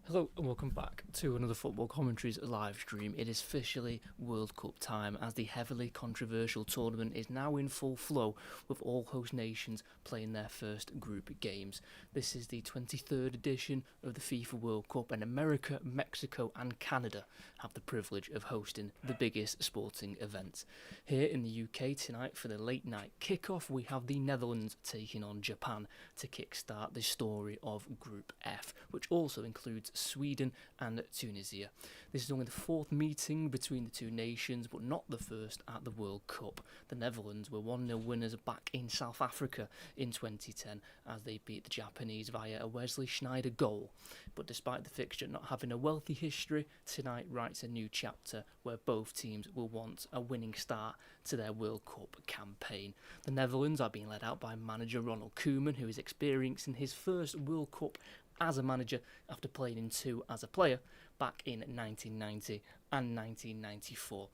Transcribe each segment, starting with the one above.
Hello and welcome back to another Football Commentaries live stream. It is officially World Cup time as the heavily controversial tournament is now in full flow with all host nations playing their first group games. This is the 23rd edition of the FIFA World Cup and America, Mexico and Canada have the privilege of hosting the biggest sporting event. Here in the UK tonight for the late night kickoff we have the Netherlands taking on Japan to kickstart the story of Group F, which also includes Sweden and Tunisia. This is only the fourth meeting between the two nations, but not the first at the World Cup. The Netherlands were 1-0 winners back in South Africa in 2010 as they beat the Japanese via a Wesley Sneijder goal. But despite the fixture not having a wealthy history, tonight writes a new chapter where both teams will want a winning start to their World Cup campaign. The Netherlands are being led out by manager Ronald Koeman, who is experiencing his first World Cup as a manager after playing in two as a player back in 1990 and 1994.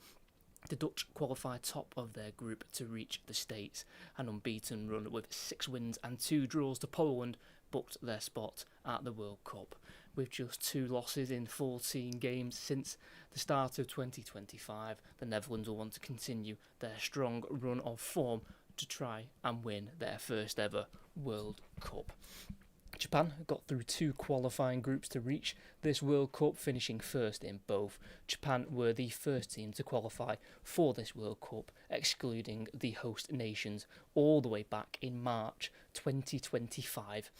The Dutch qualify top of their group to reach the States. An unbeaten run with 6 wins and 2 draws to Poland booked their spot at the World Cup. With just 2 losses in 14 games since the start of 2025, the Netherlands will want to continue their strong run of form to try and win their first ever World Cup. Japan got through 2 qualifying groups to reach this World Cup, finishing first in both. Japan were the first team to qualify for this World Cup, excluding the host nations, all the way back in March 2025.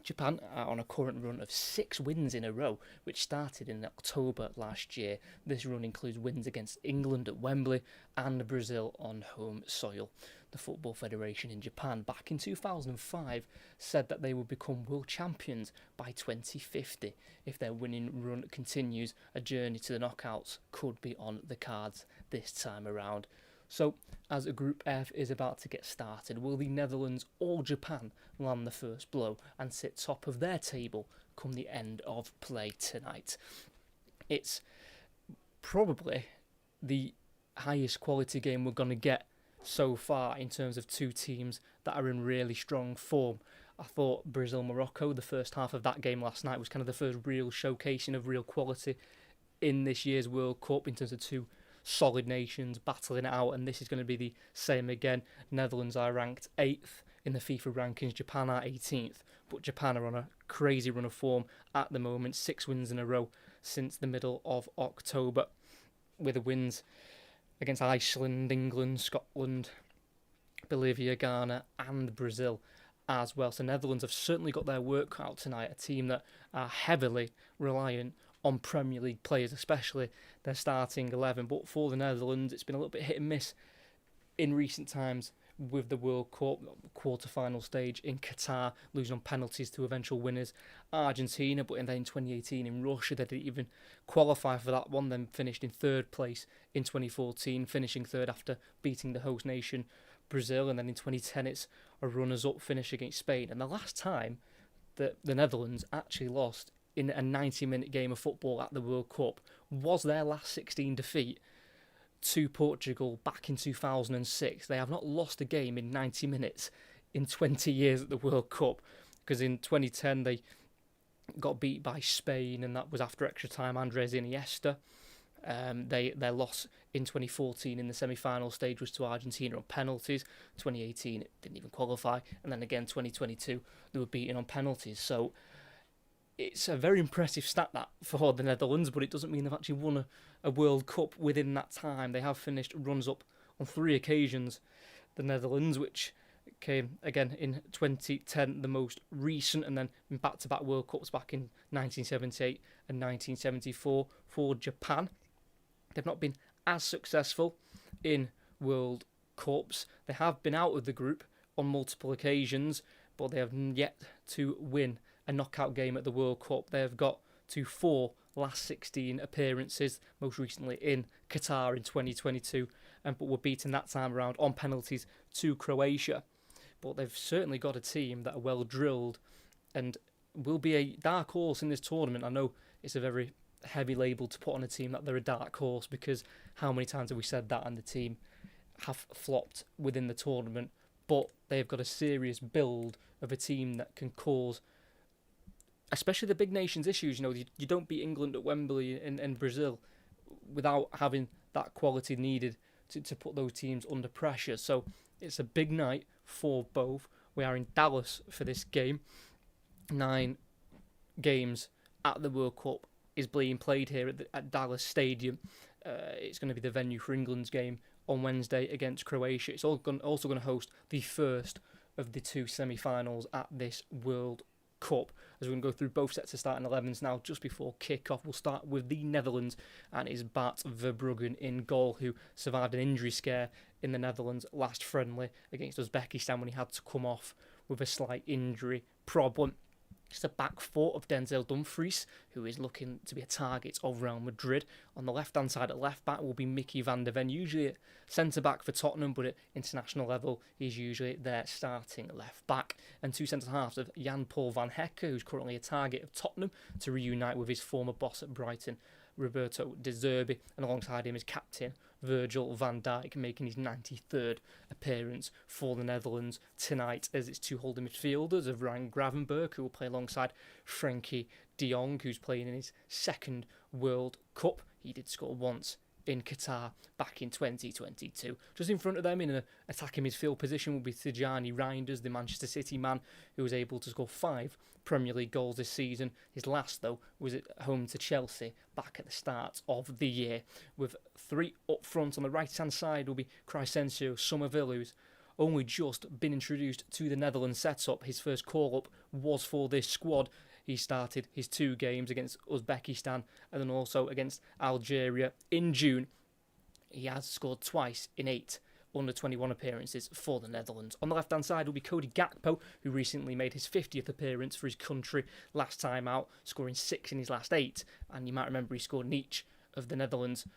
Japan are on a current run of 6 wins in a row, which started in October last year. This run includes wins against England at Wembley and Brazil on home soil. The Football Federation in Japan back in 2005 said that they would become world champions by 2050. If their winning run continues, a journey to the knockouts could be on the cards this time around. So, as Group F is about to get started, will the Netherlands or Japan land the first blow and sit top of their table come the end of play tonight? It's probably the highest quality game we're going to get so far in terms of two teams that are in really strong form. I thought Brazil-Morocco, the first half of that game last night, was kind of the first real showcasing of real quality in this year's World Cup in terms of two solid nations battling it out, and this is going to be the same again. Netherlands are ranked 8th in the FIFA rankings, Japan are 18th, but Japan are on a crazy run of form at the moment, 6 wins in a row since the middle of October, with the wins against Iceland, England, Scotland, Bolivia, Ghana and Brazil as well. So Netherlands have certainly got their work cut out tonight, a team that are heavily reliant on Premier League players, especially their starting 11. But for the Netherlands, it's been a little bit hit and miss in recent times with the World Cup quarter-final stage in Qatar, losing on penalties to eventual winners Argentina, but then in 2018 in Russia they didn't even qualify for that one, then finished in 3rd place in 2014, finishing 3rd after beating the host nation Brazil, and then in 2010 it's a runners-up finish against Spain. And the last time that the Netherlands actually lost in a 90-minute game of football at the World Cup was their last 16 defeat to Portugal back in 2006. They have not lost a game in 90 minutes in 20 years at the World Cup, because in 2010 they got beat by Spain, and that was after extra time. Andres Iniesta. Their loss in 2014 in the semi-final stage was to Argentina on penalties. 2018 it didn't even qualify, and then again 2022 they were beaten on penalties. So it's a very impressive stat that for the Netherlands, but it doesn't mean they've actually won a World Cup within that time. They have finished runners-up on 3 occasions. The Netherlands, which came again in 2010, the most recent, and then back-to-back World Cups back in 1978 and 1974 for Japan. They've not been as successful in World Cups. They have been out of the group on multiple occasions, but they have yet to win a knockout game at the World Cup. They have got to 4 last 16 appearances, most recently in Qatar in 2022, but were beaten that time around on penalties to Croatia. But they've certainly got a team that are well drilled and will be a dark horse in this tournament. I know it's a very heavy label to put on a team that they're a dark horse, because how many times have we said that, and the team have flopped within the tournament, but they've got a serious build of a team that can cause especially the big nations issues. You don't beat England at Wembley and Brazil without having that quality needed to put those teams under pressure. So it's a big night for both. We are in Dallas for this game. 9 games at the World Cup is being played here at Dallas Stadium. It's going to be the venue for England's game on Wednesday against Croatia. It's also going to host the first of the 2 semi-finals at this World Cup. As we're going to go through both sets of starting 11s now, just before kick-off, we'll start with the Netherlands, and it's Bart Verbruggen in goal, who survived an injury scare in the Netherlands last friendly against Uzbekistan when he had to come off with a slight injury problem. It's the back four of Denzel Dumfries, who is looking to be a target of Real Madrid. On the left-hand side at left-back will be Mickey van der Ven, usually at centre-back for Tottenham, but at international level he's usually their starting left-back. And 2 centre-halves of Jan-Paul van Hecke, who's currently a target of Tottenham, to reunite with his former boss at Brighton, Roberto De Zerbi, and alongside him is captain Virgil van Dijk, making his 93rd appearance for the Netherlands tonight, as it's 2 holding midfielders of Ryan Gravenberch, who will play alongside Frenkie de Jong, who's playing in his 2nd World Cup. He did score once in Qatar back in 2022. Just in front of them in an attacking midfield position will be Tijjani Reinders, the Manchester City man, who was able to score 5 Premier League goals this season. His last, though, was at home to Chelsea back at the start of the year. With 3 up front on the right-hand side will be Crescencio Somerville, who's only just been introduced to the Netherlands setup. His first call-up was for this squad. He started his 2 games against Uzbekistan and then also against Algeria in June. He has scored twice in 8 under-21 appearances for the Netherlands. On the left-hand side will be Cody Gakpo, who recently made his 50th appearance for his country last time out, scoring 6 in his last 8. And you might remember he scored in each of the Netherlands'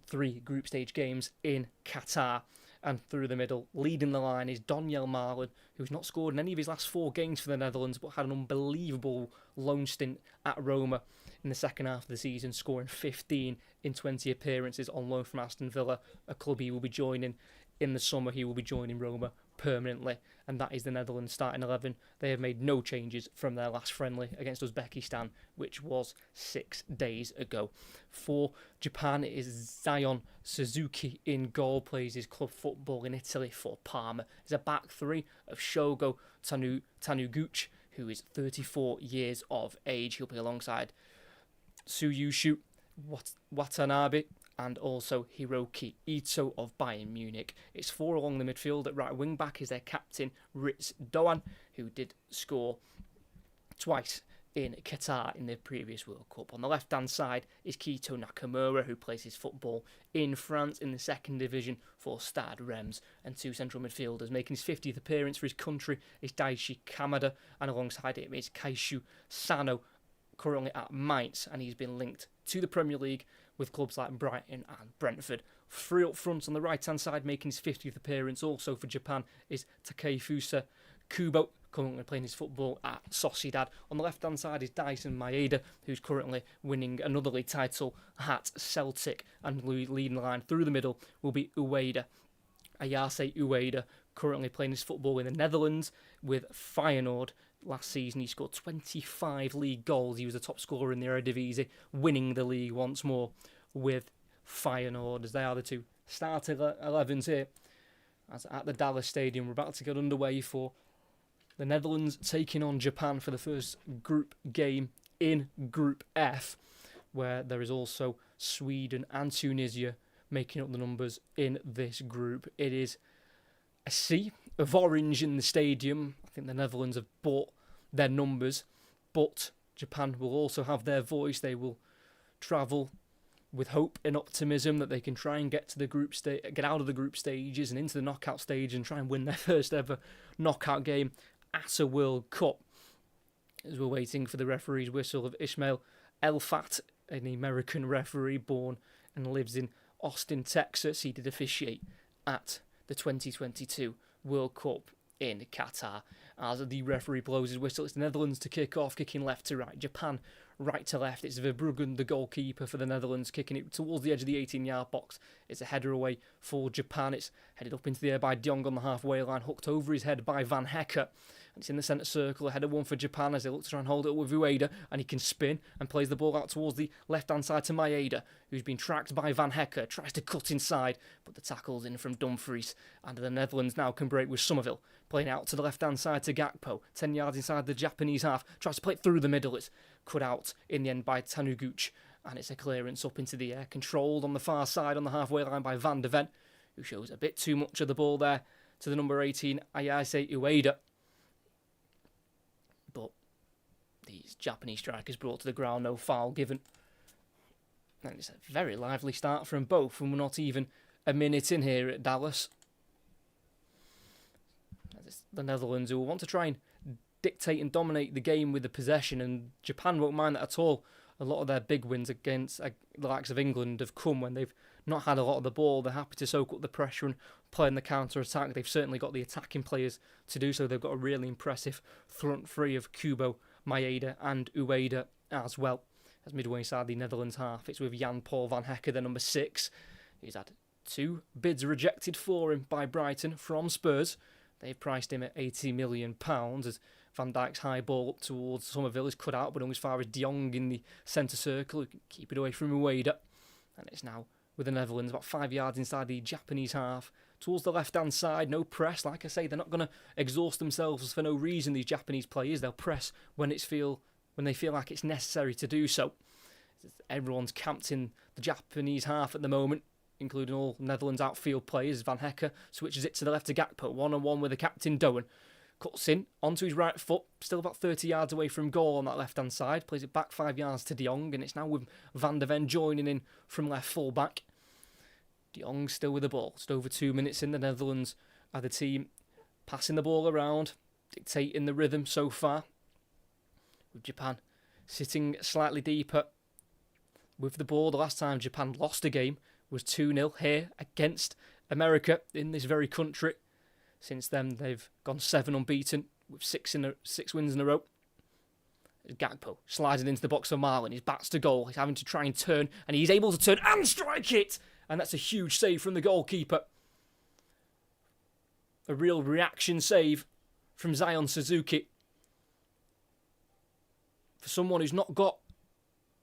3 group stage games in Qatar. And through the middle, leading the line, is Donyell Malen, who's not scored in any of his last 4 games for the Netherlands, but had an unbelievable loan stint at Roma in the second half of the season, scoring 15 in 20 appearances on loan from Aston Villa, a club he will be joining in the summer. He will be joining Roma permanently, and that is the Netherlands starting 11. They have made no changes from their last friendly against Uzbekistan, which was 6 days ago. For Japan, it is Zion Suzuki in goal, plays his club football in Italy for Parma. There's a back 3 of Shogo Taniguchi, who is 34 years of age. He'll play alongside Tsuyushi Watanabe and also Hiroki Ito of Bayern Munich. It's 4 along the midfield. At right wing back is their captain Ritz Doan, who did score twice in Qatar in the previous World Cup. On the left hand side is Kito Nakamura, who plays his football in France in the 2nd division for Stade Reims. And 2 central midfielders making his 50th appearance for his country is Daichi Kamada, and alongside him is Kaishu Sano, currently at Mainz, and he's been linked to the Premier League with clubs like Brighton and Brentford. 3 up front on the right-hand side, making his 50th appearance also for Japan, is Takefusa Kubo, currently playing his football at Sociedad. On the left-hand side is Dyson Maeda, who's currently winning another league title at Celtic, and leading the line through the middle will be Ueda. Ayase Ueda, currently playing his football in the Netherlands with Feyenoord. Last season he scored 25 league goals. He was the top scorer in the Eredivisie, winning the league once more with Feyenoord, as they are the 2 starting 11s here. As at the Dallas Stadium, we're about to get underway for the Netherlands taking on Japan for the first group game in Group F, where there is also Sweden and Tunisia making up the numbers in this group. It is a sea of orange in the stadium. I think the Netherlands have bought their numbers, but Japan will also have their voice. They will travel with hope and optimism that they can try and get to the get out of the group stages and into the knockout stage and try and win their first ever knockout game at a World Cup. As we're waiting for the referee's whistle of Ismail Elfat, an American referee born and lives in Austin, Texas. He did officiate at the 2022 World Cup in Qatar. As the referee blows his whistle, it's the Netherlands to kick off, kicking left to right. Japan right to left. It's Verbruggen, the goalkeeper for the Netherlands, kicking it towards the edge of the 18-yard box. It's a header away for Japan. It's headed up into the air by De Jong on the halfway line, hooked over his head by Van Hecke. It's in the centre circle, ahead of one for Japan as they look to try and hold it up with Ueda, and he can spin and plays the ball out towards the left-hand side to Maeda, who's been tracked by Van Hecke, tries to cut inside, but the tackle's in from Dumfries, and the Netherlands now can break with Somerville, playing out to the left-hand side to Gakpo, 10 yards inside the Japanese half, tries to play it through the middle, it's cut out in the end by Tanuguchi, and it's a clearance up into the air, controlled on the far side on the halfway line by Van de Ven, who shows a bit too much of the ball there to the number 18, Ayase Ueda. But these Japanese strikers brought to the ground, no foul given. And it's a very lively start from both, and we're not even a minute in here at Dallas. It's the Netherlands who will want to try and dictate and dominate the game with the possession, and Japan won't mind that at all. A lot of their big wins against the likes of England have come when they've not had a lot of the ball. They're happy to soak up the pressure and play in the counter-attack. They've certainly got the attacking players to do so. They've got a really impressive front three of Kubo, Maeda and Ueda as well. As midway inside the Netherlands half, it's with Jan-Paul van Hecke, the number 6. He's had 2 bids rejected for him by Brighton from Spurs. They've priced him at £80 million as Van Dijk's high ball up towards Somerville is cut out, but only as far as De Jong in the centre circle, who can keep it away from Ueda. And it's now with the Netherlands, about 5 yards inside the Japanese half, towards the left-hand side, no press. Like I say, they're not going to exhaust themselves for no reason, these Japanese players. They'll press when they feel like it's necessary to do so. Everyone's camped in the Japanese half at the moment, including all Netherlands outfield players. Van Hecke switches it to the left to Gakpo, one-on-one with the captain Doan. Cuts in onto his right foot, still about 30 yards away from goal on that left-hand side. Plays it back 5 yards to De Jong, and it's now with Van de Ven joining in from left full-back. De Jong still with the ball. Just over 2 minutes in, the Netherlands are the team passing the ball around, dictating the rhythm so far. With Japan sitting slightly deeper with the ball. The last time Japan lost a game was 2-0 here against America in this very country. Since then, they've gone 7 unbeaten with 6 wins in a row. Gakpo sliding into the box for Marlon. His bats to goal. He's having to try and turn, and he's able to turn and strike it. And that's a huge save from the goalkeeper. A real reaction save from Zion Suzuki. For someone who's not got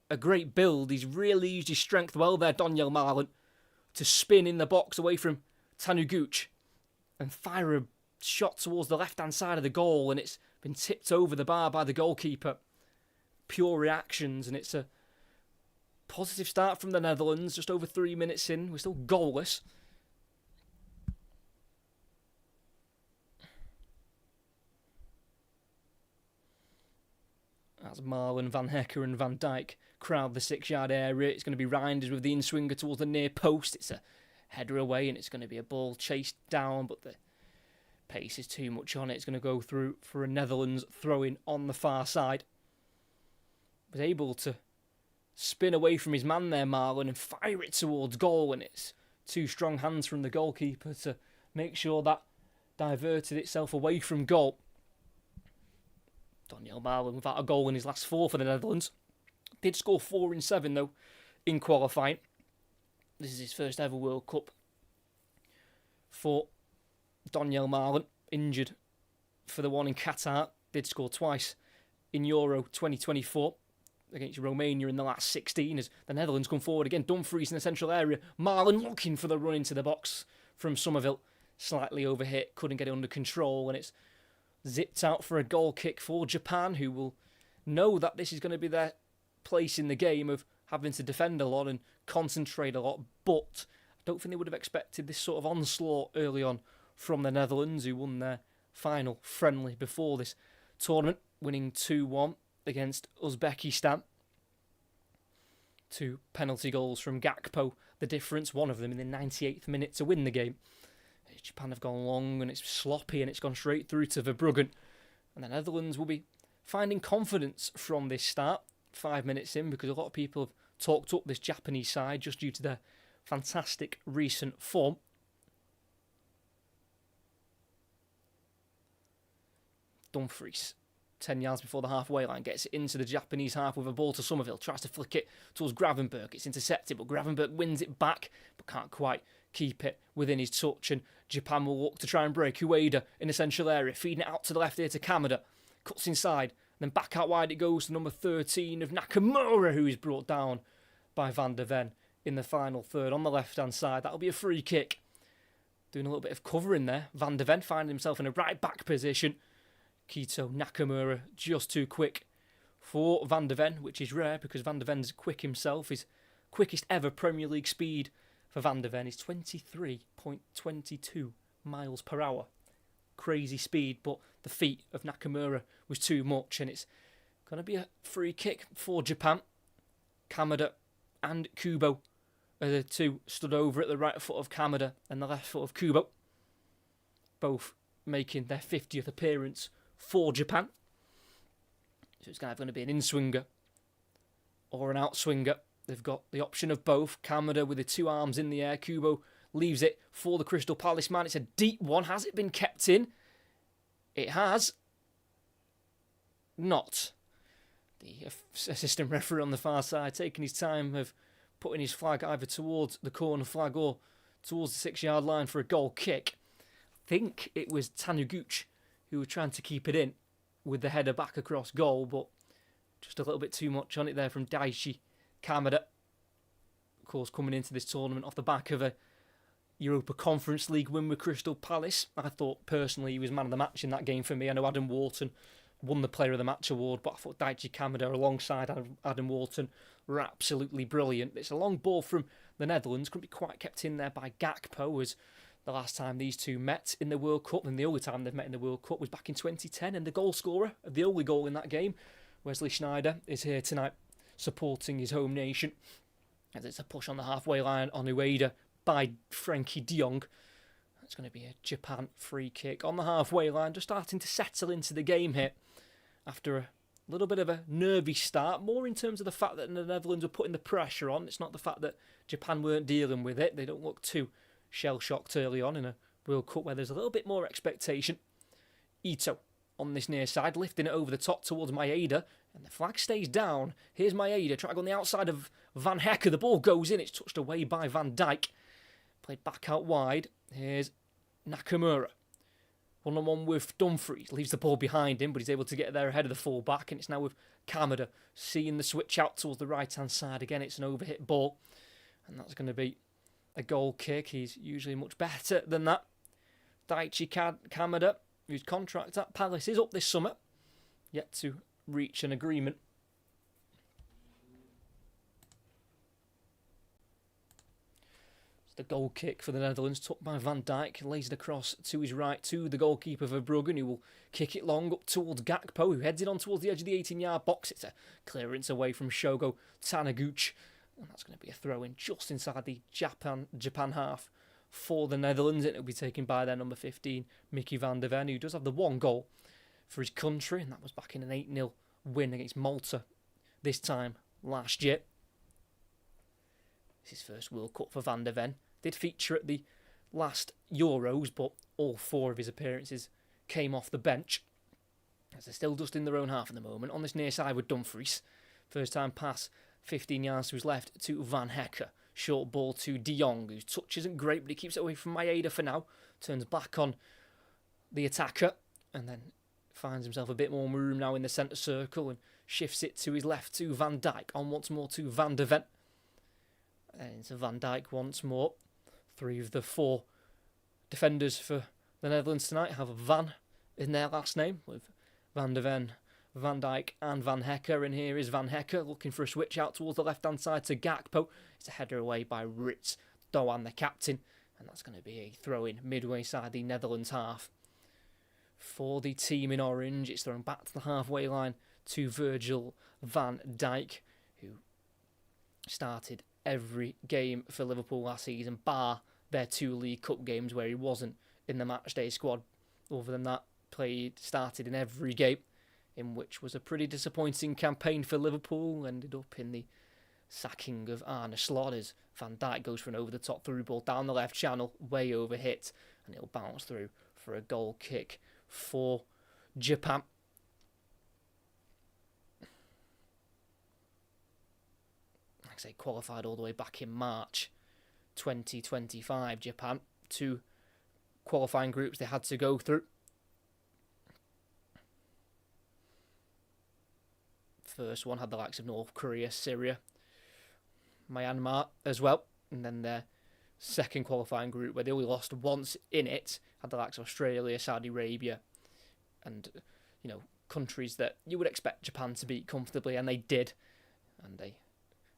a great build, he's really used his strength well there, Donyell Malen, to spin in the box away from Tanuguchi and fire a shot towards the left-hand side of the goal, and it's been tipped over the bar by the goalkeeper. Pure reactions, and it's a positive start from the Netherlands. Just over 3 minutes in, we're still goalless. As Marlon, Van Hecke and Van Dijk crowd the 6-yard area, it's going to be Reinders with the in-swinger towards the near post. It's a header away, and it's going to be a ball chased down, but the pace is too much on it. It's going to go through for a Netherlands throw-in on the far side. Was able to spin away from his man there, Marlon, and fire it towards goal, and it's 2 strong hands from the goalkeeper to make sure that diverted itself away from goal. Donyell Malen without a goal in his last 4 for the Netherlands. Did score 4 in 7 though in qualifying. This is his first ever World Cup for Donyell Malen. Injured for the one in Qatar. Did score twice in Euro 2024 against Romania in the last 16 as the Netherlands come forward again. Dumfries in the central area. Malen looking for the run into the box from Somerville. Slightly overhit, couldn't get it under control, and it's zipped out for a goal kick for Japan, who will know that this is going to be their place in the game of having to defend a lot and concentrate a lot, but I don't think they would have expected this sort of onslaught early on from the Netherlands, who won their final friendly before this tournament, winning 2-1 against Uzbekistan. 2 penalty goals from Gakpo, the difference, one of them in the 98th minute to win the game. Japan have gone long and it's sloppy and it's gone straight through to Verbruggen. And the Netherlands will be finding confidence from this start, 5 minutes in, because a lot of people have talked up this Japanese side just due to their fantastic recent form. Dumfries, 10 yards before the halfway line, gets it into the Japanese half with a ball to Somerville, tries to flick it towards Gravenberg. It's intercepted, but Gravenberg wins it back, but can't quite keep it within his touch, and Japan will look to try and break Ueda in the central area, feeding it out to the left here to Kamada. Cuts inside, then back out wide it goes to number 13 of Nakamura, who is brought down by Van der Ven in the final third on the left-hand side. That'll be a free kick. Doing a little bit of covering there. Van der Ven finding himself in a right-back position. Keito Nakamura just too quick for Van der Ven, which is rare because Van der Ven's quick himself. His quickest ever Premier League speed for Van der Ven is 23.22 miles per hour. Crazy speed, but the feet of Nakamura was too much, and it's going to be a free kick for Japan. Kamada and Kubo are the two stood over at the right foot of Kamada and the left foot of Kubo, both making their 50th appearance for Japan. So it's going to be an in-swinger or an out-swinger. They've got the option of both. Kamada with the two arms in the air. Kubo leaves it for the Crystal Palace man. It's a deep one. Has it been kept in? It has not. The assistant referee on the far side taking his time of putting his flag either towards the corner flag or towards the 6-yard line for a goal kick. I think it was Taniguchi who was trying to keep it in with the header back across goal, but just a little bit too much on it there from Daichi Kamada. Of course, coming into this tournament off the back of a Europa Conference League win with Crystal Palace. I thought personally he was man of the match in that game for me. I know Adam Wharton won the Player of the Match award, but I thought Daichi Kamada alongside Adam Wharton were absolutely brilliant. It's a long ball from the Netherlands, couldn't be quite kept in there by Gakpo, as the last time these two met in the World Cup, and the only time they've met in the World Cup was back in 2010, and the goal scorer of the only goal in that game, Wesley Sneijder, is here tonight supporting his home nation. As it's a push on the halfway line on Ueda by Frankie de Jong. It's going to be a Japan free kick on the halfway line, just starting to settle into the game here after a little bit of a nervy start, more in terms of the fact that the Netherlands were putting the pressure on. It's not the fact that Japan weren't dealing with it. They don't look too shell-shocked early on in a World Cup where there's a little bit more expectation. Ito on this near side, lifting it over the top towards Maeda, and the flag stays down. Here's Maeda trying to go on the outside of Van Hecke. The ball goes in. It's touched away by Van Dijk. Played back out wide. Here's Nakamura. One-on-one with Dumfries. Leaves the ball behind him, but he's able to get there ahead of the full-back. And it's now with Kamada seeing the switch out towards the right-hand side. Again, it's an overhit ball. And that's going to be a goal kick. He's usually much better than that. Daichi Kamada, whose contract at Palace is up this summer, yet to reach an agreement. The goal kick for the Netherlands, took by Van Dijk, lays it across to his right to the goalkeeper for Bruggen, who will kick it long up towards Gakpo, who heads it on towards the edge of the 18-yard box. It's a clearance away from Shogo Taniguchi, and that's going to be a throw-in just inside the Japan half for the Netherlands. It will be taken by their number 15, Mickey van der Ven, who does have the one goal for his country, and that was back in an 8-0 win against Malta this time last year. It's his first World Cup for Van der Ven. Did feature at the last Euros, but all 4 of his appearances came off the bench, as they're still just in their own half at the moment. On this near side with Dumfries. First time pass, 15 yards to his left to Van Hecke. Short ball to de Jong, whose touch isn't great, but he keeps it away from Maeda for now. Turns back on the attacker, and then finds himself a bit more room now in the centre circle, and shifts it to his left to Van Dijk. On once more to Van der Ven. And into Van Dijk once more. 3 of the 4 defenders for the Netherlands tonight have Van in their last name, with Van der Ven, Van Dijk and Van Hecke. And here is Van Hecke looking for a switch out towards the left-hand side to Gakpo. It's a header away by Ritz Doan, the captain. And that's going to be a throw-in midway side the Netherlands half. For the team in orange, it's thrown back to the halfway line to Virgil van Dijk, who started every game for Liverpool last season, bar their 2 League Cup games where he wasn't in the matchday squad. Other than that, started in every game, in which was a pretty disappointing campaign for Liverpool. Ended up in the sacking of Arne Slot as Van Dijk goes for an over-the-top through ball down the left channel, way over hit, and it'll bounce through for a goal kick for Japan. Like I say, qualified all the way back in March 2025. Japan, 2 qualifying groups they had to go through. First one had the likes of North Korea, Syria, Myanmar as well. And then their second qualifying group, where they only lost once in it, had the likes of Australia, Saudi Arabia, and, countries that you would expect Japan to beat comfortably, and they did. And they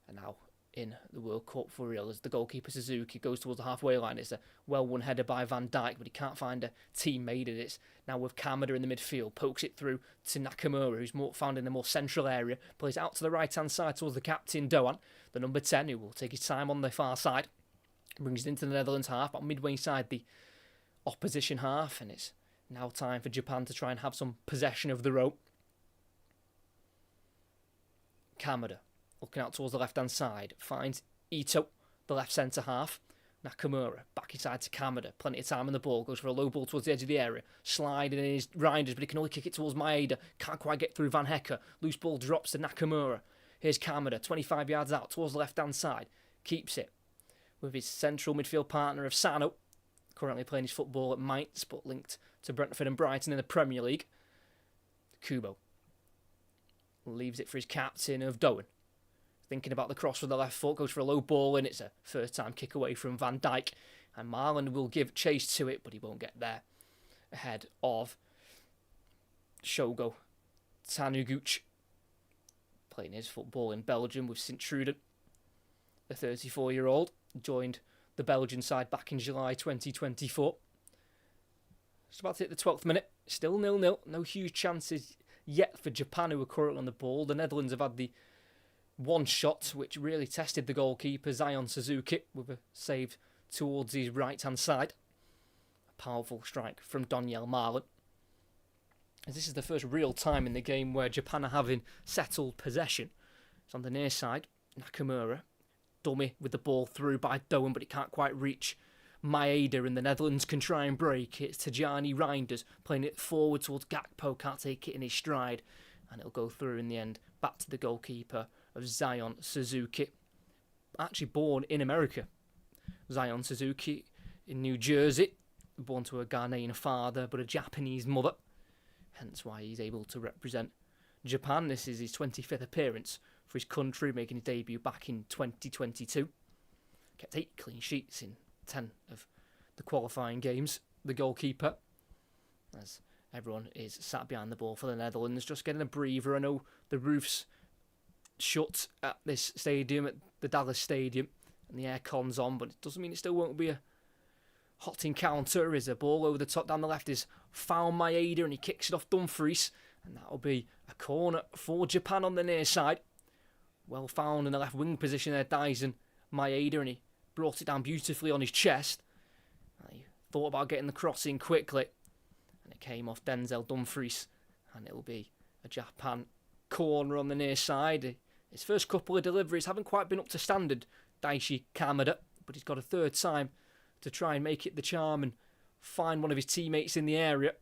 are now in the World Cup for real, as the goalkeeper Suzuki goes towards the halfway line. It's a well-won header by Van Dijk, but he can't find a teammate, and it's now with Kamada in the midfield, pokes it through to Nakamura, who's found in the more central area, plays out to the right-hand side towards the captain, Doan, the number 10, who will take his time on the far side, brings it into the Netherlands half, about midway inside the opposition half, and it's now time for Japan to try and have some possession of the rope. Kamada, looking out towards the left-hand side, finds Ito, the left centre half. Nakamura, back inside to Kamada, plenty of time on the ball, goes for a low ball towards the edge of the area, sliding in his Reinders, but he can only kick it towards Maeda, can't quite get through Van Hecke, loose ball drops to Nakamura. Here's Kamada, 25 yards out towards the left-hand side, keeps it with his central midfield partner of Sano, currently playing his football at Mainz, but linked to Brentford and Brighton in the Premier League. Kubo leaves it for his captain of Doan. Thinking about the cross with the left foot, goes for a low ball, and it's a first-time kick away from Van Dijk. And Marlon will give chase to it, but he won't get there. Ahead of Shogo Taniguchi, playing his football in Belgium with Sint-Truiden. The 34-year-old joined the Belgian side back in July 2024. Just about to hit the 12th minute. Still 0-0. No huge chances yet for Japan, who are currently on the ball. The Netherlands have had the one shot, which really tested the goalkeeper, Zion Suzuki, with a save towards his right-hand side. A powerful strike from Daniel Marlon. As this is the first real time in the game where Japan are having settled possession. It's on the near side. Nakamura, dummy with the ball through by Doan, but it can't quite reach Maeda, and the Netherlands can try and break it. Tajani Reinders playing it forward towards Gakpo, can't take it in his stride, and it'll go through in the end. Back to the goalkeeper of Zion Suzuki, actually born in America. Zion Suzuki in New Jersey, born to a Ghanaian father but a Japanese mother, hence why he's able to represent Japan. This is his 25th appearance for his country, making his debut back in 2022. Kept 8 clean sheets in 10 of the qualifying games, the goalkeeper, as everyone is sat behind the ball for the Netherlands, just getting a breather. I know the roof's shut at this stadium, at the Dallas Stadium, and the aircon's on, but it doesn't mean it still won't be a hot encounter. As a ball over the top down the left is found Maeda, and he kicks it off Dumfries, and that'll be a corner for Japan on the near side. Well found in the left wing position there, Daisen Maeda, and he brought it down beautifully on his chest. He thought about getting the cross in quickly, and it came off Denzel Dumfries, and it'll be a Japan corner on the near side. His first couple of deliveries haven't quite been up to standard, Daichi Kamada, but he's got a third time to try and make it the charm and find one of his teammates in the area.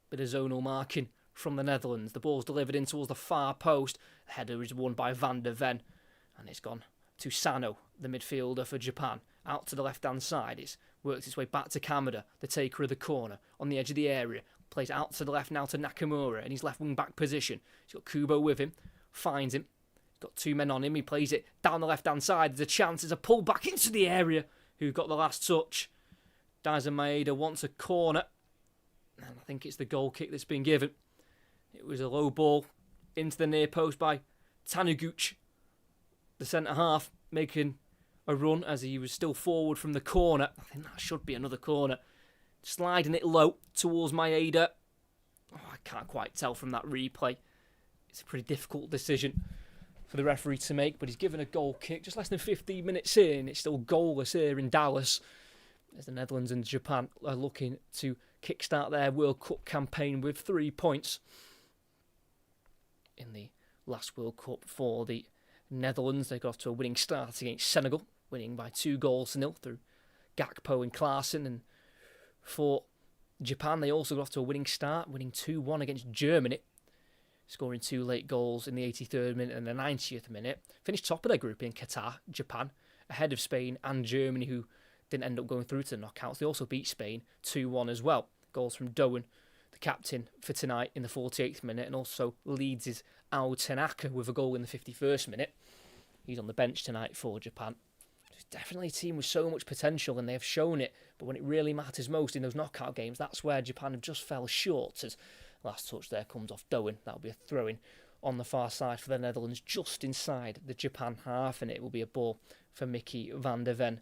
Bit of zonal marking from the Netherlands. The ball's delivered in towards the far post. The header is won by Van der Ven, and it's gone to Sano, the midfielder for Japan. Out to the left-hand side. It's worked its way back to Kamada, the taker of the corner, on the edge of the area. Plays out to the left now to Nakamura in his left wing-back position. He's got Kubo with him, finds him. He's got 2 men on him. He plays it down the left-hand side. There's a chance. There's a pull back into the area. Who got the last touch? Daisen Maeda wants a corner, and I think it's the goal kick that's been given. It was a low ball into the near post by Taniguchi, the centre-half, making a run as he was still forward from the corner. I think that should be another corner. Sliding it low towards Maeda. Oh, I can't quite tell from that replay. It's a pretty difficult decision for the referee to make, but he's given a goal kick just less than 15 minutes in. It's still goalless here in Dallas, as the Netherlands and Japan are looking to kickstart their World Cup campaign with 3 points. In the last World Cup for the Netherlands, they got off to a winning start against Senegal, winning by 2-0 through Gakpo and Klaassen. And for Japan, they also got off to a winning start, winning 2-1 against Germany, scoring 2 late goals in the 83rd minute and the 90th minute. Finished top of their group in Qatar, Japan, ahead of Spain and Germany, who didn't end up going through to the knockouts. They also beat Spain 2-1 as well. Goals from Doan, the captain for tonight, in the 48th minute, and also Leeds' Ao Tanaka with a goal in the 51st minute. He's on the bench tonight for Japan. It's definitely a team with so much potential, and they have shown it, but when it really matters most in those knockout games, that's where Japan have just fell short. As last touch there comes off Doan. That'll be a throw-in on the far side for the Netherlands, just inside the Japan half, and it will be a ball for Mickey van der Ven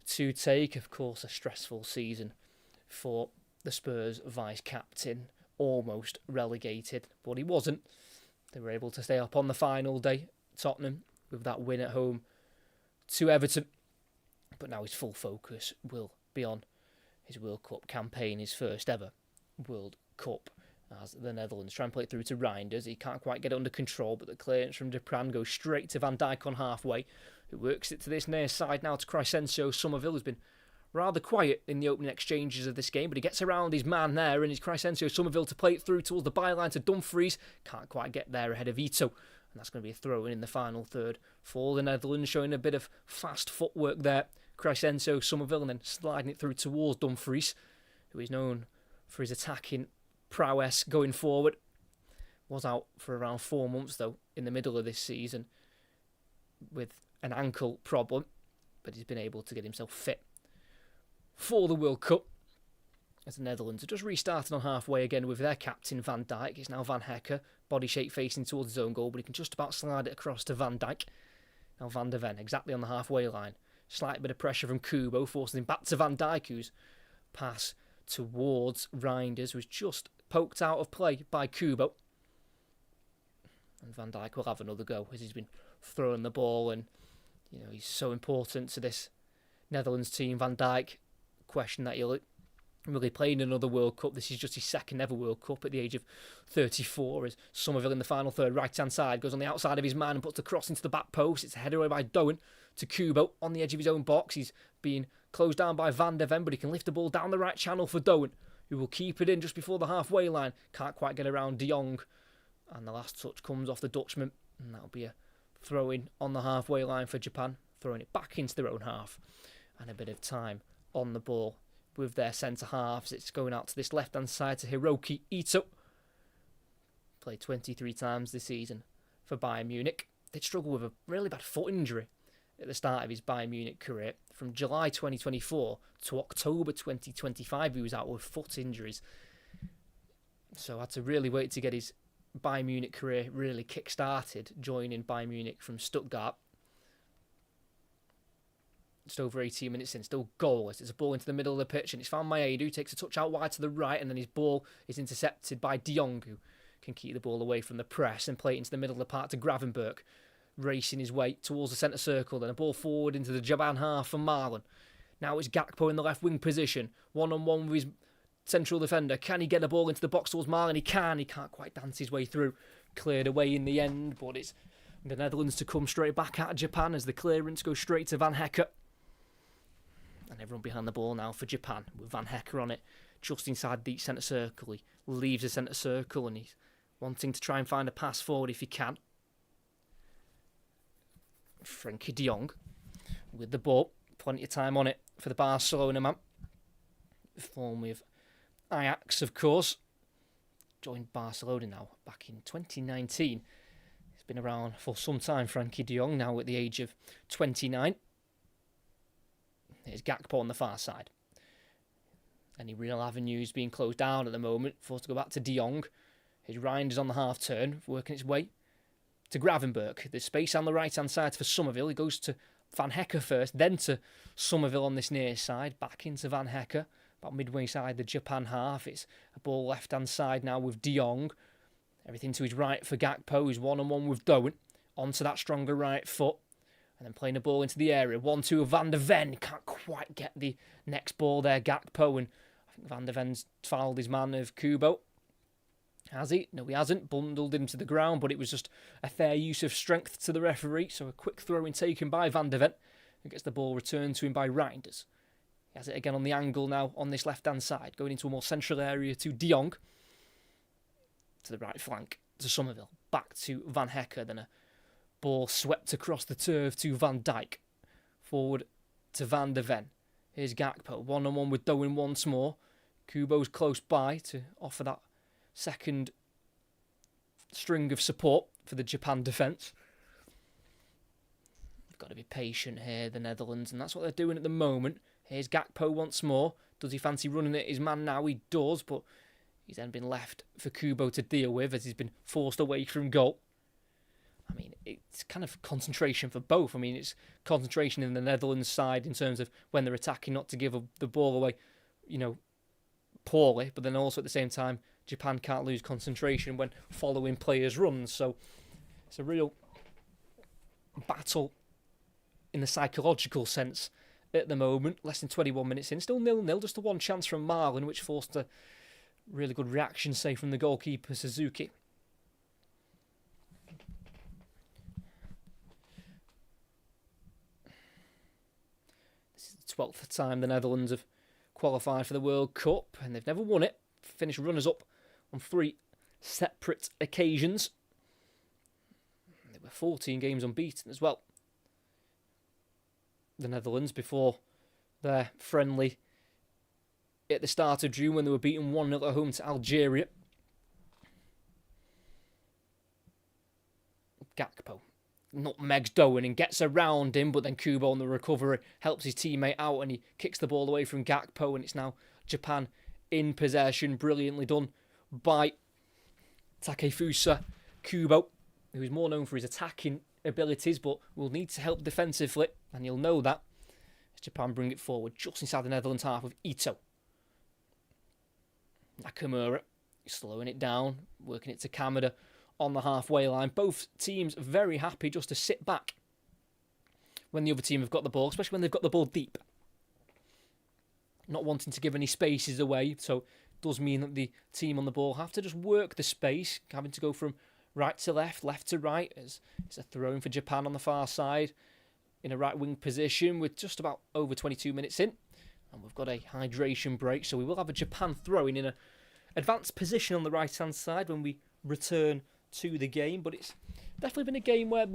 to take. Of course, a stressful season for the Spurs vice-captain, almost relegated, but he wasn't. They were able to stay up on the final day, Tottenham, with that win at home to Everton. But now his full focus will be on his World Cup campaign, his first ever World Cup, as the Netherlands try and play it through to Reinders. He can't quite get it under control, but the clearance from Dupran goes straight to Van Dijk on halfway, who works it to this near side now to Crescencio Somerville, who's been rather quiet in the opening exchanges of this game, but he gets around his man there, and it's Crescencio Somerville to play it through towards the byline to Dumfries. Can't quite get there ahead of Ito, and that's going to be a throw in the final third for the Netherlands, showing a bit of fast footwork there. Crescencio Somerville, and then sliding it through towards Dumfries, who is known for his attacking prowess going forward. Was out for around 4 months, though, in the middle of this season with an ankle problem, but he's been able to get himself fit for the World Cup, as the Netherlands are just restarting on halfway again with their captain Van Dijk. It's now Van Hecke, body shape facing towards his own goal, but he can just about slide it across to Van Dijk. Now Van der Ven, exactly on the halfway line. Slight bit of pressure from Kubo, forcing him back to Van Dijk, whose pass towards Reinders was just poked out of play by Kubo. And Van Dijk will have another go, as he's been throwing the ball, and he's so important to this Netherlands team. Van Dijk, question that he'll really play in another World Cup. This is just his second ever World Cup at the age of 34, as Somerville in the final third, right hand side, goes on the outside of his man and puts the cross into the back post. It's a header away by Doan to Kubo on the edge of his own box. He's being closed down by Van der Ven, but he can lift the ball down the right channel for Doan, who will keep it in just before the halfway line. Can't quite get around De Jong, and the last touch comes off the Dutchman, and that'll be a throw-in on the halfway line for Japan, throwing it back into their own half, and a bit of time on the ball with their centre-halves. It's going out to this left-hand side to Hiroki Ito. Played 23 times this season for Bayern Munich. They'd struggled with a really bad foot injury at the start of his Bayern Munich career. From July 2024 to October 2025, he was out with foot injuries. So had to really wait to get his Bayern Munich career really kick-started, joining Bayern Munich from Stuttgart. Just over 18 minutes in, still goalless. It's a ball into the middle of the pitch, and it's found Maeda, who takes a touch out wide to the right, and then his ball is intercepted by De Jong, who can keep the ball away from the press and play it into the middle of the park to Gravenberch, racing his way towards the centre circle, then a ball forward into the Japan half for Marlon. Now it's Gakpo in the left wing position, one-on-one with his central defender. Can he get the ball into the box towards Marlon? He can't quite dance his way through. Cleared away in the end, but it's the Netherlands to come straight back at Japan as the clearance goes straight to Van Hecke. And everyone behind the ball now for Japan, with Van Hecke on it, just inside the centre circle. He leaves the centre circle and he's wanting to try and find a pass forward if he can. Frenkie de Jong with the ball, plenty of time on it for the Barcelona man. Formerly of Ajax, of course. Joined Barcelona now back in 2019. He's been around for some time, Frenkie de Jong, now at the age of 29. Here's Gakpo on the far side. Any real avenues being closed down at the moment. Forced to go back to De Jong. His Reinders on the half turn, working its way to Gravenberch. There's space on the right hand side for Somerville. He goes to Van Hecke first, then to Somerville on this near side. Back into Van Hecke, about midway side the Japan half. It's a ball left hand side now with De Jong. Everything to his right for Gakpo, who's one-on-one with Doan. Onto that stronger right foot. And then playing the ball into the area. 1-2 of Van der Ven. Can't quite get the next ball there, Gakpo. And I think Van der Ven's fouled his man of Kubo. Has he? No, he hasn't. Bundled him to the ground, but it was just a fair use of strength to the referee. So a quick throw-in taken by Van der Ven. Who gets the ball returned to him by Reinders. He has it again on the angle now on this left-hand side. Going into a more central area to De Jong. To the right flank to Somerville. Back to Van Hecke. Then a ball swept across the turf to Van Dijk forward to Van der Ven. Here's Gakpo, one-on-one with Doan once more. Kubo's close by to offer that second string of support for the Japan defence. They've got to be patient here, the Netherlands, and that's what they're doing at the moment. Here's Gakpo once more. Does he fancy running at his man now? He does, but he's then been left for Kubo to deal with as he's been forced away from goal. I mean, it's kind of concentration for both. I mean, it's concentration in the Netherlands side in terms of when they're attacking, not to give the ball away, poorly, but then also at the same time, Japan can't lose concentration when following players' runs. So it's a real battle in the psychological sense at the moment. Less than 21 minutes in, still 0-0, just the one chance from Marlon, which forced a really good reaction, say, from the goalkeeper, Suzuki. This is the 12th time the Netherlands have qualified for the World Cup, and they've never won it. Finished runners-up on 3 separate occasions. They were 14 games unbeaten as well. The Netherlands, before their friendly at the start of June when they were beaten 1-0 at home to Algeria. Gakpo nutmegs Doan and gets around him, but then Kubo on the recovery helps his teammate out and he kicks the ball away from Gakpo, and it's now Japan in possession. Brilliantly done by Takefusa Kubo, who's more known for his attacking abilities but will need to help defensively, and you'll know that as Japan bring it forward just inside the Netherlands half with Ito. Nakamura slowing it down, working it to Kamada on the halfway line. Both teams very happy just to sit back when the other team have got the ball, especially when they've got the ball deep. Not wanting to give any spaces away, so it does mean that the team on the ball have to just work the space, having to go from right to left, left to right, as it's a throw-in for Japan on the far side in a right wing position with just about over 22 minutes in. And we've got a hydration break, so we will have a Japan throw-in in an advanced position on the right-hand side when we return to the game. But it's definitely been a game where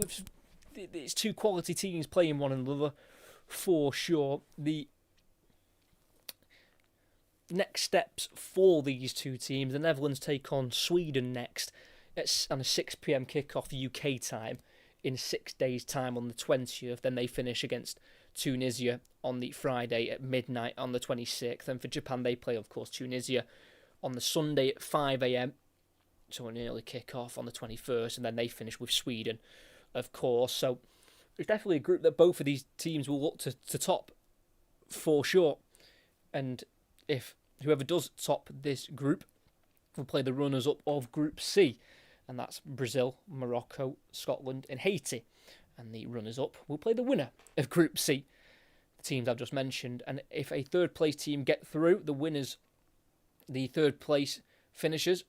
it's 2 quality teams playing one another for sure. The next steps for these 2 teams, the Netherlands take on Sweden next on a 6 p.m. kickoff UK time in 6 days' time on the 20th. Then they finish against Tunisia on the Friday at midnight on the 26th. And for Japan, they play, of course, Tunisia on the Sunday at 5 a.m. So an early kick-off on the 21st, and then they finish with Sweden, of course. So it's definitely a group that both of these teams will look to top for sure. And if whoever does top this group will play the runners-up of Group C, and that's Brazil, Morocco, Scotland and Haiti. And the runners-up will play the winner of Group C, the teams I've just mentioned. And if a third-place team get through, the third-place finishers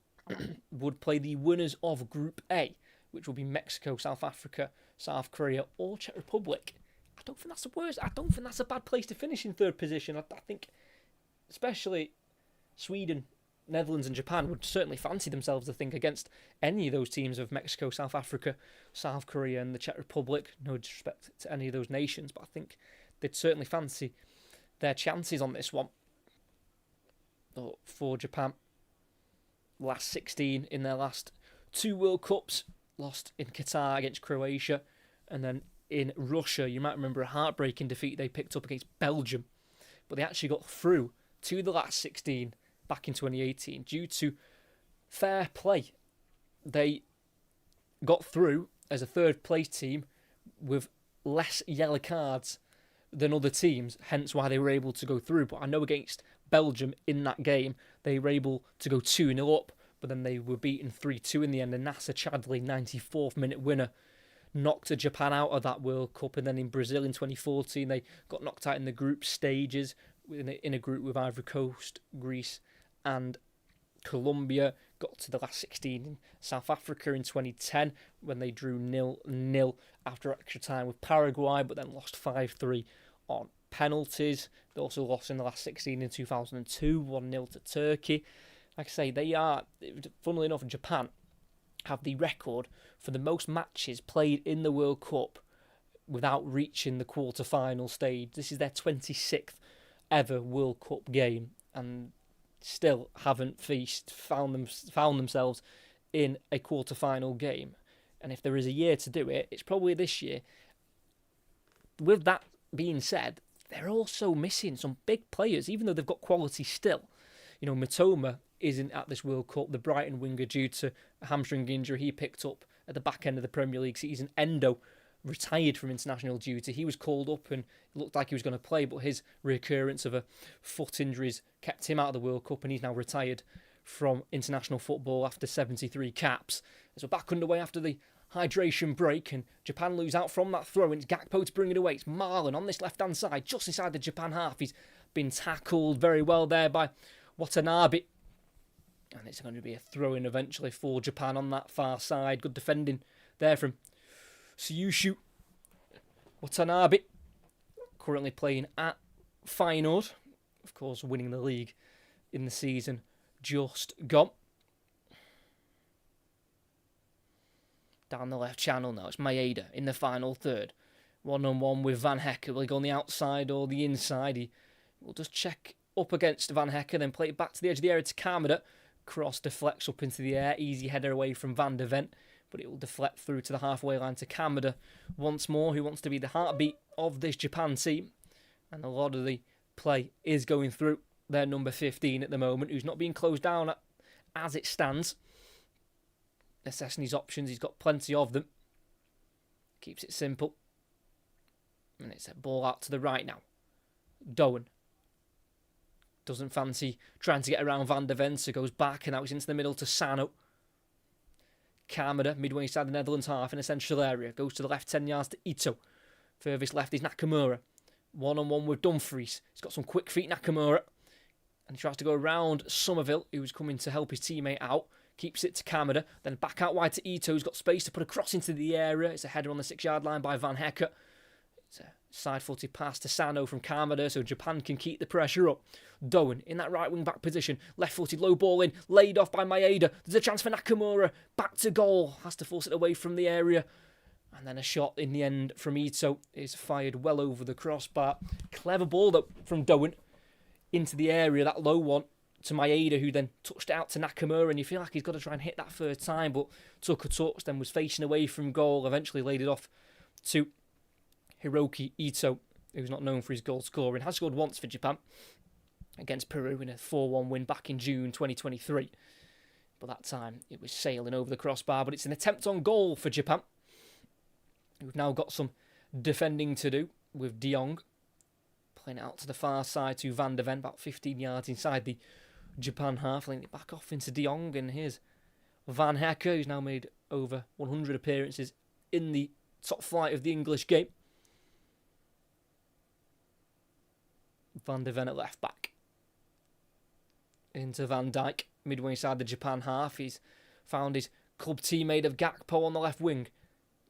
would play the winners of Group A, which will be Mexico, South Africa, South Korea or Czech Republic. I don't think that's the worst. I don't think that's a bad place to finish in third position. I think especially Sweden, Netherlands and Japan would certainly fancy themselves, I think, against any of those teams of Mexico, South Africa, South Korea and the Czech Republic. No disrespect to any of those nations, but I think they'd certainly fancy their chances on this one. But for Japan, last 16 in their last 2 World Cups, lost in Qatar against Croatia, and then in Russia, you might remember a heartbreaking defeat they picked up against Belgium, but they actually got through to the last 16 back in 2018 due to fair play. They got through as a third place team with less yellow cards than other teams, hence why they were able to go through. But I know against Belgium in that game, they were able to go 2-0 up, but then they were beaten 3-2 in the end. And Nasser Chadli, 94th minute winner, knocked Japan out of that World Cup. And then in Brazil in 2014, they got knocked out in the group stages in a group with Ivory Coast, Greece and Colombia. Got to the last 16 in South Africa in 2010 when they drew 0-0 after extra time with Paraguay, but then lost 5-3 on penalties. They also lost in the last 16 in 2002, 1-0 to Turkey. Like I say, they are, funnily enough, Japan have the record for the most matches played in the World Cup without reaching the quarter-final stage. This is their 26th ever World Cup game, and still haven't found themselves in a quarter-final game. And if there is a year to do it, it's probably this year. With that being said, they're also missing some big players, even though they've got quality still. You know, Matoma isn't at this World Cup. The Brighton winger, due to a hamstring injury he picked up at the back end of the Premier League season. Endo retired from international duty. He was called up and it looked like he was going to play, but his recurrence of a foot injuries kept him out of the World Cup, and he's now retired from international football after 73 caps. So back underway after the hydration break, and Japan lose out from that throw, and it's Gakpo to bring it away. It's Marlon on this left-hand side, just inside the Japan half. He's been tackled very well there by Watanabe. And it's going to be a throw-in eventually for Japan on that far side. Good defending there from Tsushu. Watanabe, currently playing at Feyenoord. Of course, winning the league in the season just gone. Down the left channel now, it's Maeda in the final third. One-on-one with Van Hecke. Will he go on the outside or the inside? He will just check up against Van Hecke, then play it back to the edge of the area to Kamada. Cross deflects up into the air. Easy header away from Van de Ven, but it will deflect through to the halfway line to Kamada once more, who wants to be the heartbeat of this Japan team. And a lot of the play is going through their number 15 at the moment, who's not being closed down as it stands. Assessing his options, he's got plenty of them. Keeps it simple. And it's a ball out to the right now. Doan doesn't fancy trying to get around Van de Ven, so goes back, and now he's into the middle to Sano. Kamada, midway inside the Netherlands half in a central area. Goes to the left 10 yards to Ito. Furthest left is Nakamura. One-on-one with Dumfries. He's got some quick feet, Nakamura. And he tries to go around Somerville, who's coming to help his teammate out. Keeps it to Kamada. Then back out wide to Ito, who's got space to put a cross into the area. It's a header on the 6-yard line by Van Hecke. It's a side-footed pass to Sano from Kamada, so Japan can keep the pressure up. Doan in that right wing-back position. Left-footed, low ball in. Laid off by Maeda. There's a chance for Nakamura. Back to goal. Has to force it away from the area. And then a shot in the end from Ito is fired well over the crossbar. Clever ball though from Doan into the area, that low one to Maeda, who then touched it out to Nakamura, and you feel like he's got to try and hit that third time, but took a touch, then was facing away from goal, eventually laid it off to Hiroki Ito, who's not known for his goal scoring. Has scored once for Japan against Peru in a 4-1 win back in June 2023. But that time it was sailing over the crossbar, but it's an attempt on goal for Japan. We've now got some defending to do with De Jong playing it out to the far side to Van de Ven, about 15 yards inside the Japan half, laying it back off into De Jong, and here's Van Hecke, who's now made over 100 appearances in the top flight of the English game. Van de Ven at left back. Into Van Dijk, midway inside the Japan half. He's found his club teammate of Gakpo on the left wing,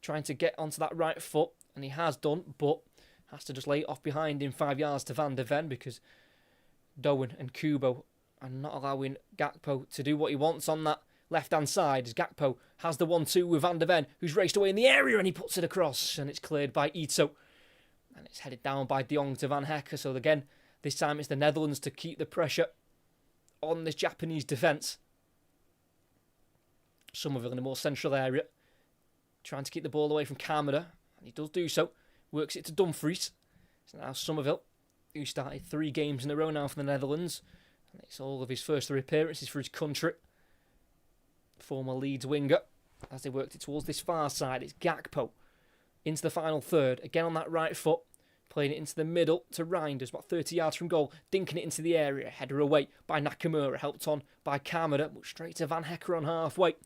trying to get onto that right foot, and he has done, but has to just lay it off behind him 5 yards to Van de Ven, because Doan and Kubo are not allowing Gakpo to do what he wants on that left-hand side, as Gakpo has the 1-2 with Van de Ven, who's raced away in the area, and he puts it across, and it's cleared by Ito. And it's headed down by De Jong to Van Hecke, so again, this time it's the Netherlands to keep the pressure on this Japanese defence. Somerville in a more central area, trying to keep the ball away from Kamada, and he does do so. Works it to Dumfries. It's now Somerville, who started 3 games in a row now for the Netherlands. And it's all of his first 3 appearances for his country. Former Leeds winger. As they worked it towards this far side, it's Gakpo into the final third. Again on that right foot. Playing it into the middle to Reinders, about 30 yards from goal. Dinking it into the area. Header away by Nakamura. Helped on by Kamada. But straight to Van Hecke on halfway.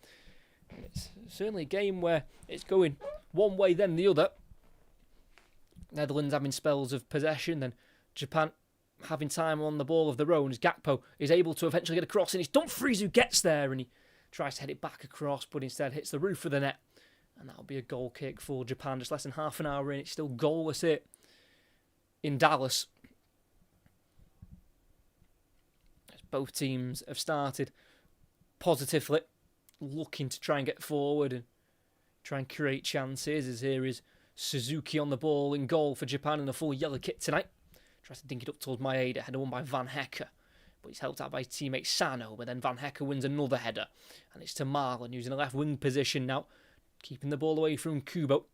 And it's certainly a game where it's going one way then the other. Netherlands having spells of possession, then Japan having time on the ball of their own, as Gakpo is able to eventually get across, and it's Dumfries who gets there, and he tries to head it back across, but instead hits the roof of the net, and that'll be a goal kick for Japan. Just less than half an hour in, it's still goalless here in Dallas. As both teams have started positively, looking to try and get forward and try and create chances, as here is Suzuki on the ball in goal for Japan in a full yellow kit tonight. Tries to dink it up towards Maeda, header won by Van Hecke. But he's helped out by his teammate Sano, but then Van Hecke wins another header. And it's to Marlon, who's in a left wing position now, keeping the ball away from Kubo.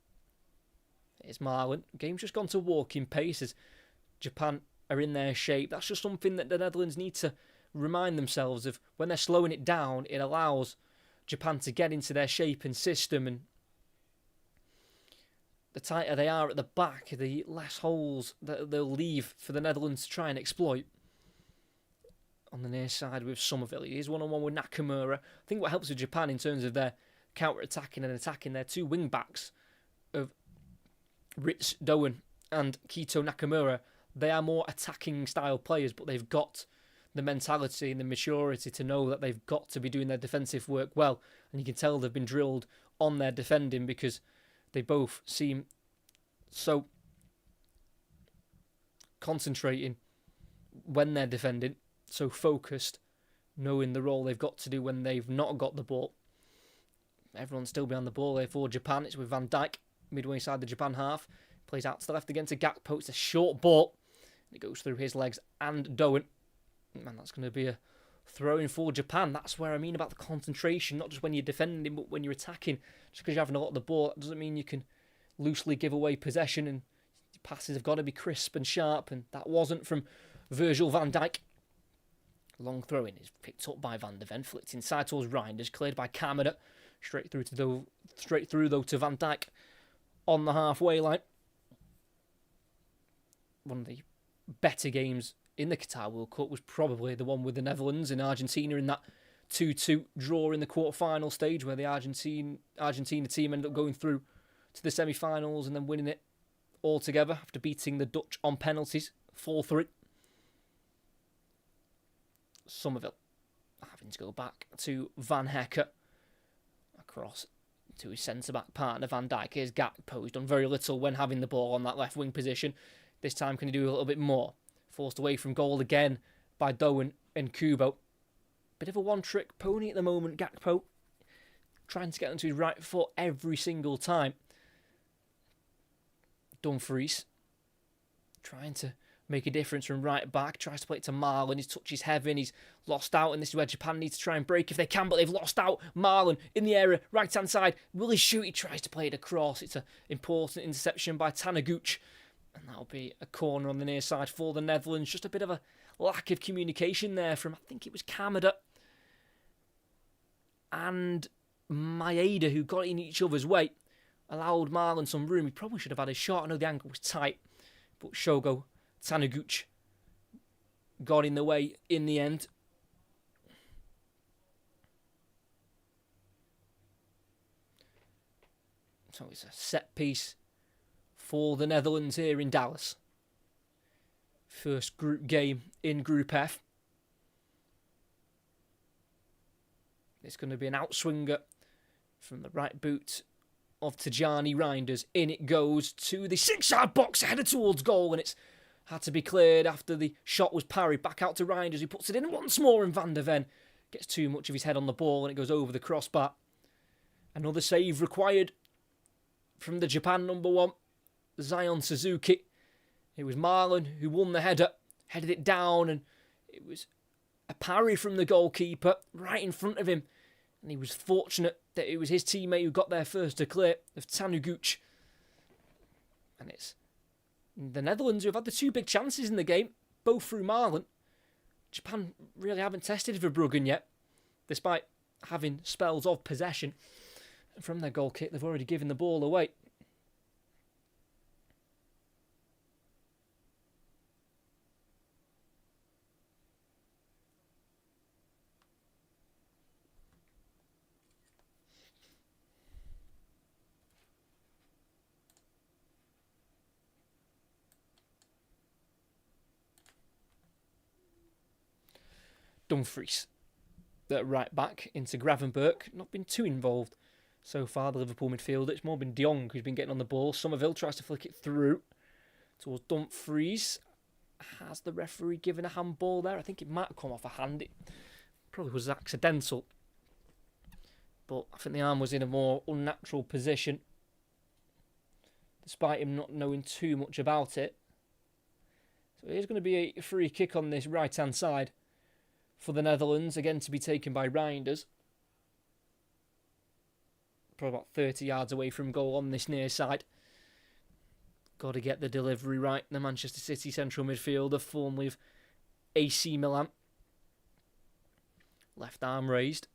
Here's Marlon. Game's just gone to walking pace as Japan are in their shape. That's just something that the Netherlands need to remind themselves of. When they're slowing it down, it allows Japan to get into their shape and system, and the tighter they are at the back, the less holes that they'll leave for the Netherlands to try and exploit. On the near side with Somerville, he is one-on-one with Nakamura. I think what helps with Japan in terms of their counter-attacking and attacking their two wing-backs of Ritz Doan and Kito Nakamura, they are more attacking style players, but they've got the mentality and the maturity to know that they've got to be doing their defensive work well. And you can tell they've been drilled on their defending because they both seem so concentrating when they're defending, so focused, knowing the role they've got to do when they've not got the ball. Everyone's still behind the ball there for Japan. It's with Van Dijk, midway side the Japan half. Plays out to the left again to Gakpo. It's a short ball. It goes through his legs and Doan. Man, that's going to be a throw-in for Japan. That's where I mean about the concentration, not just when you're defending, but when you're attacking. Just because you're having a lot of the ball, that doesn't mean you can loosely give away possession, and your passes have got to be crisp and sharp, and that wasn't from Virgil van Dijk. Long throw-in is picked up by Van de Ven, flicked inside towards Reinders, cleared by Kamada, straight through though to Van Dijk on the halfway line. One of the better games in the Qatar World Cup was probably the one with the Netherlands and Argentina in that 2-2 draw in the quarter-final stage, where the Argentina team ended up going through to the semi-finals and then winning it altogether after beating the Dutch on penalties 4-3. Somerville having to go back to Van Hecke, across to his centre-back partner Van Dijk. Here's Gakpo, who's done very little when having the ball on that left wing position. This time can he do a little bit more? Forced away from goal again by Doan and Kubo. Bit of a one-trick pony at the moment, Gakpo. Trying to get onto his right foot every single time. Dumfries trying to make a difference from right back. Tries to play it to Marlon. His touch is heavy and he's lost out. And this is where Japan needs to try and break if they can. But they've lost out. Marlon in the area. Right-hand side. Will he shoot? He tries to play it across. It's an important interception by Taniguchi. And that'll be a corner on the near side for the Netherlands. Just a bit of a lack of communication there from, I think it was Kamada and Maeda, who got in each other's way. Allowed Marlon some room. He probably should have had a shot. I know the angle was tight. But Shogo Taniguchi got in the way in the end. So it's a set piece for the Netherlands here in Dallas. First group game in Group F. It's going to be an outswinger from the right boot of Tajani Reinders. In it goes to the 6-yard box, headed towards goal, and it's had to be cleared after the shot was parried. Back out to Reinders, who puts it in once more, and Van de Ven gets too much of his head on the ball, and it goes over the crossbar. Another save required from the Japan number one, Zion Suzuki. It was Marlon who won the header, headed it down, and it was a parry from the goalkeeper right in front of him. And he was fortunate that it was his teammate who got there first to clear of Taniguchi. And it's the Netherlands who have had the two big chances in the game, both through Marlon. Japan really haven't tested Verbruggen yet, despite having spells of possession. And from their goal kick, they've already given the ball away. Dumfries, the right back, into Gravenberch. Not been too involved so far, the Liverpool midfielder. It's more been De Jong who's been getting on the ball. Somerville tries to flick it through towards Dumfries. Has the referee given a handball there? I think it might have come off a hand. It probably was accidental. But I think the arm was in a more unnatural position. despite him not knowing too much about it. So here's going to be a free kick on this right-hand side for the Netherlands, again to be taken by Reinders. Probably about 30 yards away from goal on this near side. Got to get the delivery right. The Manchester City central midfielder, formerly of AC Milan. Left arm raised.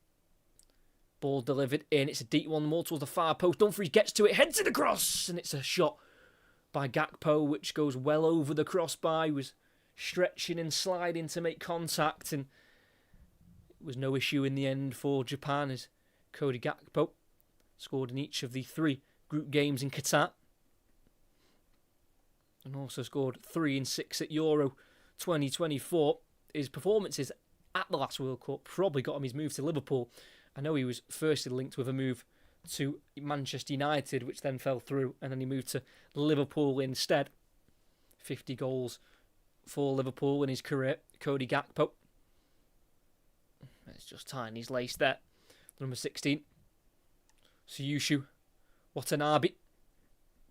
Ball delivered in. It's a deep one more towards the far post. Dumfries gets to it, heads it across, and it's a shot by Gakpo, which goes well over the crossbar. He was stretching and sliding to make contact, and it was no issue in the end for Japan as Cody Gakpo scored in each of the 3 group games in Qatar, and also scored 3 and 6 at Euro 2024. His performances at the last World Cup probably got him his move to Liverpool. I know he was firstly linked with a move to Manchester United, which then fell through, and then he moved to Liverpool instead. 50 goals for Liverpool in his career. Cody Gakpo. It's just tying his lace there. Number 16. Tsuyushu Watanabe.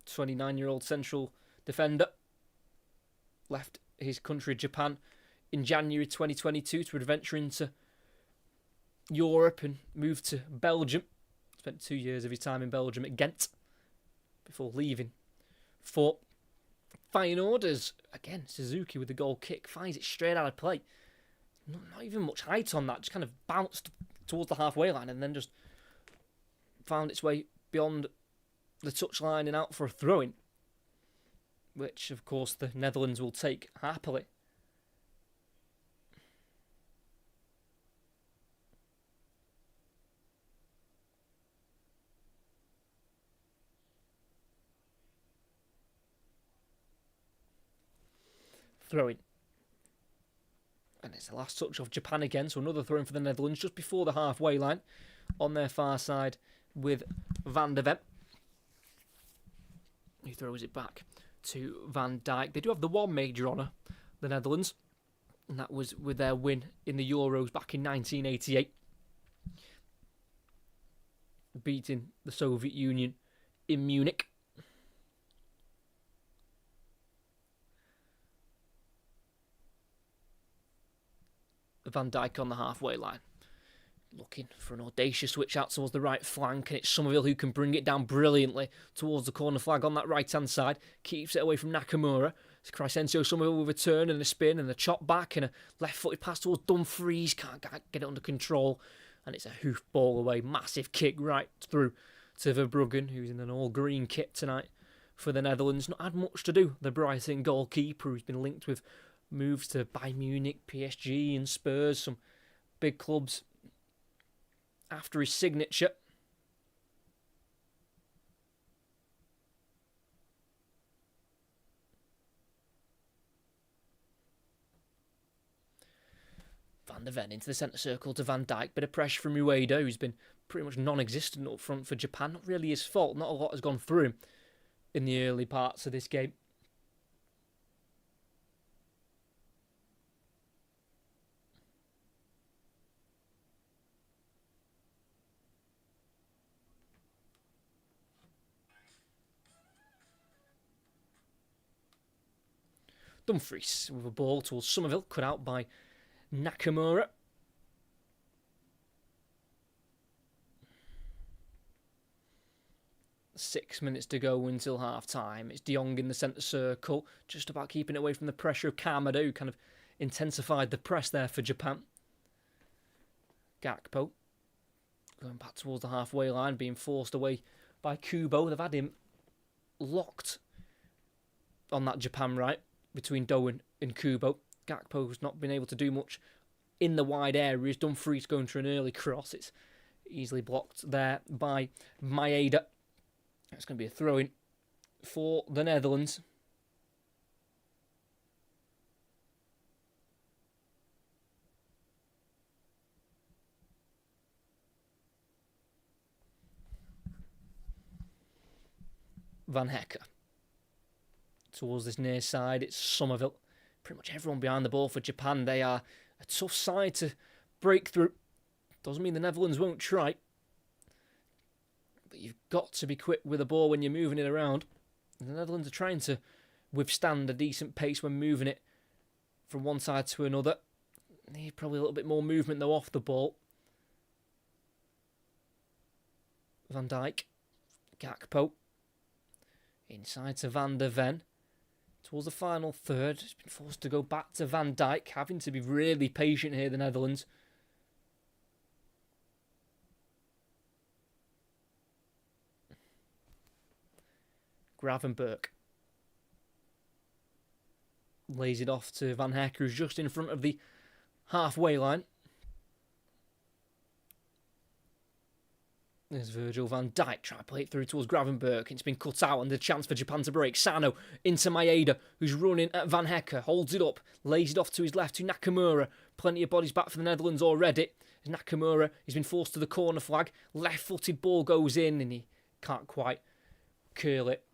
29-year-old central defender. Left his country, Japan, in January 2022 to adventure into Europe and moved to Belgium. Spent 2 years of his time in Belgium at Ghent before leaving for Feyenoord. As again, Suzuki with the goal kick finds it straight out of play. Not even much height on that, just kind of bounced towards the halfway line and then just found its way beyond the touchline and out for a throw-in, which of course the Netherlands will take happily. Throw-in. And it's the last touch of Japan again, so another throw-in for the Netherlands just before the halfway line on their far side with Van de Ven. He throws it back to Van Dijk. They do have the one major honour, the Netherlands, and that was with their win in the Euros back in 1988, beating the Soviet Union in Munich. Van Dijk on the halfway line, looking for an audacious switch out towards the right flank, and it's Somerville who can bring it down brilliantly towards the corner flag on that right-hand side. Keeps it away from Nakamura. It's Crescencio Somerville with a turn and a spin and a chop back and a left-footed pass towards Dumfries. Can't get it under control, and it's a hoof ball away. Massive kick right through to Verbruggen, who's in an all-green kit tonight for the Netherlands. Not had much to do. The Brighton goalkeeper, who's been linked with moves to Bayern Munich, PSG and Spurs, some big clubs after his signature. Van de Ven into the centre circle to Van Dijk. Bit of pressure from Ueda, who's been pretty much non-existent up front for Japan. Not really his fault. Not a lot has gone through him in the early parts of this game. Dumfries with a ball towards Somerville, cut out by Nakamura. Six minutes to go until half-time. It's De Jong in the centre circle, just about keeping it away from the pressure of Kamada, who kind of intensified the press there for Japan. Gakpo going back towards the halfway line, being forced away by Kubo. They've had him locked on that Japan right between Doan and Kubo. Gakpo's not been able to do much in the wide areas. Dumfries going for an early cross. It's easily blocked there by Maeda. It's going to be a throw-in for the Netherlands. Van Hecke towards this near side. It's Somerville. Pretty much everyone behind the ball for Japan. They are a tough side to break through. Doesn't mean the Netherlands won't try. But you've got to be quick with the ball when you're moving it around. The Netherlands are trying to withstand a decent pace when moving it from one side to another. Need probably a little bit more movement though off the ball. Van Dijk, Gakpo, inside to Van der Ven. Towards the final third, he's been forced to go back to Van Dijk, having to be really patient here, the Netherlands. Gravenberch lays it off to Van Hecke, who's just in front of the halfway line. There's Virgil van Dijk trying to play it through towards Gravenberch. It's been cut out and the chance for Japan to break. Sano into Maeda, who's running at Van Hecke. Holds it up, lays it off to his left to Nakamura. Plenty of bodies back for the Netherlands already. Nakamura, he's been forced to the corner flag. Left-footed ball goes in and he can't quite curl it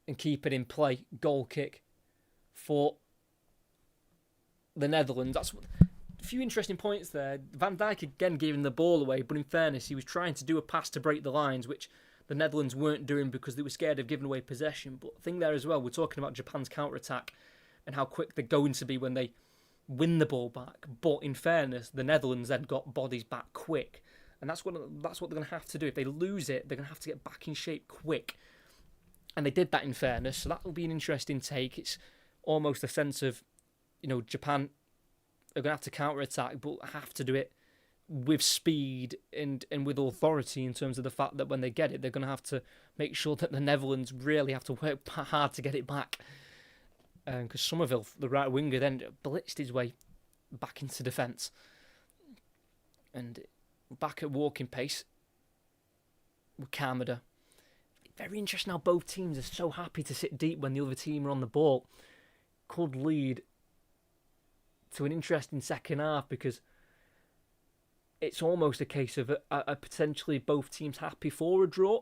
and keep it in play. Goal kick for the Netherlands. That's a few interesting points there. Van Dijk again giving the ball away, but in fairness, he was trying to do a pass to break the lines, which the Netherlands weren't doing because they were scared of giving away possession. But the thing there as well, we're talking about Japan's counter-attack and how quick they're going to be when they win the ball back. But in fairness, the Netherlands then got bodies back quick. And that's what they're going to have to do. If they lose it, they're going to have to get back in shape quick. And they did that in fairness, so that will be an interesting take. It's almost a sense of, Japan are going to have to counter-attack, but have to do it with speed and with authority in terms of the fact that when they get it, they're going to have to make sure that the Netherlands really have to work hard to get it back. Because Somerville, the right winger, then blitzed his way back into defence. And back at walking pace with Kamada. Very interesting how both teams are so happy to sit deep when the other team are on the ball. Could lead to an interesting second half because it's almost a case of a potentially both teams happy for a draw,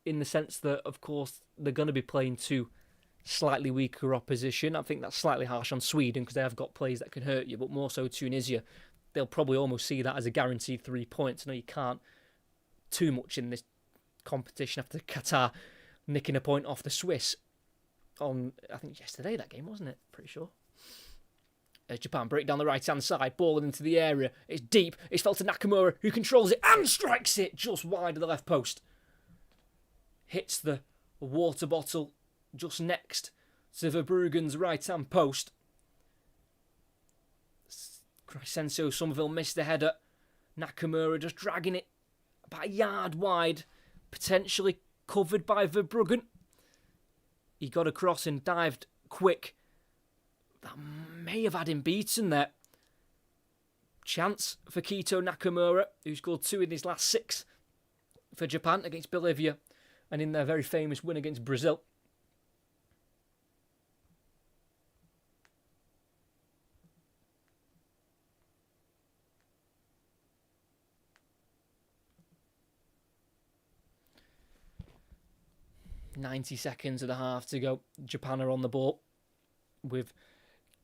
in the sense that, of course, they're going to be playing two slightly weaker opposition. I think that's slightly harsh on Sweden because they have got players that can hurt you, but more so Tunisia. They'll probably almost see that as a guaranteed 3 points. No, you can't too much in this competition after Qatar nicking a point off the Swiss on, I think, yesterday, that game, wasn't it? Pretty sure. As Japan break down the right-hand side, ball into the area. It's deep. It's felt to Nakamura, who controls it and strikes it just wide of the left post. Hits the water bottle just next to Verbruggen's right-hand post. Crescencio Somerville missed the header. Nakamura just dragging it about a yard wide, potentially covered by Verbruggen. He got across and dived quick. That may have had him beaten there. Chance for Kito Nakamura, who scored 2 in his last 6 for Japan against Bolivia and in their very famous win against Brazil. .90 seconds of the half to go. Japan are on the ball with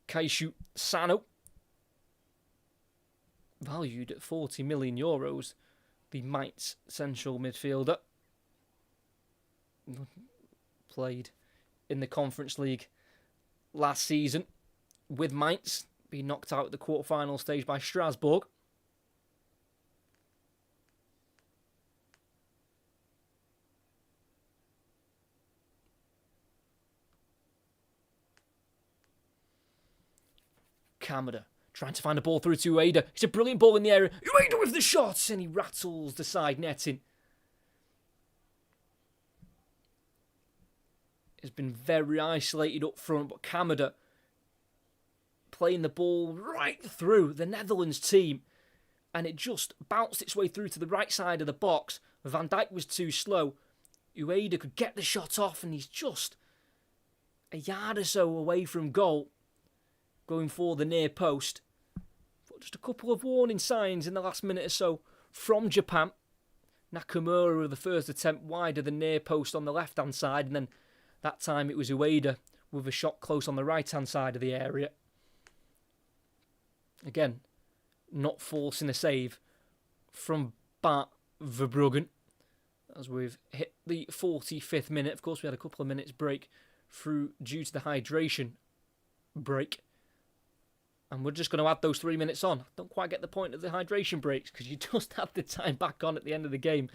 Kaishu Sano, valued at €40 million, the Mainz central midfielder. Played in the Conference League last season with Mainz, being knocked out at the quarter-final stage by Strasbourg. Kamada trying to find a ball through to Ueda. It's a brilliant ball in the area. Ueda with the shot, and he rattles the side netting. Has been very isolated up front, but Kamada playing the ball right through the Netherlands team, and it just bounced its way through to the right side of the box. Van Dijk was too slow. Ueda could get the shot off, and he's just a yard or so away from goal, going for the near post. But just a couple of warning signs in the last minute or so from Japan. Nakamura with the first attempt wide of the near post on the left-hand side, and then that time it was Ueda with a shot close on the right-hand side of the area. Again, not forcing a save from Bart Verbruggen, as we've hit the 45th minute. Of course, we had a couple of minutes break due to the hydration break. And we're just going to add those 3 minutes on. I don't quite get the point of the hydration breaks because you just have the time back on at the end of the game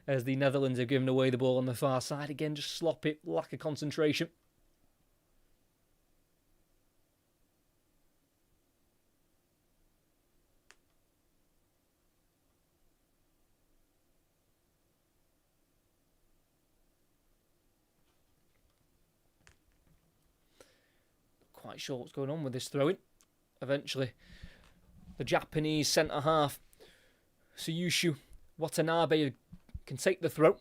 as the Netherlands have given away the ball on the far side. Again, just sloppy, lack of concentration. Quite sure what's going on with this throw-in. Eventually, the Japanese centre-half, Tsuyushu Watanabe, can take the throw.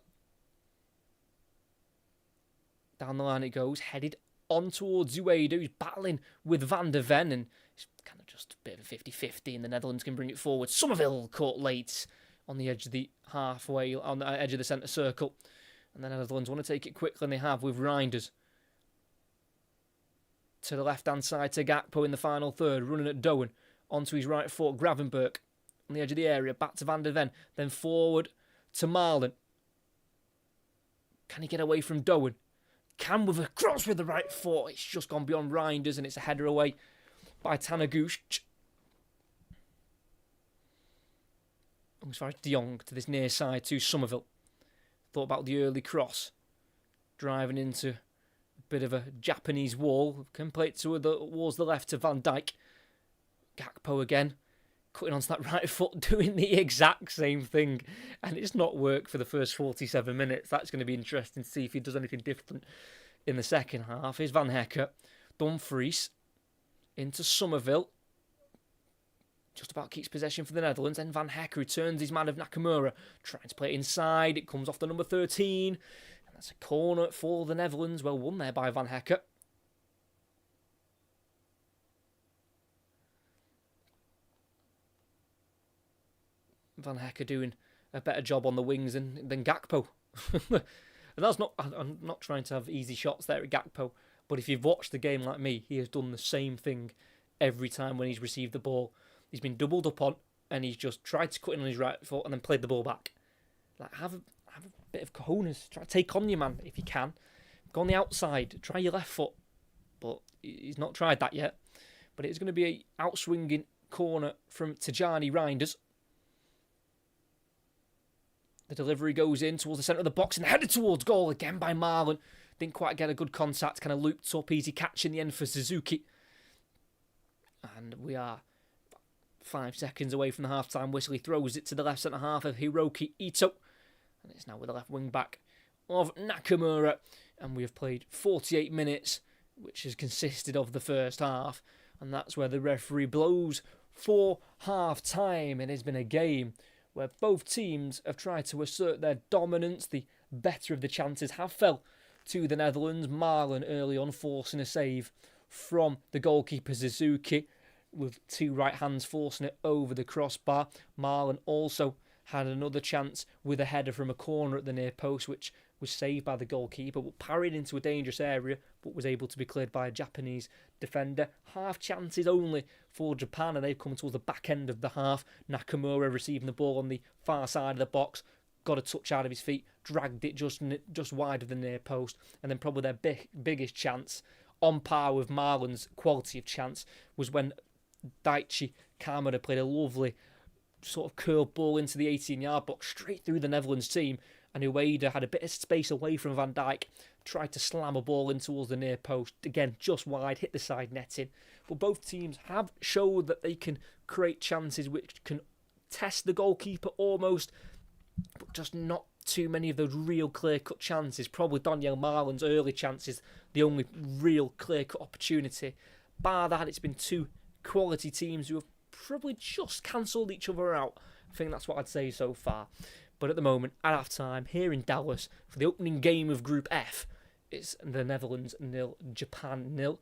Down the line it goes, headed on towards Ueda, who's battling with Van der Ven, and it's kind of just a bit of a 50-50, and the Netherlands can bring it forward. Somerville caught late on the edge of the halfway, on the edge of the centre circle, and the Netherlands want to take it quickly, and they have with Reinders. To the left-hand side to Gakpo in the final third, running at Doan, onto his right foot, Gravenberch on the edge of the area, back to Van der Ven, then forward to Marlon. Can he get away from Doan? Can with a cross with the right foot. It's just gone beyond Reinders and it's a header away by Taniguchi. As far as De Jong to this near side to Somerville. Thought about the early cross. Driving into bit of a Japanese wall. Can play it towards the left to Van Dijk. Gakpo again. Cutting onto that right foot. Doing the exact same thing. And it's not worked for the first 47 minutes. That's going to be interesting to see if he does anything different in the second half. Here's Van Hecker. Dumfries. Into Somerville. Just about keeps possession for the Netherlands. Then Van Hecker returns his man of Nakamura. Trying to play it inside. It comes off the number 13. That's a corner for the Netherlands. Well won there by Van Hecker. Van Hecker doing a better job on the wings than Gakpo. And that's not. I'm not trying to have easy shots there at Gakpo. But if you've watched the game like me, he has done the same thing every time when he's received the ball. He's been doubled up on and he's just tried to cut in on his right foot and then played the ball back. Like, have a bit of cojones. Try to take on your man if you can. Go on the outside. Try your left foot. But he's not tried that yet. But it's going to be a outswinging corner from Tijani Reinders. The delivery goes in towards the centre of the box and headed towards goal again by Marlon. Didn't quite get a good contact. Kind of looped up. Easy catch in the end for Suzuki. And we are 5 seconds away from the half-time whistle. He throws it to the left centre half of Hiroki Ito. And it's now with the left wing back of Nakamura. And we have played 48 minutes, which has consisted of the first half. And that's where the referee blows for half-time. It has been a game where both teams have tried to assert their dominance. The better of the chances have fell to the Netherlands. Marlon early on forcing a save from the goalkeeper Suzuki, with two right hands forcing it over the crossbar. Marlon also had another chance with a header from a corner at the near post, which was saved by the goalkeeper, but parried into a dangerous area, but was able to be cleared by a Japanese defender. Half chances only for Japan, and they've come towards the back end of the half. Nakamura receiving the ball on the far side of the box, got a touch out of his feet, dragged it just wide of the near post, and then probably their biggest chance, on par with Marlon's quality of chance, was when Daichi Kamada played a lovely sort of curled ball into the 18-yard box, straight through the Netherlands team, and Ueda had a bit of space away from Van Dijk, tried to slam a ball in towards the near post, again just wide, hit the side netting. But both teams have showed that they can create chances which can test the goalkeeper almost, but just not too many of those real clear-cut chances. Probably Daniel Marlon's early chances, the only real clear-cut opportunity. Bar that, it's been two quality teams who have probably just cancelled each other out. I think that's what I'd say so far. But at the moment, at half-time, here in Dallas, for the opening game of Group F, it's the Netherlands 0, Japan 0.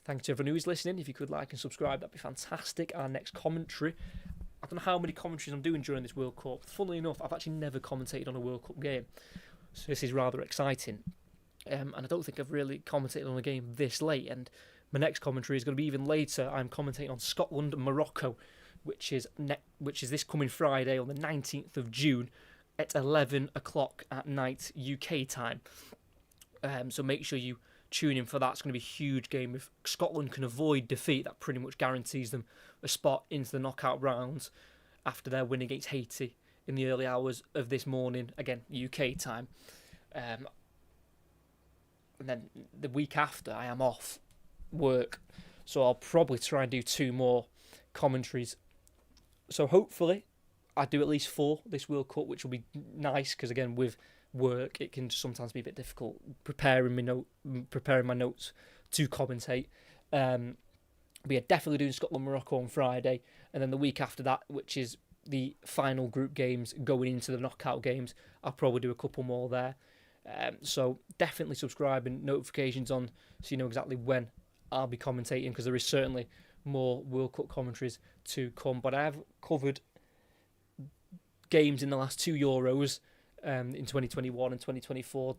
Thanks to everyone who's listening. If you could like and subscribe, that'd be fantastic. Our next commentary, I don't know how many commentaries I'm doing during this World Cup. Funnily enough, I've actually never commentated on a World Cup game, so this is rather exciting. And I don't think I've really commentated on a game this late, and my next commentary is going to be even later. I'm commentating on Scotland and Morocco, which is this coming Friday on the 19th of June. at 11 o'clock at night UK time. So make sure you tune in for that. It's going to be a huge game. If Scotland can avoid defeat, that pretty much guarantees them a spot into the knockout rounds after their win against Haiti in the early hours of this morning, again, UK time. And then the week after, I am off work, so I'll probably try and do 2 more commentaries. So hopefully I do at least 4 this World Cup, which will be nice, because again, with work, it can sometimes be a bit difficult preparing my notes to commentate. We are definitely doing Scotland-Morocco on Friday, and then the week after that, which is the final group games going into the knockout games, I'll probably do a couple more there. So definitely subscribe and notifications on so you know exactly when I'll be commentating, because there is certainly more World Cup commentaries to come. But I have covered games in the last 2 Euros in 2021 and 2024.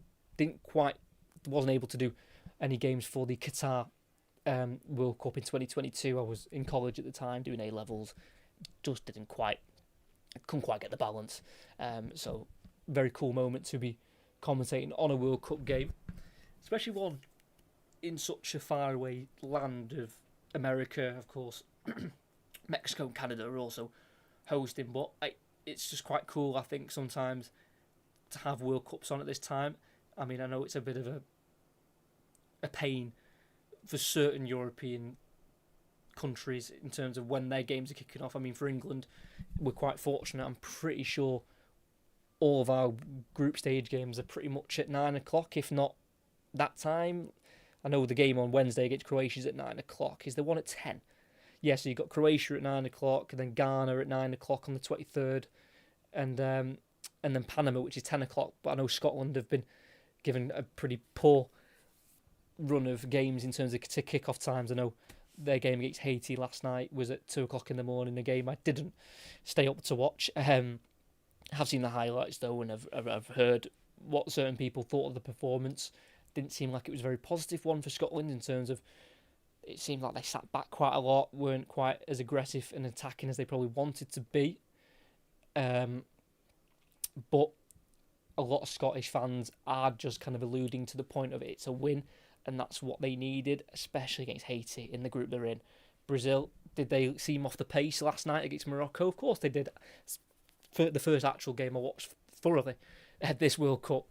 Wasn't able to do any games for the Qatar World Cup in 2022. I was in college at the time doing A-levels. Just couldn't quite get the balance. So very cool moment to be commentating on a World Cup game, especially one in such a faraway land of America. Of course, Mexico and Canada are also hosting, but it's just quite cool, I think, sometimes to have World Cups on at this time. I mean, I know it's a bit of a pain for certain European countries in terms of when their games are kicking off. I mean, for England, we're quite fortunate. I'm pretty sure all of our group stage games are pretty much at 9 o'clock, if not that time. I know the game on Wednesday against Croatia is at 9 o'clock. Is there one at 10? Yeah, so you've got Croatia at 9 o'clock, and then Ghana at 9 o'clock on the 23rd, and then Panama, which is 10 o'clock. But I know Scotland have been given a pretty poor run of games in terms of kick-off times. I know their game against Haiti last night was at 2 o'clock in the morning, a game I didn't stay up to watch. Have seen the highlights though, and I've heard what certain people thought of the performance. Didn't seem like it was a very positive one for Scotland in terms of it seemed like they sat back quite a lot, weren't quite as aggressive and attacking as they probably wanted to be. But a lot of Scottish fans are just kind of alluding to the point of it's a win, and that's what they needed, especially against Haiti in the group they're in. Brazil, did they seem off the pace last night against Morocco? Of course they did. For the first actual game I watched thoroughly at this World Cup,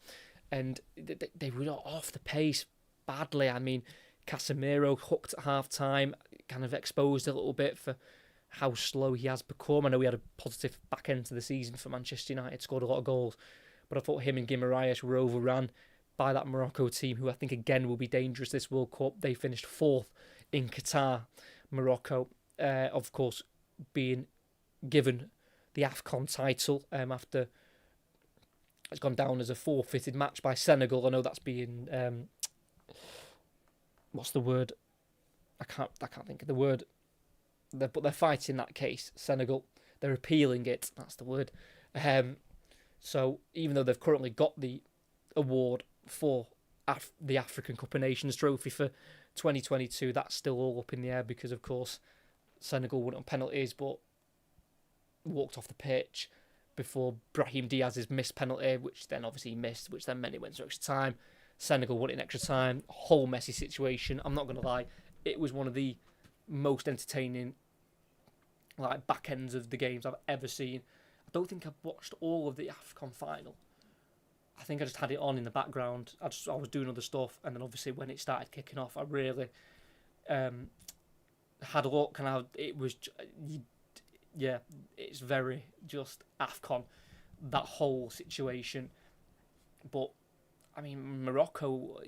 and they were off the pace badly. I mean, Casemiro hooked at half-time, kind of exposed a little bit for how slow he has become. I know he had a positive back end to the season for Manchester United, scored a lot of goals, but I thought him and Guimaraes were overrun by that Morocco team, who I think again will be dangerous this World Cup. They finished 4th in Qatar. Morocco, of course, being given the AFCON title after it's gone down as a forfeited match by Senegal. I know that's being what's the word? I can't think of the word. But they're fighting that case. Senegal, they're appealing it. That's the word. So even though they've currently got the award for the African Cup of Nations trophy for 2022, that's still all up in the air because, of course, Senegal won on penalties, but walked off the pitch before Brahim Diaz's missed penalty, which then obviously missed, which then meant it went to extra time. Senegal won it in extra time. Whole messy situation. I'm not going to lie, it was one of the most entertaining back ends of the games I've ever seen. I don't think I've watched all of the AFCON final. I think I just had it on in the background. I was doing other stuff, and then obviously when it started kicking off, I really had a look, and it was, yeah, it's very just AFCON, that whole situation. But I mean, Morocco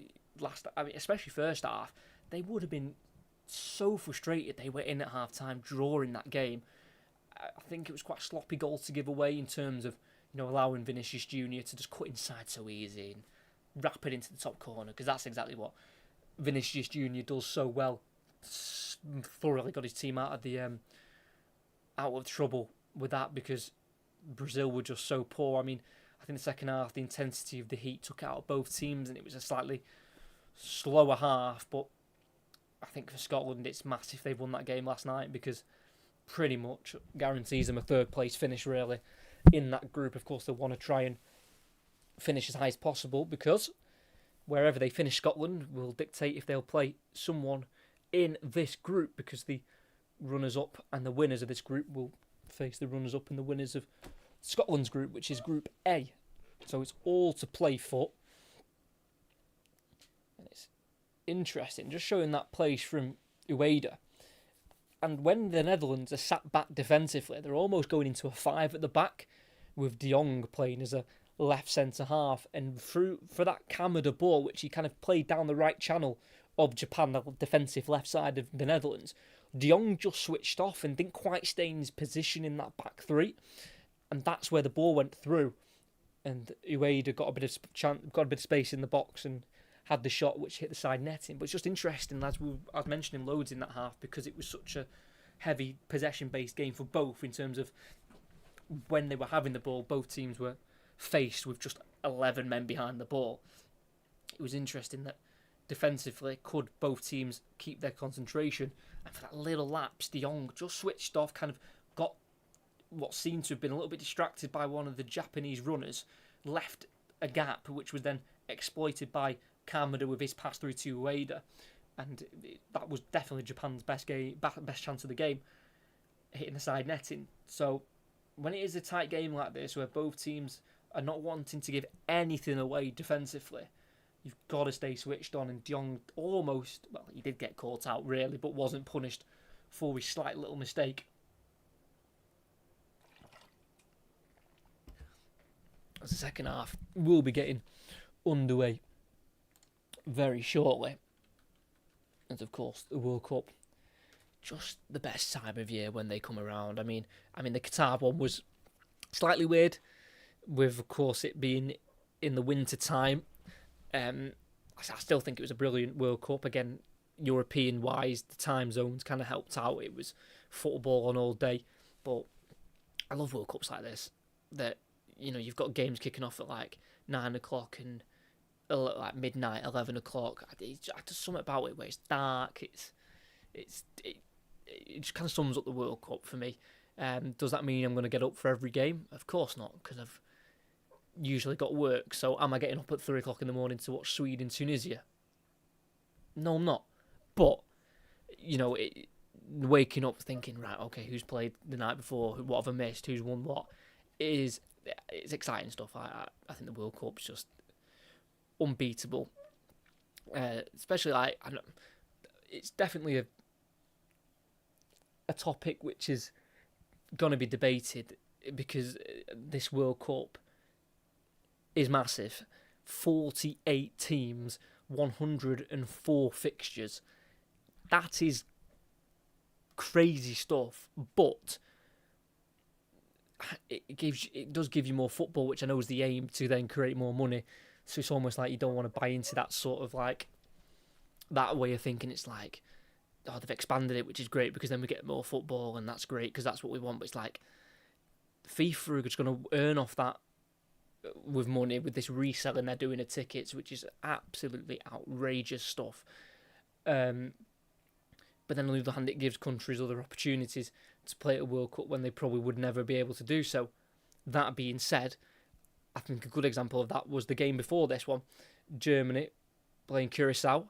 especially first half, they would have been so frustrated. They were in at half time, drawing that game. I think it was quite a sloppy goal to give away in terms of, allowing Vinicius Junior to just cut inside so easy and wrap it into the top corner, because that's exactly what Vinicius Junior does so well. Thoroughly got his team out of trouble with that, because Brazil were just so poor. I mean, I think the second half, the intensity of the heat took out both teams, and it was a slightly slower half. But I think for Scotland, it's massive they've won that game last night, because pretty much guarantees them a third place finish, really. in that group. Of course, they'll want to try and finish as high as possible, because wherever they finish, Scotland will dictate if they'll play someone in this group, because the runners-up and the winners of this group will face the runners-up and the winners of Scotland's group, which is Group A. So it's all to play for. And it's interesting, just showing that place from Ueda. And when the Netherlands are sat back defensively, they're almost going into a 5 at the back, with De Jong playing as a left centre-half. And for that Kamada ball, which he kind of played down the right channel of Japan, the defensive left side of the Netherlands, De Jong just switched off and didn't quite stay in his position in that back three. And that's where the ball went through. And Ueda got a bit of space in the box and had the shot which hit the side netting. But it's just interesting, as I was mentioning loads in that half, because it was such a heavy possession-based game for both, in terms of when they were having the ball, both teams were faced with just 11 men behind the ball. It was interesting that defensively, could both teams keep their concentration? And for that little lapse, De Jong just switched off, kind of got what seemed to have been a little bit distracted by one of the Japanese runners, left a gap, which was then exploited by Kamada with his pass through to Ueda, and that was definitely Japan's best chance of the game, hitting the side netting. So when it is a tight game like this, where both teams are not wanting to give anything away defensively, you've got to stay switched on. And De Jong almost, well, he did get caught out really, but wasn't punished for his slight little mistake. The second half will be getting underway very shortly. And of course, the World Cup, just the best time of year when they come around. I mean, the Qatar one was slightly weird, with of course it being in the winter time. I still think it was a brilliant World Cup. Again, European wise, the time zones kind of helped out. It was football on all day, but I love World Cups like this. That, you know, you've got games kicking off at like 9 o'clock and like midnight, 11 o'clock. It's just something about it where it's dark. It just kind of sums up the World Cup for me. Does that mean I'm going to get up for every game? Of course not, because I've usually got work. So am I getting up at 3 o'clock in the morning to watch Sweden, Tunisia? No, I'm not. But, you know, waking up thinking, right, okay, who's played the night before? What have I missed? Who's won what? It's exciting stuff. I think the World Cup's just unbeatable. Especially, like, it's definitely a topic which is going to be debated, because this World Cup is massive. 48 teams, 104 fixtures. That is crazy stuff, but it does give you more football, which I know is the aim, to then create more money. So it's almost like you don't want to buy into that sort of like that way of thinking. It's like, oh, they've expanded it, which is great, because then we get more football, and that's great because that's what we want. But it's like FIFA are just going to earn off that with money, with this reselling they're doing of tickets, which is absolutely outrageous stuff. But then on the other hand, it gives countries other opportunities to play at a World Cup when they probably would never be able to do so. That being said, I think a good example of that was the game before this one, Germany playing Curacao.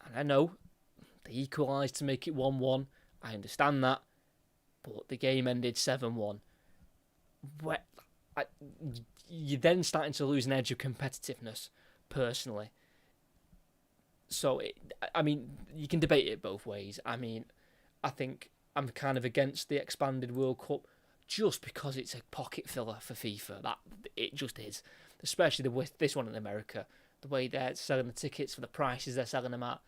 And I know they equalised to make it 1-1. I understand that. But the game ended 7-1. You're then starting to lose an edge of competitiveness, personally. So, you can debate it both ways. I think I'm kind of against the expanded World Cup just because it's a pocket filler for FIFA. That it just is. Especially this one in America. The way they're selling the tickets for the prices they're selling them at,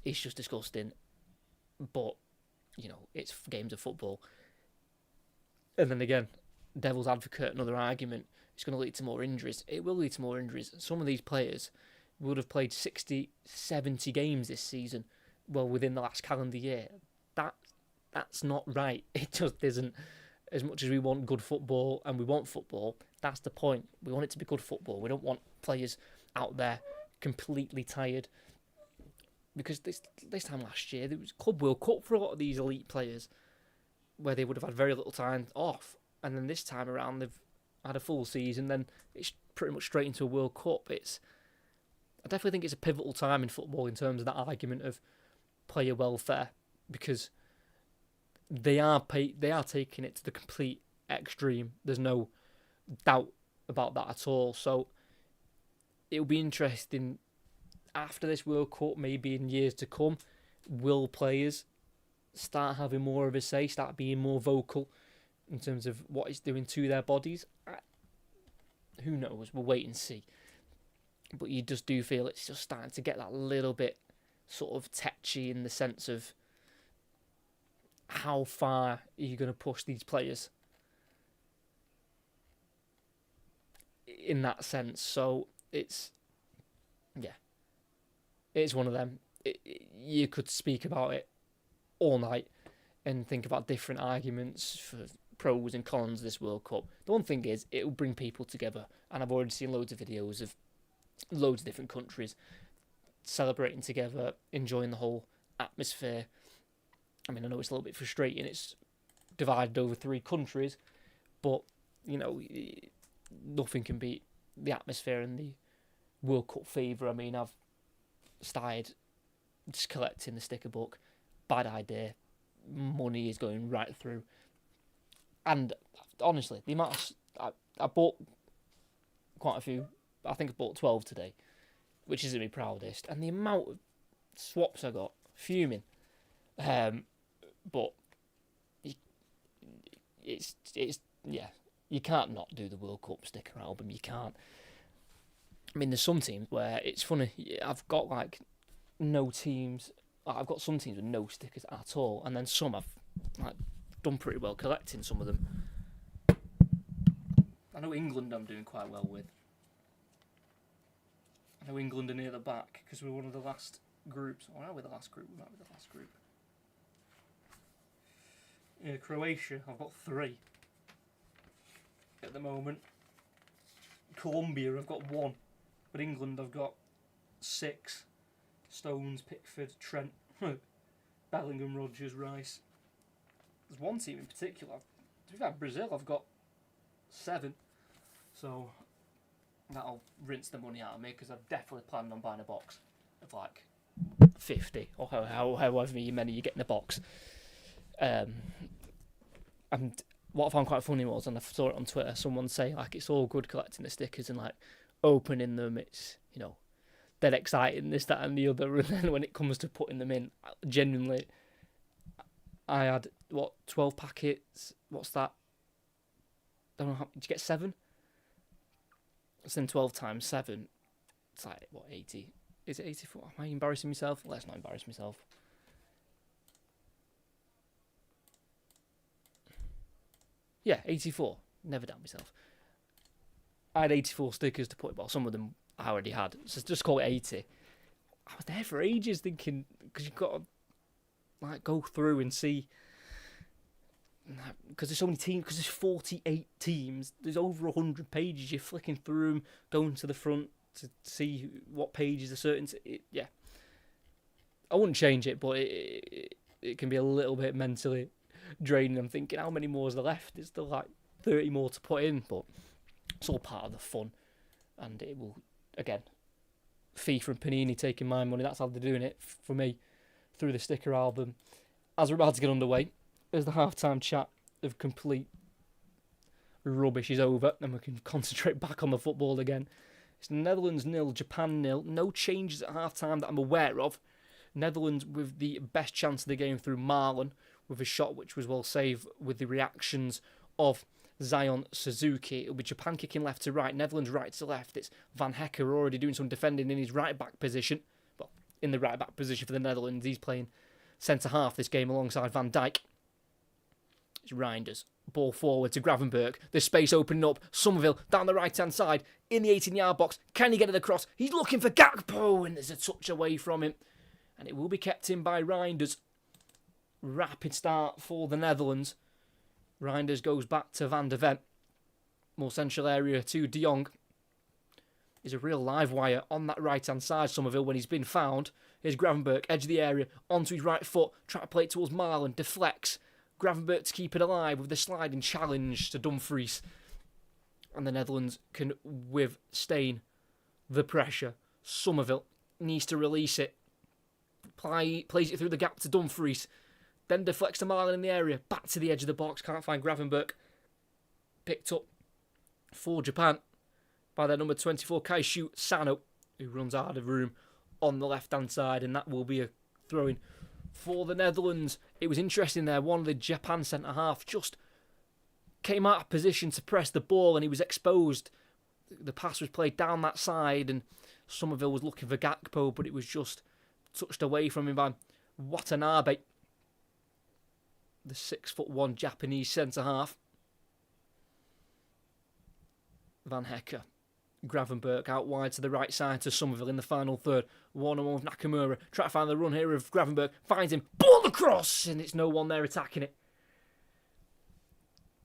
it's just disgusting. But, you know, it's games of football. And then again, devil's advocate, another argument, it's going to lead to more injuries. It will lead to more injuries. Some of these players would have played 60, 70 games this season, well, within the last calendar year. That's not right. It just isn't. As much as we want good football, and we want football, that's the point. We want it to be good football. We don't want players out there completely tired. Because this time last year, there was Club World Cup for a lot of these elite players, where they would have had very little time off. and then this time around they've had a full season, then it's pretty much straight into a World Cup. I definitely think it's a pivotal time in football in terms of that argument of player welfare, because they are taking it to the complete extreme. There's no doubt about that at all. So it'll be interesting after this World Cup, maybe in years to come, will players start having more of a say, start being more vocal in terms of what it's doing to their bodies? Who knows? We'll wait and see. But you just do feel it's just starting to get that little bit sort of tetchy in the sense of how far are you going to push these players in that sense. So it's one of them. You could speak about it all night and think about different arguments for pros and cons of this World Cup. The one thing is, it will bring people together, and I've already seen loads of videos of loads of different countries celebrating together, enjoying the whole atmosphere. I mean, I know it's a little bit frustrating, it's divided over 3 countries, but, you know, nothing can beat the atmosphere and the World Cup fever. I mean, I've started just collecting the sticker book. Bad idea. Money is going right through. And honestly, the amount I bought quite a few. I think I bought 12 today, which isn't my proudest. And the amount of swaps I got, fuming. But it's you can't not do the World Cup sticker album. You can't. I mean, there's some teams where it's funny. I've got like no teams. I've got some teams with no stickers at all, and then some I've like done pretty well collecting some of them. I know England I'm doing quite well with. I know England are near the back because we're one of the last groups. Or are we the last group? We might be the last group. Yeah, Croatia, I've got 3 at the moment. Colombia, I've got 1. But England, I've got 6. Stones, Pickford, Trent, Bellingham, Rodgers, Rice. There's one team in particular. To be fair, Brazil, I've got 7. So that'll rinse the money out of me, because I've definitely planned on buying a box of like 50 or however many you get in a box. And what I found quite funny was, and I saw it on Twitter, someone saying like it's all good collecting the stickers and like opening them, it's, you know, dead exciting, this, that and the other, and then when it comes to putting them in, genuinely, I had 12 packets. What's that? Don't know how. Did you get 7? It's then 12 times 7. It's like 80? Is it 84? Am I embarrassing myself? Let's not embarrass myself. Yeah, 84. Never doubt myself. I had 84 stickers to put in, well, some of them I already had, so just call it 80. I was there for ages thinking, because you've got to like go through and see, because there's so many teams, because there's 48 teams, there's over 100 pages, you're flicking through them, going to the front to see what pages are certain to, yeah. I wouldn't change it, but it can be a little bit mentally draining. I'm thinking, how many more is there left? There's still like 30 more to put in, but it's all part of the fun. And it will, again, FIFA and Panini taking my money. That's how they're doing it for me through the sticker album. As we're about to get underway, as the halftime chat of complete rubbish is over, and we can concentrate back on the football again. It's Netherlands 0, Japan 0. No changes at halftime that I'm aware of. Netherlands with the best chance of the game through Marlon, with a shot which was well saved with the reactions of Zion Suzuki. It'll be Japan kicking left to right, Netherlands right to left. It's Van Hecker already doing some defending in his right back position. Well, in the right back position for the Netherlands. He's playing centre half this game alongside Van Dijk. It's Reinders. Ball forward to Gravenberch. There's space opening up. Somerville down the right hand side in the 18-yard box. Can he get it across? He's looking for Gakpo, and there's a touch away from him. And it will be kept in by Reinders. Rapid start for the Netherlands. Reinders goes back to Van de Ven. More central area to De Jong. Is a real live wire on that right-hand side, Somerville, when he's been found. Here's Gravenberch, edge of the area, onto his right foot. Try to play it towards Marlon. Deflects. Gravenberch to keep it alive with the sliding challenge to Dumfries. And the Netherlands can withstand the pressure. Somerville needs to release it. Plays it through the gap to Dumfries. Then deflects to Marlon in the area. Back to the edge of the box. Can't find Gravenberch. Picked up for Japan by their number 24, Kaishu Sano, who runs out of room on the left-hand side. And that will be a throw-in for the Netherlands. It was interesting there. One of the Japan centre-half just came out of position to press the ball and he was exposed. The pass was played down that side and Somerville was looking for Gakpo, but it was just touched away from him by Watanabe, the 6'1" Japanese centre-half. Van Hecke, Gravenberch out wide to the right side to Somerville in the final third. 1-on-1 with Nakamura. Try to find the run here of Gravenberch. Finds him. Ball across! And it's no one there attacking it.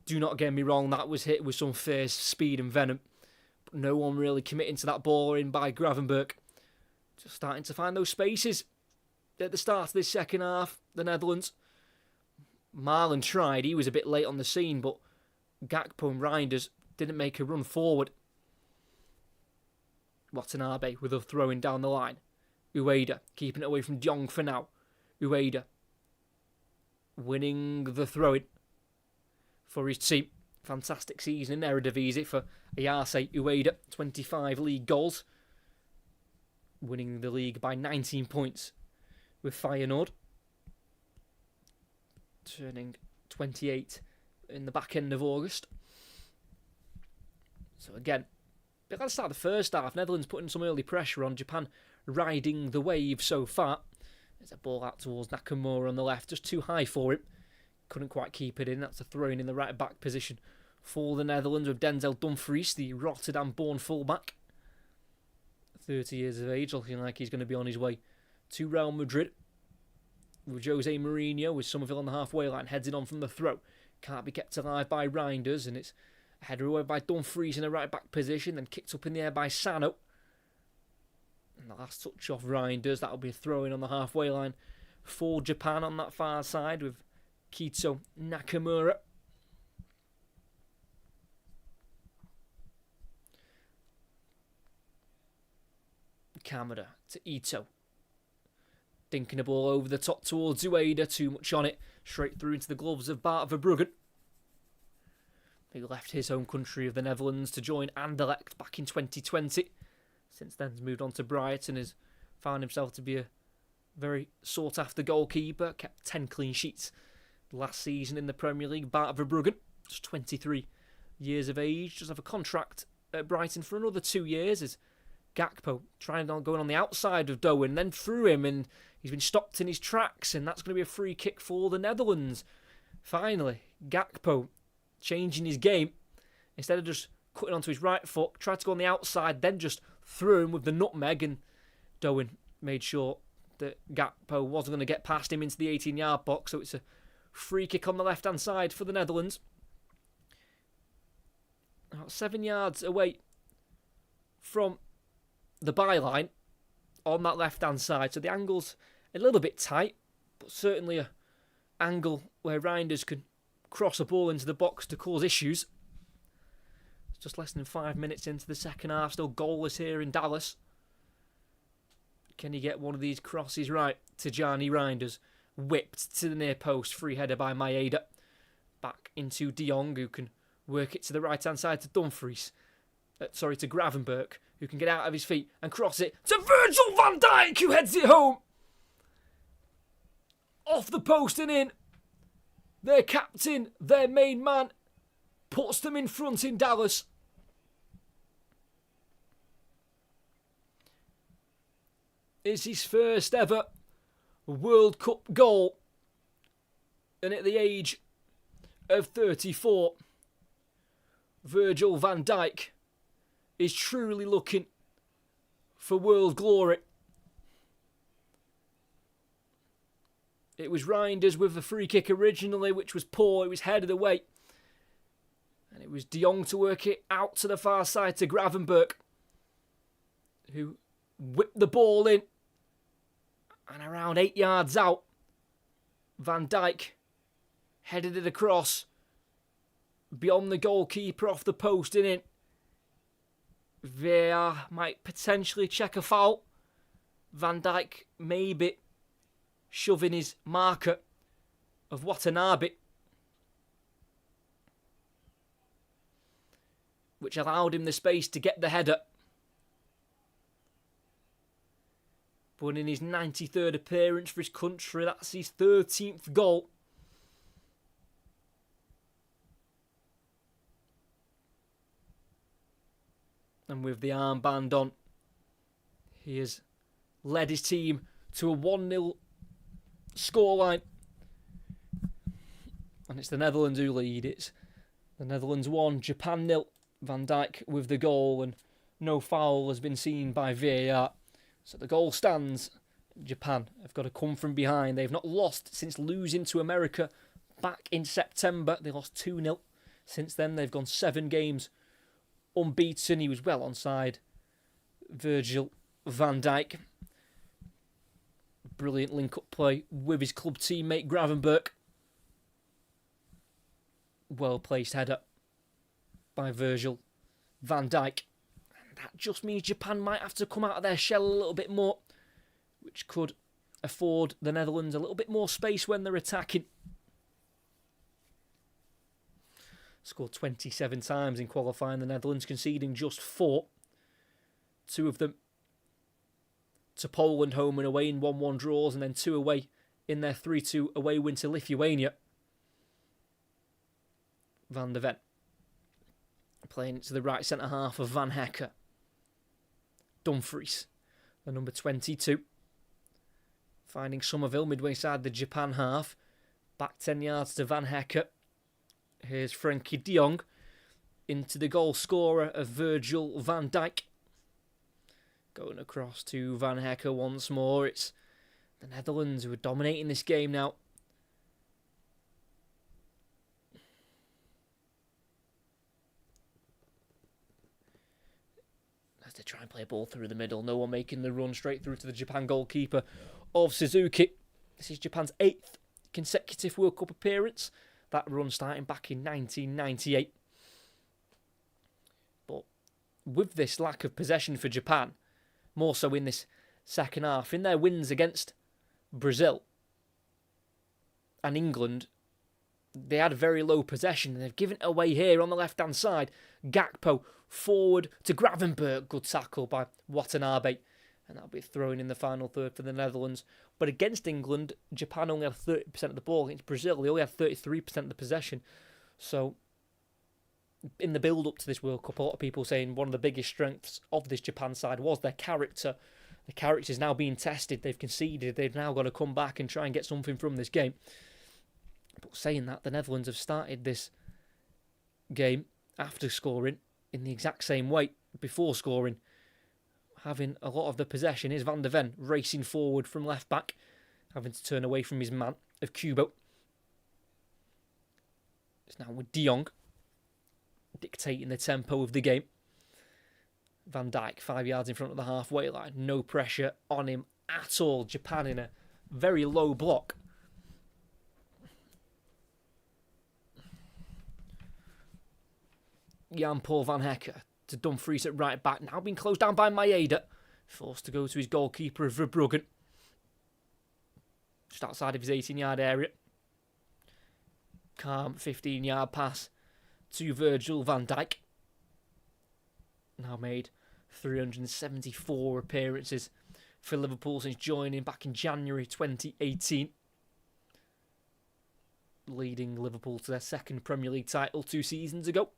Do not get me wrong, that was hit with some fierce speed and venom. But no one really committing to that ball in by Gravenberch. Just starting to find those spaces at the start of this second half. The Netherlands. Marlon tried. He was a bit late on the scene, but Gakpo and Reinders didn't make a run forward. Watanabe with a throwing down the line. Ueda keeping it away from Diong for now. Ueda winning the throw-in for his team. Fantastic season in Eredivisie for Ayase Ueda. 25 league goals. Winning the league by 19 points with Feyenoord. Turning 28 in the back end of August. So again, but let's start the first half. Netherlands putting some early pressure on. Japan riding the wave so far. There's a ball out towards Nakamura on the left. Just too high for him. Couldn't quite keep it in. That's a throw-in the right back position for the Netherlands with Denzel Dumfries, the Rotterdam-born fullback. 30 years of age, looking like he's going to be on his way to Real Madrid. With Jose Mourinho, with Somerville on the halfway line, heads in on from the throw. Can't be kept alive by Reinders, and it's a header away by Dumfries in a right back position, then kicked up in the air by Sano. And the last touch off Reinders, that'll be a throw-in on the halfway line for Japan on that far side with Kito Nakamura. Kamada to Ito. Dinking the ball over the top towards Ueda. Too much on it. Straight through into the gloves of Bart Verbruggen. He left his home country of the Netherlands to join Anderlecht back in 2020. Since then, he's moved on to Brighton and has found himself to be a very sought-after goalkeeper. Kept 10 clean sheets last season in the Premier League. Bart Verbruggen, just 23 years of age. Does have a contract at Brighton for another 2 years. As Gakpo trying on going on the outside of Doan, then through him, and he's been stopped in his tracks, and that's going to be a free kick for the Netherlands. Finally, Gakpo changing his game. Instead of just cutting onto his right foot, tried to go on the outside, then just threw him with the nutmeg, and Doan made sure that Gakpo wasn't going to get past him into the 18-yard box, so it's a free kick on the left-hand side for the Netherlands. About 7 yards away from the byline on that left-hand side, so the angle's a little bit tight, but certainly a angle where Reinders can cross a ball into the box to cause issues. It's just less than 5 minutes into the second half, still goalless here in Dallas. Can he get one of these crosses right? Tijani Reinders whipped to the near post, free header by Maeda. Back into De Jong, who can work it to the right-hand side to Dumfries. To Gravenberch, who can get out of his feet and cross it to Virgil van Dijk, who heads it home. Off the post and in. Their captain, their main man, puts them in front in Dallas. It's his first ever World Cup goal. And at the age of 34, Virgil van Dijk is truly looking for world glory. It was Reinders with the free kick originally, which was poor. It was headed away. And it was De Jong to work it out to the far side to Gravenberch, who whipped the ball in. And around 8 yards out, Van Dijk Headed it across. Beyond the goalkeeper, off the post, in it. VAR might potentially check a foul. Van Dijk maybe shoving his marker of Watanabe, which allowed him the space to get the header. But in his 93rd appearance for his country, that's his 13th goal. And with the armband on, he has led his team to a 1-0 scoreline. And it's the Netherlands who lead. It's the Netherlands 1, Japan 0. Van Dijk with the goal, and no foul has been seen by VAR. So the goal stands. Japan have got to come from behind. They've not lost since losing to America back in September. They lost 2-0. Since then, they've gone 7 games unbeaten. He was well onside Virgil van Dijk. Brilliant link-up play with his club teammate Gravenberch. Well-placed header by Virgil van Dijk. And that just means Japan might have to come out of their shell a little bit more, which could afford the Netherlands a little bit more space when they're attacking. Scored 27 times in qualifying, the Netherlands conceding just 4. 2 of them to Poland home and away in 1-1 draws, and then 2 away in their 3-2 away win to Lithuania. Van de Ven playing it to the right centre-half of Van Hecke. Dumfries, the number 22. Finding Somerville midway side the Japan half. Back 10 yards to Van Hecke. Here's Frenkie de Jong into the goal scorer of Virgil van Dijk. Going across to Van Hecke once more. It's the Netherlands who are dominating this game now. As they try and play a ball through the middle. No one making the run straight through to the Japan goalkeeper of Suzuki. This is Japan's 8th consecutive World Cup appearance. That run starting back in 1998. But with this lack of possession for Japan, more so in this second half, in their wins against Brazil and England, they had a very low possession, and they've given it away here on the left-hand side. Gakpo forward to Gravenberch. Good tackle by Watanabe. And that'll be thrown in the final third for the Netherlands. But against England, Japan only had 30% of the ball. Against Brazil, they only had 33% of the possession. So, in the build-up to this World Cup, a lot of people saying one of the biggest strengths of this Japan side was their character. The character is now being tested. They've conceded. They've now got to come back and try and get something from this game. But saying that, the Netherlands have started this game after scoring in the exact same way before scoring. Having a lot of the possession is Van de Ven racing forward from left back, having to turn away from his man of Kubo. It's now with de Jong dictating the tempo of the game. Van Dijk 5 yards in front of the halfway line, no pressure on him at all. Japan in a very low block. Jan-Paul Van Hecke to Dumfries at right back. Now being closed down by Maeda. Forced to go to his goalkeeper of Verbruggen. Just outside of his 18-yard area. Calm 15-yard pass to Virgil van Dijk. Now made 374 appearances for Liverpool since joining back in January 2018. Leading Liverpool to their second Premier League title 2 seasons ago.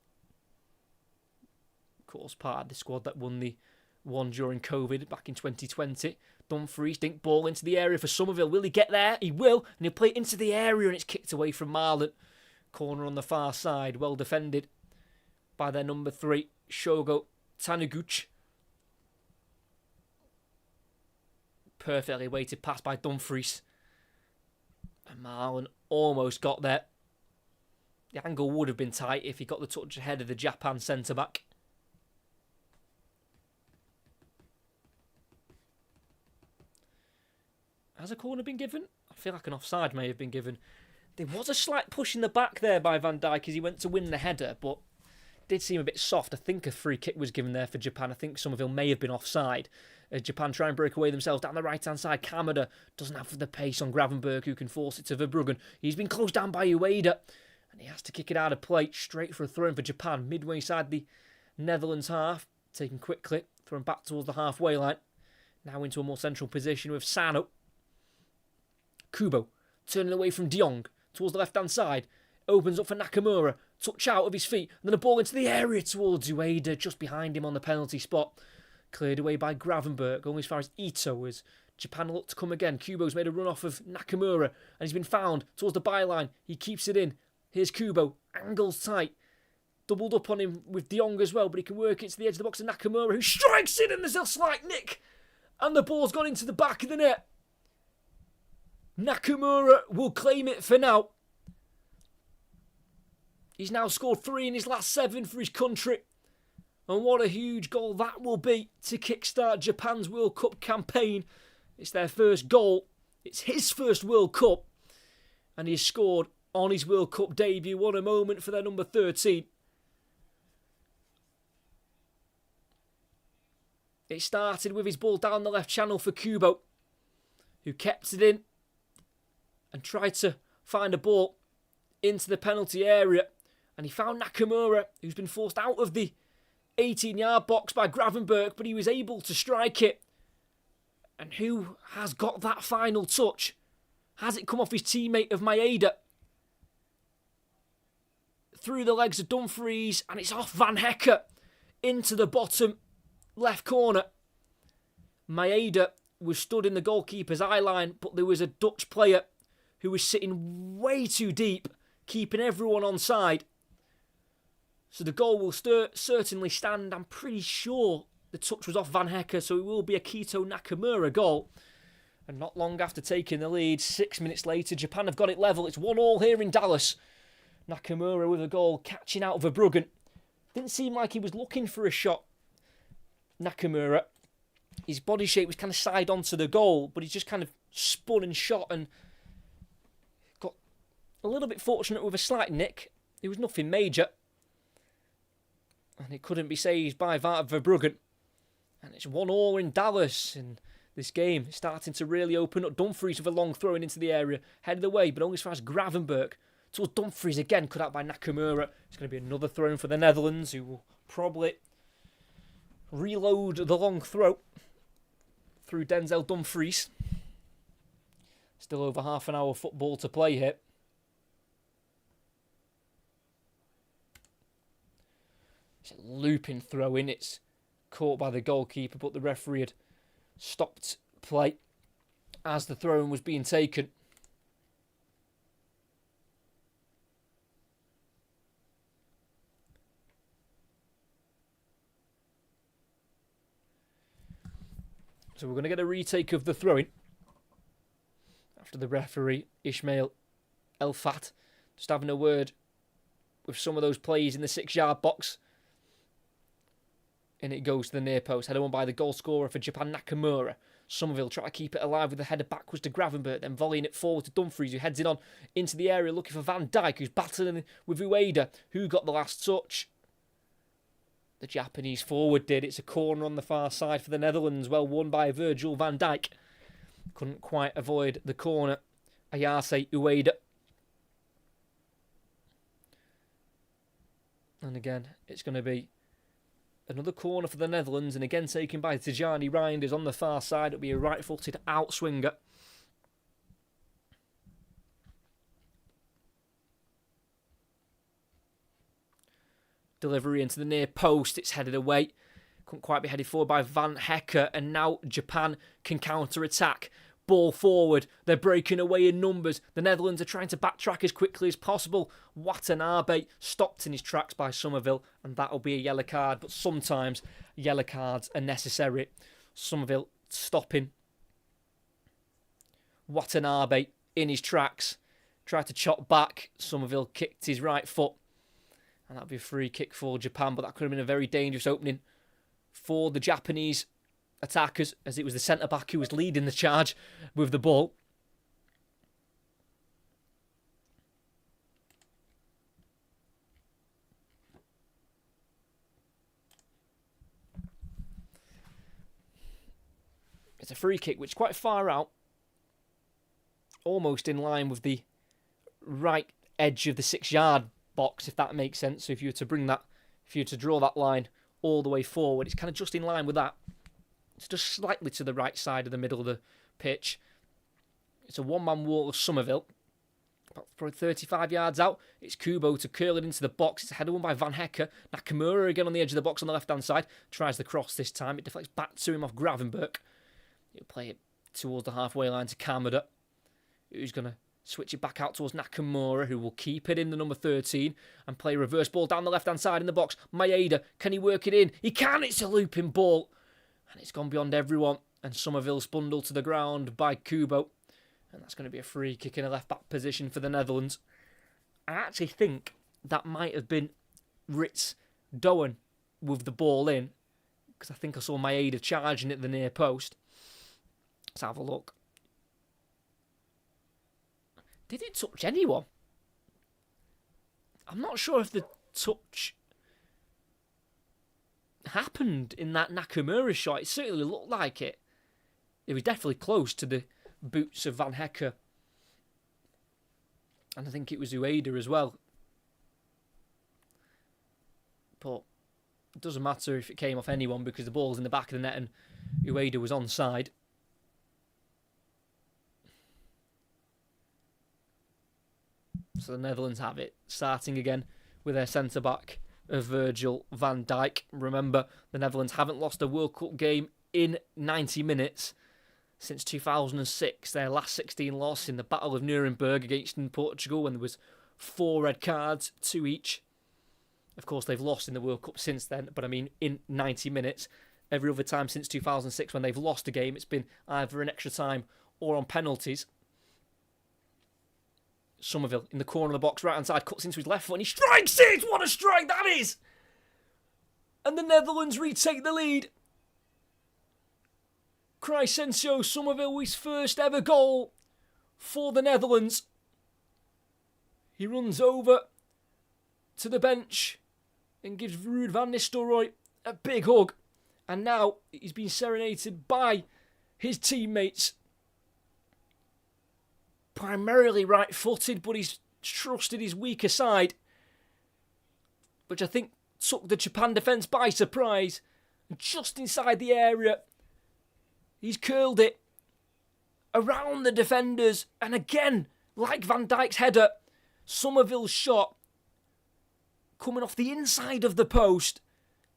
Of course, part of the squad that won the one during COVID back in 2020. Dumfries dink ball into the area for Somerville. Will he get there? He will. And he'll play it into the area, and it's kicked away from Marlon. Corner on the far side. Well defended by their number 3, Shogo Taniguchi. Perfectly weighted pass by Dumfries. And Marlon almost got there. The angle would have been tight if he got the touch ahead of the Japan centre-back. Has a corner been given? I feel like an offside may have been given. There was a slight push in the back there by Van Dijk as he went to win the header, but did seem a bit soft. I think a free kick was given there for Japan. I think Somerville may have been offside. Japan try and break away themselves down the right-hand side. Kamada doesn't have the pace on Gravenberg, who can force it to Verbruggen. He's been closed down by Ueda, and he has to kick it out of play straight for a throw-in for Japan. Midway side the Netherlands half, taken quickly, thrown back towards the halfway line. Now into a more central position with Sano. Kubo turning away from De Jong towards the left-hand side. Opens up for Nakamura. Touch out of his feet. And then a ball into the area towards Ueda, just behind him on the penalty spot. Cleared away by Gravenberg, going as far as Ito as Japan look to come again. Kubo's made a run off of Nakamura, and he's been found towards the byline. He keeps it in. Here's Kubo. Angles tight. Doubled up on him with De Jong as well, but he can work it to the edge of the box to Nakamura, who strikes it, and there's a slight nick. And the ball's gone into the back of the net. Nakamura will claim it for now. He's now scored 3 in his last 7 for his country. And what a huge goal that will be to kickstart Japan's World Cup campaign. It's their first goal. It's his first World Cup. And he has scored on his World Cup debut. What a moment for their number 13. It started with his ball down the left channel for Kubo, who kept it in and tried to find a ball into the penalty area. And he found Nakamura, who's been forced out of the 18-yard box by Gravenberg, but he was able to strike it. And who has got that final touch? Has it come off his teammate of Maeda? Through the legs of Dumfries, and it's off Van Hecke into the bottom left corner. Maeda was stood in the goalkeeper's eye line, but there was a Dutch player who was sitting way too deep, keeping everyone onside. So the goal will certainly stand. I'm pretty sure the touch was off Van Hecke, so it will be a Kito Nakamura goal. And not long after taking the lead, 6 minutes later, Japan have got it level. It's 1-1 here in Dallas. Nakamura with a goal, catching out of Verbruggen. Didn't seem like he was looking for a shot, Nakamura. His body shape was kind of side onto the goal, but he just kind of spun and shot and got a little bit fortunate with a slight nick. It was nothing major. And it couldn't be saved by Verbruggen. And it's 1-1 in Dallas. And this game is starting to really open up. Dumfries with a long throw into the area. Headed away, but only as far as Gravenberg. Towards Dumfries again, cut out by Nakamura. It's going to be another throw in for the Netherlands, who will probably reload the long throw through Denzel Dumfries. Still over half an hour football to play here. It's a looping throw in. It's caught by the goalkeeper, but the referee had stopped play as the throw-in was being taken. So we're going to get a retake of the throw-in after the referee, Ismail El-Fat, just having a word with some of those players in the 6-yard box. And it goes to the near post. Header won by the goal scorer for Japan, Nakamura. Somerville try to keep it alive with the header backwards to Gravenberg, then volleying it forward to Dumfries, who heads it on into the area looking for Van Dijk, who's battling with Ueda, who got the last touch. The Japanese forward did. It's a corner on the far side for the Netherlands. Well won by Virgil van Dijk. Couldn't quite avoid the corner. Ayase Ueda. And again, it's going to be another corner for the Netherlands. And again taken by Tijani Reinders on the far side. It'll be a right-footed outswinger. Delivery into the near post. It's headed away. Couldn't quite be headed forward by Van Hecke. And now Japan can counter-attack. Ball forward. They're breaking away in numbers. The Netherlands are trying to backtrack as quickly as possible. Watanabe stopped in his tracks by Somerville. And that'll be a yellow card. But sometimes yellow cards are necessary. Somerville stopping Watanabe in his tracks. Tried to chop back. Somerville kicked his right foot. And that'd be a free kick for Japan, but that could have been a very dangerous opening for the Japanese attackers, as it was the centre-back who was leading the charge with the ball. It's a free kick which is quite far out, almost in line with the right edge of the 6-yard box, if that makes sense. So if you were to draw that line all the way forward, it's kind of just in line with that. It's just slightly to the right side of the middle of the pitch. It's a one-man wall of Somerville. About probably 35 yards out. It's Kubo to curl it into the box. It's a header won by Van Hecke. Nakamura again on the edge of the box on the left-hand side. Tries the cross this time. It deflects back to him off Gravenberch. He'll play it towards the halfway line to Kamada, who's going to switch it back out towards Nakamura, who will keep it in the number 13 and play a reverse ball down the left-hand side in the box. Maeda, can he work it in? He can! It's a looping ball. And it's gone beyond everyone. And Somerville's bundled to the ground by Kubo. And that's going to be a free kick in a left-back position for the Netherlands. I actually think that might have been Ritz Doan with the ball in, because I think I saw Maeda charging at the near post. Let's have a look. Did it touch anyone? I'm not sure if the touch happened in that Nakamura shot. It certainly looked like it. It was definitely close to the boots of Van Hecke. And I think it was Ueda as well. But it doesn't matter if it came off anyone because the ball's in the back of the net and Ueda was onside. So the Netherlands have it, starting again with their centre-back of Virgil van Dijk. Remember, the Netherlands haven't lost a World Cup game in 90 minutes since 2006. Their last 16 loss in the Battle of Nuremberg against Portugal, when there was 4 red cards, 2 each. Of course, they've lost in the World Cup since then, but I mean in 90 minutes. Every other time since 2006 when they've lost a game, it's been either in extra time or on penalties. Somerville in the corner of the box, right hand side, cuts into his left foot and he strikes it! What a strike that is! And the Netherlands retake the lead. Crysencio Somerville, his first ever goal for the Netherlands. He runs over to the bench and gives Ruud van Nistelrooy a big hug. And now he's been serenaded by his teammates. Primarily right-footed, but he's trusted his weaker side, which I think took the Japan defence by surprise. And just inside the area, he's curled it around the defenders. And again, like Van Dijk's header, Somerville's shot coming off the inside of the post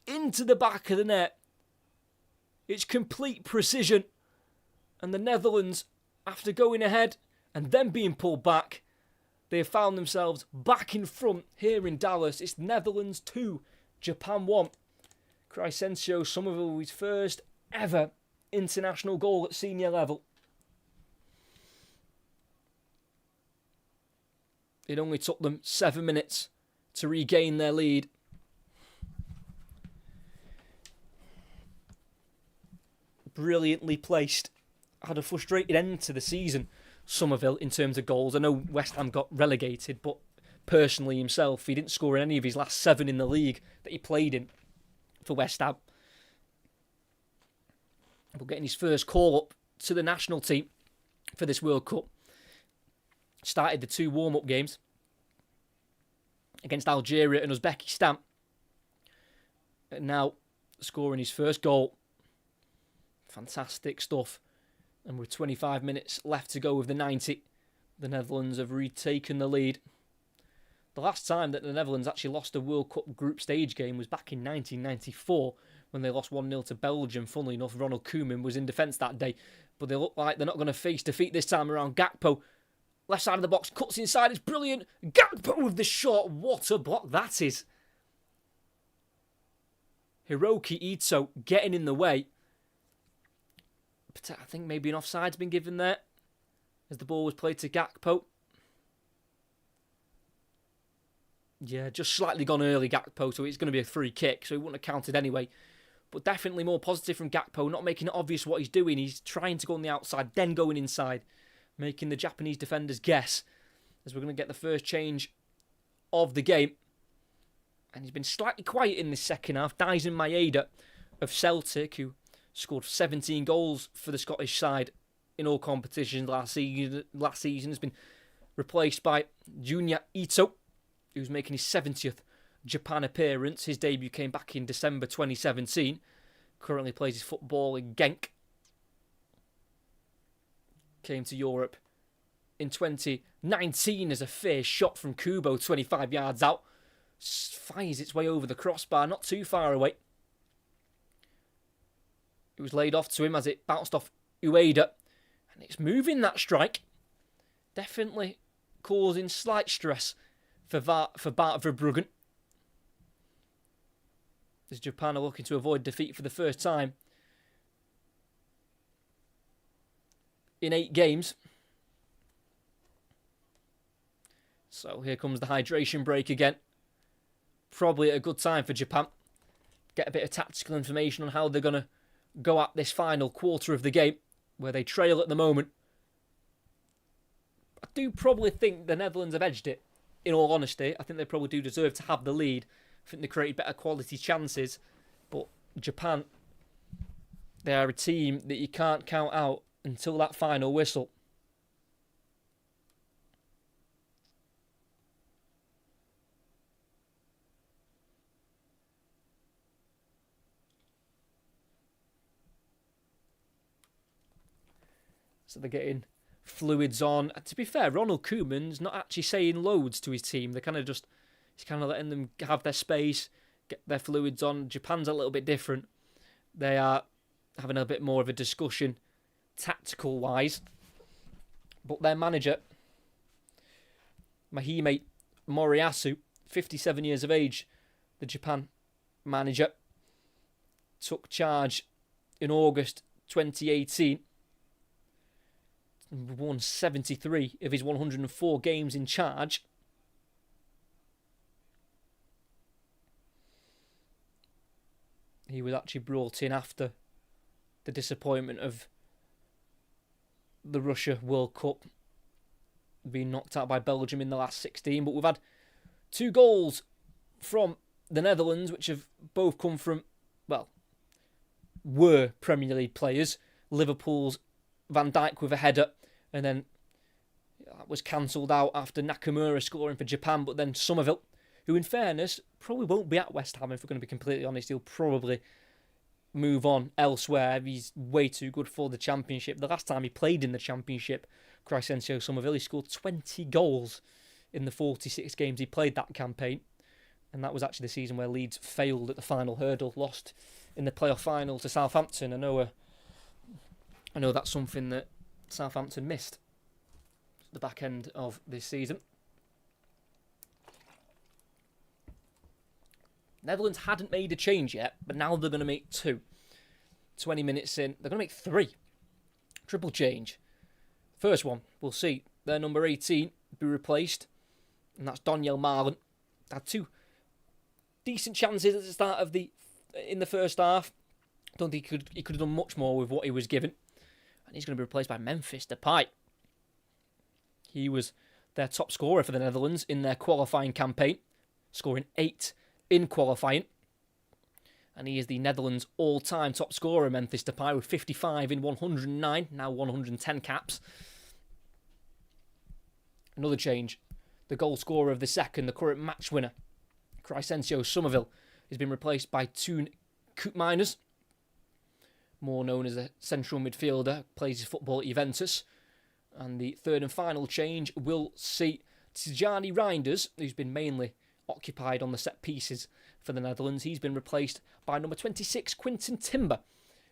into the back of the net. It's complete precision. And the Netherlands, after going ahead and then being pulled back, they have found themselves back in front here in Dallas. It's Netherlands 2, Japan 1. Crysencio Somerville, his first ever international goal at senior level. It only took them 7 minutes to regain their lead. Brilliantly placed. Had a frustrated end to the season, Somerville, in terms of goals. I know West Ham got relegated, but personally himself, he didn't score in any of his last 7 in the league that he played in for West Ham. But getting his first call up to the national team for this World Cup. Started the 2 warm-up games against Algeria and Uzbekistan. And now scoring his first goal. Fantastic stuff. And with 25 minutes left to go with the 90, the Netherlands have retaken the lead. The last time that the Netherlands actually lost a World Cup group stage game was back in 1994, when they lost 1-0 to Belgium. Funnily enough, Ronald Koeman was in defence that day. But they look like they're not going to face defeat this time around. Gakpo, left side of the box, cuts inside, it's brilliant. Gakpo with the shot, what a block that is. Hiroki Ito getting in the way. But I think maybe an offside's been given there as the ball was played to Gakpo. Yeah, just slightly gone early, Gakpo, so it's going to be a free kick, so he wouldn't have counted anyway. But definitely more positive from Gakpo, not making it obvious what he's doing. He's trying to go on the outside, then going inside, making the Japanese defenders guess, as we're going to get the first change of the game. And he's been slightly quiet in this second half. Daisen Maeda of Celtic, who scored 17 goals for the Scottish side in all competitions last season. Has been replaced by Junya Ito, who's making his 70th Japan appearance. His debut came back in December 2017. Currently plays his football in Genk. Came to Europe in 2019 as a fierce shot from Kubo, 25 yards out. Fires its way over the crossbar, not too far away. It was laid off to him as it bounced off Ueda. And it's moving, that strike. Definitely causing slight stress for Bart Verbruggen. As Japan are looking to avoid defeat for the first time in 8 games. So here comes the hydration break again. Probably a good time for Japan. Get a bit of tactical information on how they're going to go at this final quarter of the game, where they trail at the moment. I do probably think the Netherlands have edged it, in all honesty. I think they probably do deserve to have the lead. I think they created better quality chances. But Japan, they are a team that you can't count out until that final whistle. So they're getting fluids on. To be fair, Ronald Koeman's not actually saying loads to his team. He's kind of letting them have their space, get their fluids on. Japan's a little bit different. They are having a bit more of a discussion, tactical-wise. But their manager, Mahime Moriyasu, 57 years of age, the Japan manager, took charge in August 2018. Won 73 of his 104 games in charge. He was actually brought in after the disappointment of the Russia World Cup, being knocked out by Belgium in the last 16. But we've had 2 goals from the Netherlands, which have both come from, were Premier League players. Liverpool's Van Dijk with a header, and then that was cancelled out after Nakamura scoring for Japan. But then Somerville, who in fairness probably won't be at West Ham, if we're going to be completely honest, he'll probably move on elsewhere. He's way too good for the Championship. The last time he played in the Championship, Crysencio Somerville, he scored 20 goals in the 46 games he played that campaign. And that was actually the season where Leeds failed at the final hurdle, lost in the playoff final to Southampton. I know that's something that Southampton missed at the back end of this season. Netherlands hadn't made a change yet, but now they're going to make 2. 20 minutes in, they're going to make 3. Triple change. First one, we'll see. Their number 18 be replaced, and that's Donyell Malen. Had 2 decent chances at the start of in the first half. Don't think he could have done much more with what he was given. And he's going to be replaced by Memphis Depay. He was their top scorer for the Netherlands in their qualifying campaign, scoring 8 in qualifying. And he is the Netherlands' all-time top scorer, Memphis Depay, with 55 in 109, now 110 caps. Another change. The goal scorer of the second, the current match winner, Crysencio Somerville, has been replaced by Toon Koopmeiners, more known as a central midfielder, plays his football at Juventus. And the third and final change will see Tijani Reinders, who's been mainly occupied on the set pieces for the Netherlands. He's been replaced by number 26, Quinton Timber,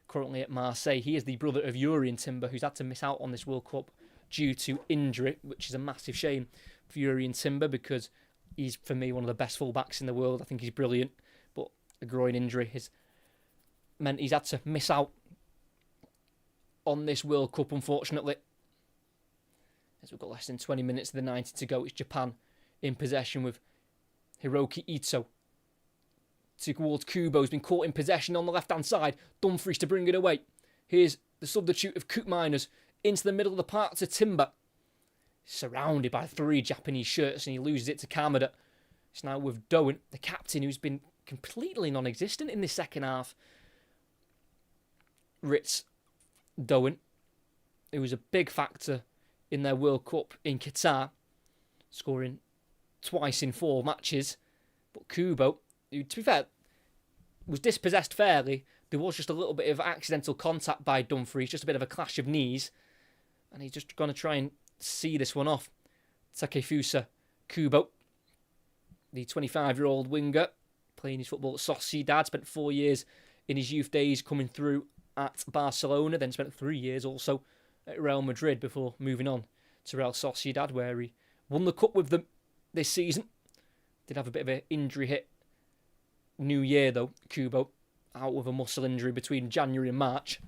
currently at Marseille. He is the brother of Jurrien Timber, who's had to miss out on this World Cup due to injury, which is a massive shame for Jurrien Timber because he's, for me, one of the best fullbacks in the world. I think he's brilliant, but a groin injury has meant he's had to miss out on this World Cup, unfortunately. As we've got less than 20 minutes of the 90 to go, it's Japan in possession with Hiroki Ito towards Kubo, who's been caught in possession on the left-hand side. Dumfries to bring it away. Here's the substitute of Koopmeiners into the middle of the park to Timber. Surrounded by 3 Japanese shirts, and he loses it to Kamada. It's now with Doen, the captain, who's been completely non-existent in this second half. Ritz Doan, who was a big factor in their World Cup in Qatar, scoring twice in 4 matches. But Kubo, who, to be fair, was dispossessed fairly. There was just a little bit of accidental contact by Dumfries, just a bit of a clash of knees. And he's just going to try and see this one off. Takefusa Kubo, the 25-year-old winger, playing his football at Sociedad, spent 4 years in his youth days coming through at Barcelona, then spent 3 years also at Real Madrid before moving on to Real Sociedad, where he won the cup with them this season. Did have a bit of an injury hit New Year though, Kubo, out with a muscle injury between January and March.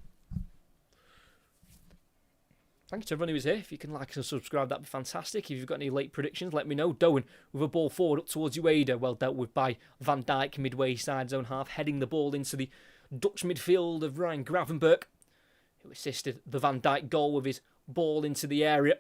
Thanks to everyone who was here. If you can like and subscribe, that'd be fantastic. If you've got any late predictions, let me know. Doan with a ball forward up towards Ueda, well dealt with by Van Dijk midway side zone half, heading the ball into the Dutch midfield of Ryan Gravenberch, who assisted the Van Dijk goal with his ball into the area.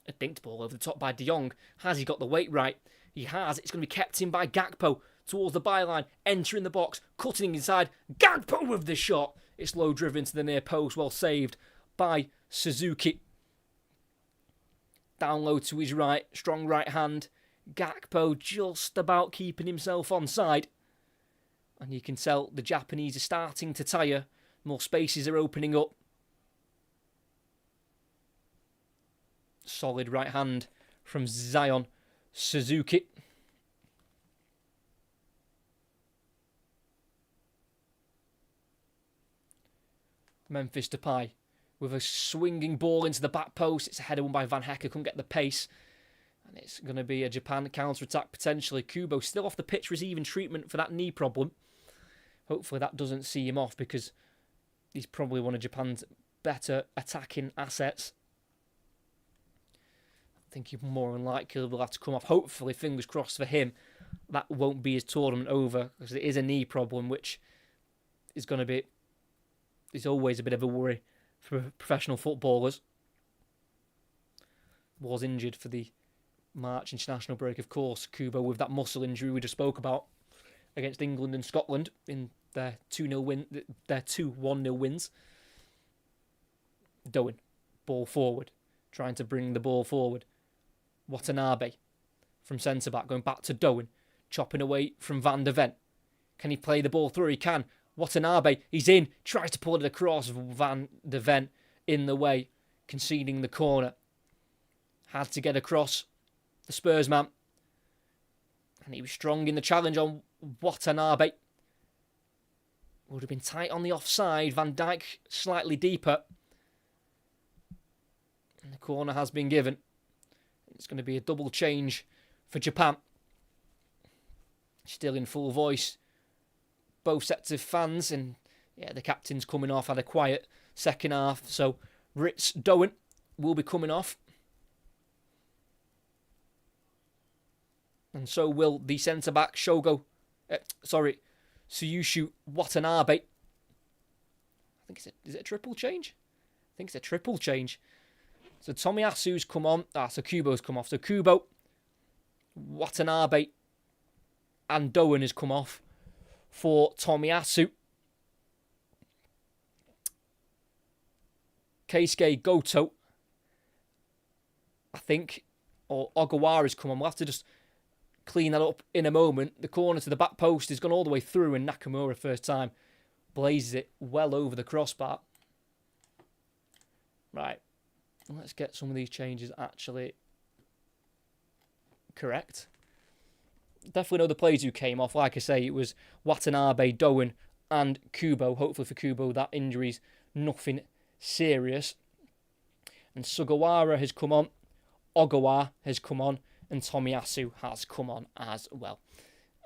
A dinked ball over the top by De Jong. Has he got the weight right? He has. It's going to be kept in by Gakpo towards the byline, entering the box, cutting inside. Gakpo with the shot. It's low driven to the near post, well saved by Suzuki. Down low to his right, strong right hand. Gakpo just about keeping himself onside. And you can tell the Japanese are starting to tire. More spaces are opening up. Solid right hand from Zion Suzuki. Memphis Depay with a swinging ball into the back post. It's a header won by Van Hecke. Couldn't get the pace. And it's going to be a Japan counter-attack potentially. Kubo still off the pitch receiving treatment for that knee problem. Hopefully that doesn't see him off because he's probably one of Japan's better attacking assets. I think he's more unlikely will have to come off. Hopefully, fingers crossed for him, that won't be his tournament over because it is a knee problem, which is going to be... is always a bit of a worry for professional footballers. Was injured for the March international break, of course. Kubo with that muscle injury we just spoke about against England and Scotland in their 2-0 win, their 2-1-0 wins. Doan, ball forward, trying to bring the ball forward. Watanabe from centre-back, going back to Doan, chopping away from Van de Ven. Can he play the ball through? He can. Watanabe, he's in, tries to pull it across. Van de Ven in the way, conceding the corner. Had to get across the Spurs man. And he was strong in the challenge on Watanabe. Would have been tight on the offside. Van Dijk slightly deeper. And the corner has been given. It's going to be a double change for Japan. Still in full voice. Both sets of fans, and yeah, the captain's coming off, had a quiet second half, so Ritz Doan will be coming off. And so will the centre-back Suyushu Watanabe. I think is it a triple change? I think it's a triple change. So Tomiyasu's come on, so Kubo's come off. So Kubo, Watanabe, and Doan has come off for Tomiyasu. Keisuke Goto, I think, or Ogawara's come on. We'll have to just clean that up in a moment. The corner to the back post has gone all the way through, and Nakamura, first time, blazes it well over the crossbar. Right, let's get some of these changes actually correct. Definitely know the players who came off. Like I say, it was Watanabe, Doan, and Kubo. Hopefully for Kubo, that injury's nothing serious. And Sugawara has come on, Ogawa has come on, and Tomiyasu has come on as well.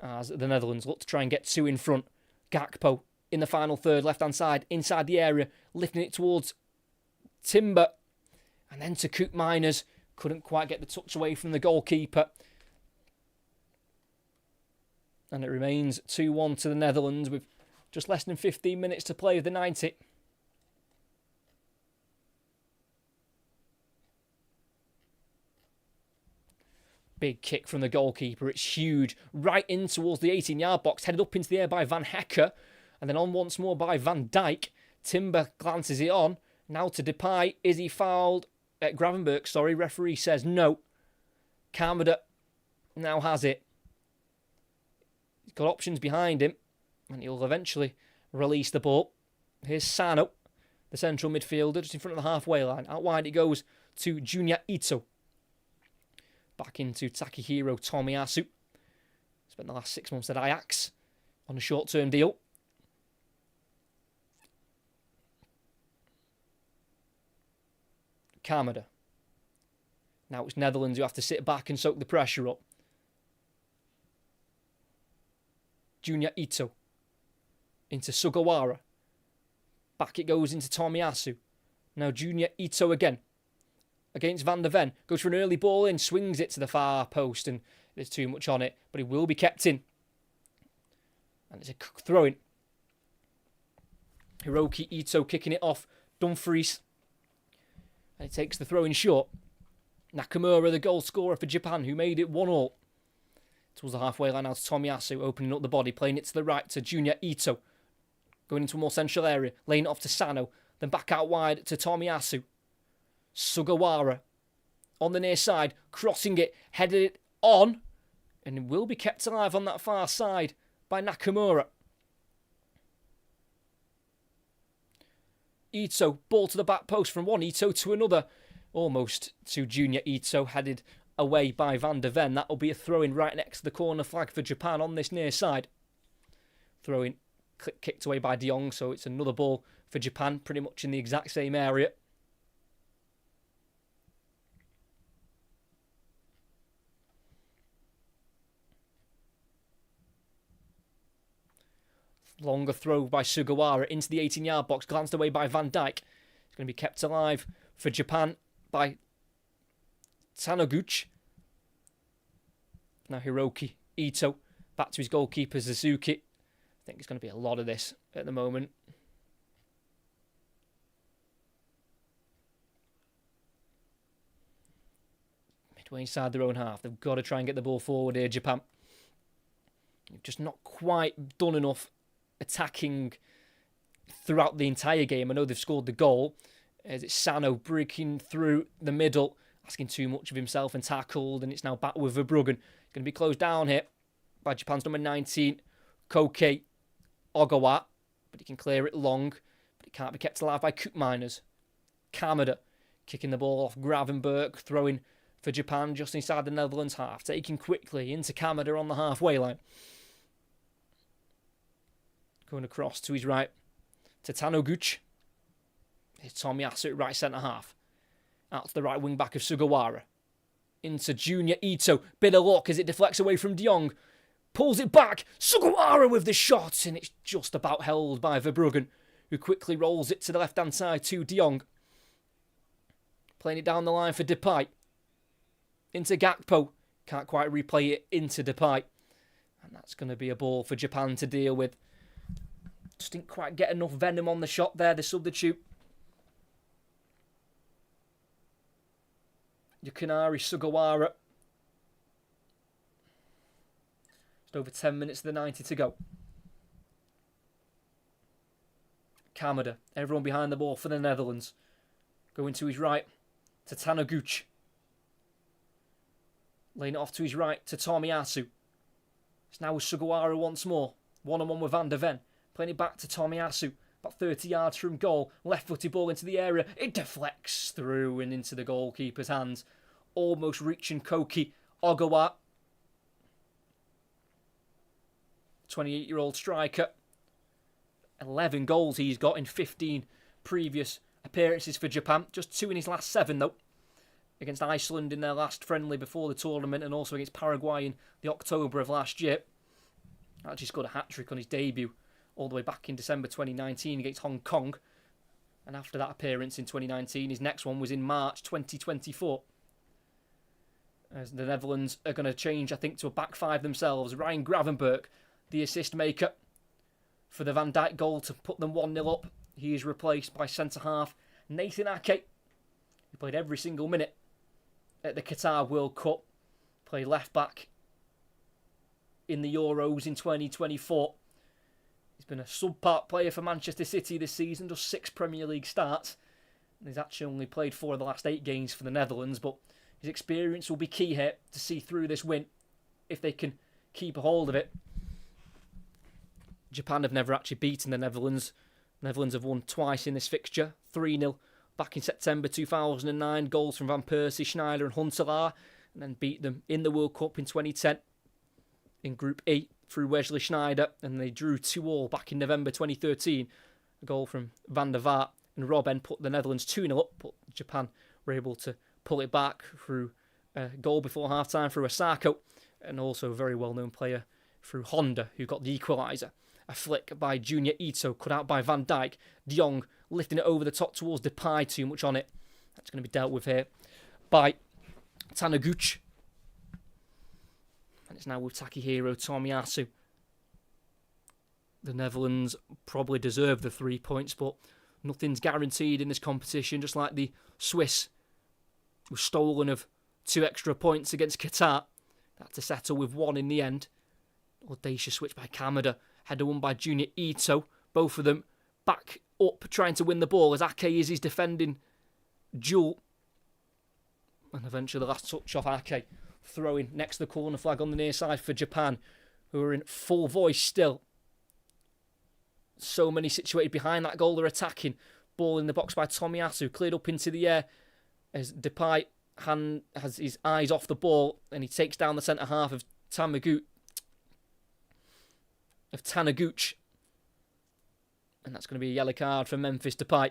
As the Netherlands look to try and get 2 in front. Gakpo in the final third, left-hand side, inside the area, lifting it towards Timber. And then to Koop Miners, couldn't quite get the touch away from the goalkeeper. And it remains 2-1 to the Netherlands with just less than 15 minutes to play of the 90. Big kick from the goalkeeper. It's huge. Right in towards the 18-yard box. Headed up into the air by Van Hecke. And then on once more by Van Dijk. Timber glances it on. Now to Depay. Is he fouled? Gravenberch, sorry. Referee says no. Kamada now has it. He's got options behind him. And he'll eventually release the ball. Here's Sano, the central midfielder, just in front of the halfway line. Out wide it goes to Junya Ito. Back into Takehiro Tomiyasu. Spent the last 6 months at Ajax on a short-term deal. Kamada. Now it's Netherlands who have to sit back and soak the pressure up. Junya Ito. Into Sugawara. Back it goes into Tomiyasu. Now Junya Ito again. Against Van der Ven. Goes for an early ball in. Swings it to the far post. And there's too much on it. But it will be kept in. And it's a throw-in. Hiroki Ito kicking it off. Dumfries. And it takes the throw-in short. Nakamura, the goal scorer for Japan, who made it 1-1. Towards the halfway line now to Tomiyasu, opening up the body, playing it to the right to Junya Ito. Going into a more central area, laying it off to Sano. Then back out wide to Tomiyasu. Sugawara on the near side, crossing it, headed it on, and it will be kept alive on that far side by Nakamura. Ito, ball to the back post from one Ito to another, almost to Junya Ito, headed away by Van der Ven. That will be a throw-in right next to the corner flag for Japan on this near side. Throw-in kicked away by De Jong, so it's another ball for Japan, pretty much in the exact same area. Longer throw by Sugawara into the 18-yard box, glanced away by Van Dijk. It's going to be kept alive for Japan by Tanoguchi. Now Hiroki Ito back to his goalkeeper Suzuki. I think it's going to be a lot of this at the moment. Midway inside their own half. They've got to try and get the ball forward here, Japan. They've just not quite done enough attacking throughout the entire game. I know they've scored the goal. As it's Sano breaking through the middle, asking too much of himself and tackled, and it's now back with Verbruggen. Going to be closed down here by Japan's number 19, Koke Ogawa, but he can clear it long, but it can't be kept alive by Koopmeiners. Kamada kicking the ball off Gravenberch, throwing for Japan just inside the Netherlands half, taking quickly into Kamada on the halfway line. Going across to his right to Tanoguchi. Here's Tomiyasu at right centre half. Out to the right wing back of Sugawara. Into Junya Ito. Bit of luck as it deflects away from De Jong. Pulls it back. Sugawara with the shot. And it's just about held by Verbruggen, who quickly rolls it to the left-hand side to De Jong. Playing it down the line for Depay. Into Gakpo. Can't quite replay it into Depay. And that's going to be a ball for Japan to deal with. Just didn't quite get enough venom on the shot there, the substitute. Yukinari Sugawara. Just over 10 minutes of the 90 to go. Kamada, everyone behind the ball for the Netherlands. Going to his right to Tanoguchi. Laying it off to his right to Tomiyasu. It's now with Sugawara once more. One-on-one with Van der Ven. Playing it back to Tomiyasu. About 30 yards from goal. Left-footed ball into the area. It deflects through and into the goalkeeper's hands. Almost reaching Koke Ogawa. 28-year-old striker. 11 goals he's got in 15 previous appearances for Japan. Just 2 in his last 7, though. Against Iceland in their last friendly before the tournament, and also against Paraguay in the October of last year. Actually scored a hat-trick on his debut all the way back in December 2019 against Hong Kong. And after that appearance in 2019, his next one was in March 2024. As the Netherlands are going to change, I think, to a back five themselves. Ryan Gravenberch, the assist maker for the Van Dijk goal to put them 1-0 up. He is replaced by centre-half Nathan Ake, who played every single minute at the Qatar World Cup. Played left-back in the Euros in 2024. He's been a subpart player for Manchester City this season, just 6 Premier League starts. And he's actually only played 4 of the last 8 games for the Netherlands, but his experience will be key here to see through this win if they can keep a hold of it. Japan have never actually beaten the Netherlands. The Netherlands have won twice in this fixture, 3-0 back in September 2009, goals from Van Persie, Schneider and Huntelaar, and then beat them in the World Cup in 2010 in Group E through Wesley Sneijder, and they drew 2-2 back in November 2013. A goal from Van der Vaart and Robben put the Netherlands 2-0 up, but Japan were able to pull it back through a goal before half-time through Osako, and also a very well-known player through Honda, who got the equaliser. A flick by Junior Ito, cut out by Van Dijk. De Jong lifting it over the top towards Depay, too much on it. That's going to be dealt with here by Taniguchi. And it's now with Takehiro Tomiyasu. The Netherlands probably deserve the 3 points, but nothing's guaranteed in this competition, just like the Swiss were stolen of 2 extra points against Qatar. They had to settle with 1 in the end. Audacious switch by Kamada. Header won by Junior Ito. Both of them back up trying to win the ball as Ake is his defending duel. And eventually the last touch off Ake. Throwing next to the corner flag on the near side for Japan, who are in full voice still. So many situated behind that goal, they're attacking. Ball in the box by Tomiyasu, cleared up into the air as Depay has his eyes off the ball and he takes down the centre half of Taniguchi. And that's going to be a yellow card for Memphis Depay.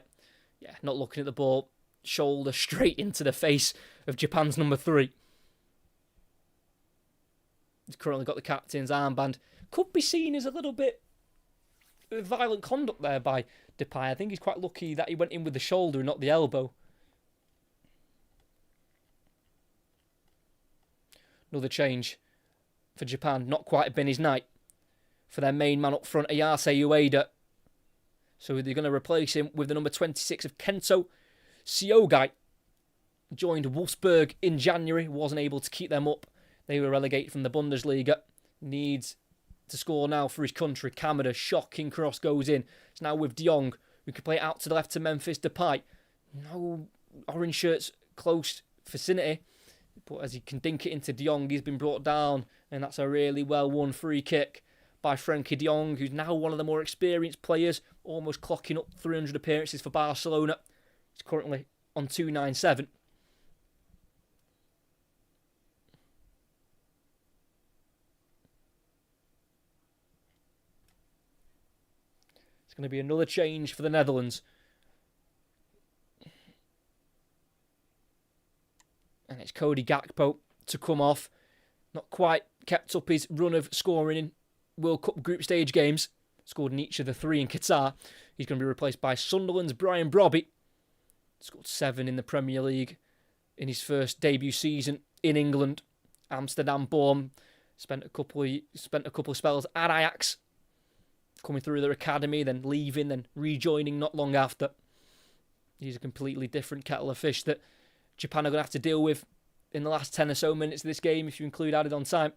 Yeah, not looking at the ball. Shoulder straight into the face of Japan's number 3. He's currently got the captain's armband. Could be seen as a little bit of violent conduct there by Depay. I think he's quite lucky that he went in with the shoulder and not the elbow. Another change for Japan. Not quite been his night for their main man up front, Ayase Ueda. So they're going to replace him with the number 26 of Kento Syogai. Joined Wolfsburg in January. Wasn't able to keep them up. They were relegated from the Bundesliga. Needs to score now for his country. Kamada, shocking cross goes in. It's now with De Jong, who can play it out to the left to Memphis Depay. No orange shirts close vicinity. But as he can dink it into De Jong, he's been brought down. And that's a really well-won free kick by Frenkie de Jong, who's now one of the more experienced players, almost clocking up 300 appearances for Barcelona. He's currently on 297. Going to be another change for the Netherlands. And it's Cody Gakpo to come off. Not quite kept up his run of scoring in World Cup group stage games. Scored in each of the 3 in Qatar. He's going to be replaced by Sunderland's Brian Brobby. Scored 7 in the Premier League in his first debut season in England. Amsterdam born. Spent a couple of spells at Ajax. Coming through their academy, then leaving, then rejoining not long after. He's a completely different kettle of fish that Japan are going to have to deal with in the last 10 or so minutes of this game, if you include added on time.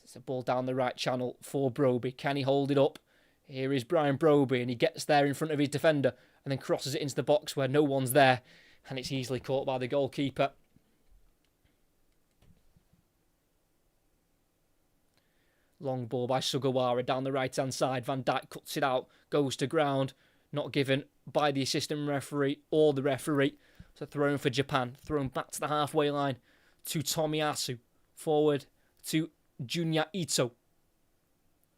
It's a ball down the right channel for Broby. Can he hold it up? Here is Brian Broby, and he gets there in front of his defender and then crosses it into the box where no one's there, and it's easily caught by the goalkeeper. Long ball by Sugawara down the right-hand side. Van Dijk cuts it out, goes to ground. Not given by the assistant referee or the referee. So thrown for Japan. Thrown back to the halfway line to Tomiyasu. Forward to Junya Ito.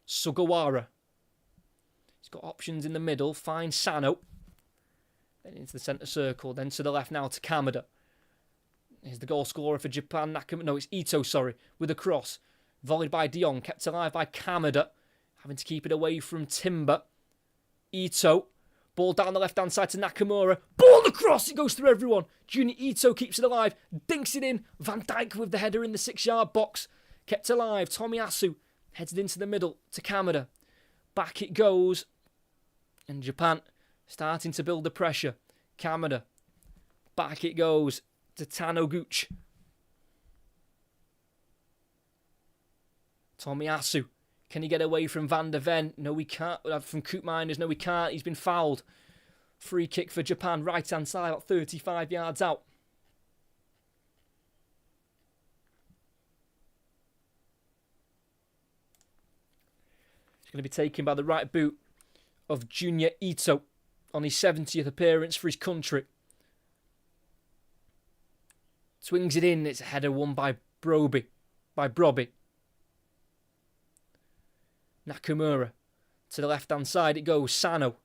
Sugawara. He's got options in the middle. Finds Sano. Then into the centre circle. Then to the left now to Kamada. Here's the goal scorer for Japan. It's Ito, with a cross. Volleyed by De Jong, kept alive by Kamada. Having to keep it away from Timber. Ito. Ball down the left-hand side to Nakamura. Ball across, it goes through everyone. Junior Ito keeps it alive. Dinks it in. Van Dijk with the header in the 6-yard box. Kept alive. Tomiyasu heads it into the middle to Kamada. Back it goes. And Japan starting to build the pressure. Kamada. Back it goes to Taniguchi. Tomiyasu. Can he get away from Van der Ven? No, he can't. From Koopmeiners, no, he can't. He's been fouled. Free kick for Japan, right-hand side, about 35 yards out. It's going to be taken by the right boot of Junya Ito on his 70th appearance for his country. Swings it in. It's a header won by Broby. Nakamura. To the left-hand side it goes. Sano.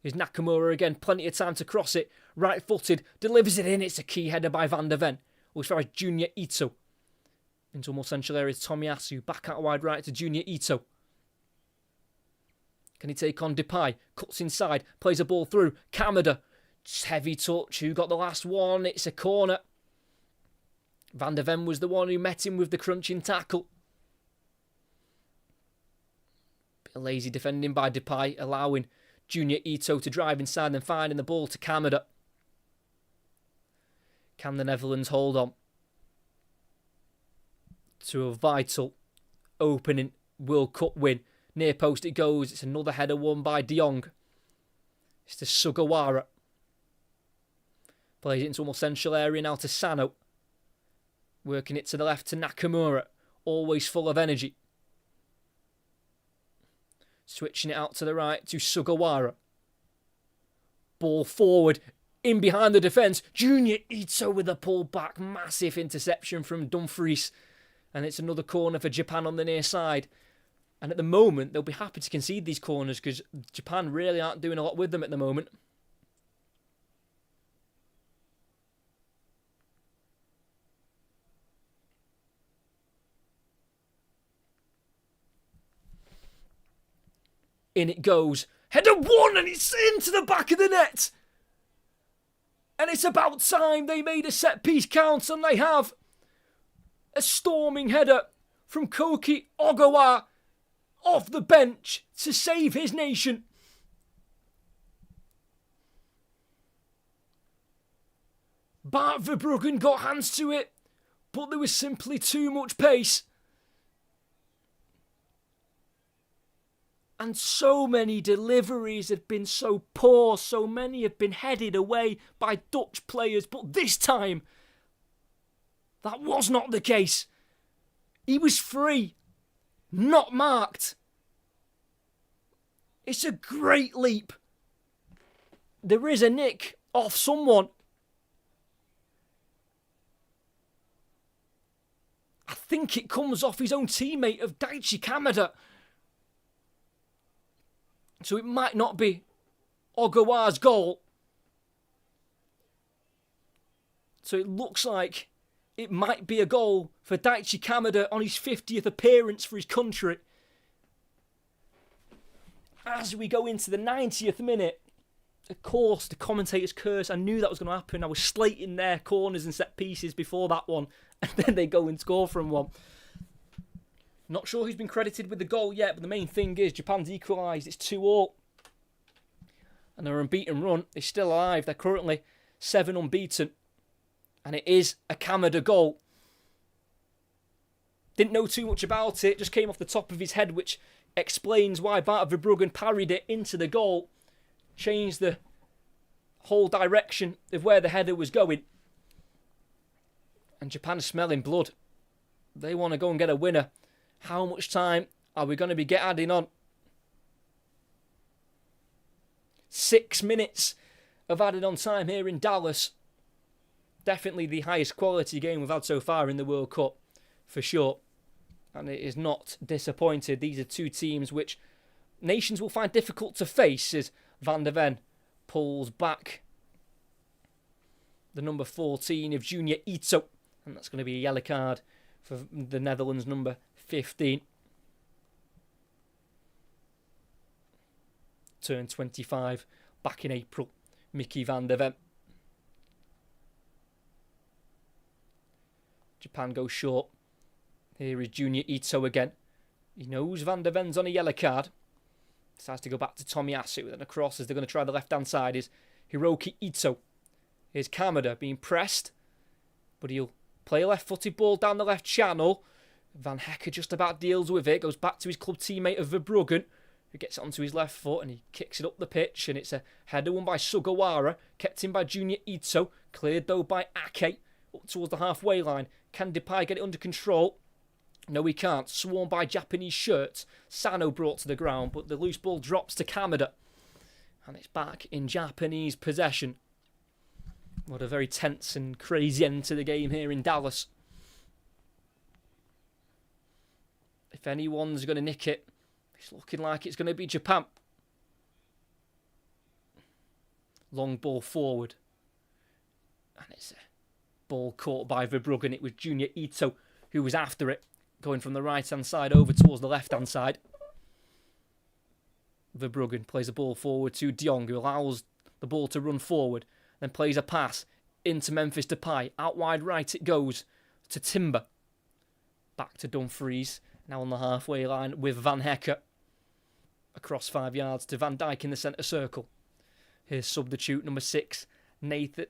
Here's Nakamura again. Plenty of time to cross it. Right-footed. Delivers it in. It's a key header by Van der Ven. As far as Junya Ito. Into a more central area. Tomiyasu. Back out wide right to Junya Ito. Can he take on Depay? Cuts inside. Plays a ball through. Kamada. Just heavy touch. Who got the last one? It's a corner. Van der Ven was the one who met him with the crunching tackle. Bit of lazy defending by Depay, allowing Junya Ito to drive inside and finding the ball to Kamada. Can the Netherlands hold on to a vital opening World Cup win? Near post it goes. It's another header won by De Jong. It's to Sugawara. Plays it into a more central area now to Sano. Working it to the left to Nakamura. Always full of energy. Switching it out to the right to Sugawara. Ball forward. In behind the defence. Junya Ito with a pull back. Massive interception from Dumfries. And it's another corner for Japan on the near side. And at the moment, they'll be happy to concede these corners because Japan really aren't doing a lot with them at the moment. In it goes. Header one, and it's into the back of the net. And it's about time they made a set piece count, and they have. A storming header from Koki Ogawa off the bench to save his nation. Bart Verbruggen got hands to it, but there was simply too much pace. And so many deliveries had been so poor, so many have been headed away by Dutch players, but this time, that was not the case. He was free, not marked. It's a great leap. There is a nick off someone. I think it comes off his own teammate of Daichi Kamada. So it might not be Ogawa's goal. So it looks like it might be a goal for Daichi Kamada on his 50th appearance for his country. As we go into the 90th minute, of course, the commentator's curse. I knew that was going to happen. I was slating their corners and set pieces before that one. And then they go and score from one. Not sure who's been credited with the goal yet, but the main thing is Japan's equalised. It's 2-2. And their unbeaten run is still alive. They're currently 7 unbeaten. And it is a Kamada goal. Didn't know too much about it. Just came off the top of his head, which explains why Bart Verbruggen parried it into the goal. Changed the whole direction of where the header was going. And Japan is smelling blood. They want to go and get a winner. How much time are we going to be adding on? 6 minutes of added on time here in Dallas. Definitely the highest quality game we've had so far in the World Cup, for sure. And it is not disappointed. These are two teams which nations will find difficult to face as Van der Ven pulls back the number 14 of Junya Ito. And that's going to be a yellow card for the Netherlands number 15. Turned 25 back in April. Mickey Van der Ven. Japan goes short. Here is Junya Ito again. He knows Van der Ven's on a yellow card. Decides to go back to Tomiyasu. Then across as they're going to try the left-hand side is Hiroki Ito. Here's Kamada being pressed. But he'll play a left-footed ball down the left channel. Van Hecker just about deals with it, goes back to his club teammate of Verbruggen, who gets it onto his left foot and he kicks it up the pitch, and it's a header won by Sugawara, kept in by Junior Ito, cleared though by Ake, up towards the halfway line. Can Depay get it under control? No, he can't. Swarmed by Japanese shirts. Sano brought to the ground, but the loose ball drops to Kamada. And it's back in Japanese possession. What a very tense and crazy end to the game here in Dallas. If anyone's going to nick it, it's looking like it's going to be Japan. Long ball forward. And it's a ball caught by Verbruggen. It was Junior Ito who was after it, going from the right-hand side over towards the left-hand side. Verbruggen plays the ball forward to De Jong, who allows the ball to run forward, then plays a pass into Memphis Depay. Out wide right it goes to Timber. Back to Dumfries, now on the halfway line with Van Hecker. Across 5 yards to Van Dijk in the centre circle. Here's substitute number 6, Nathan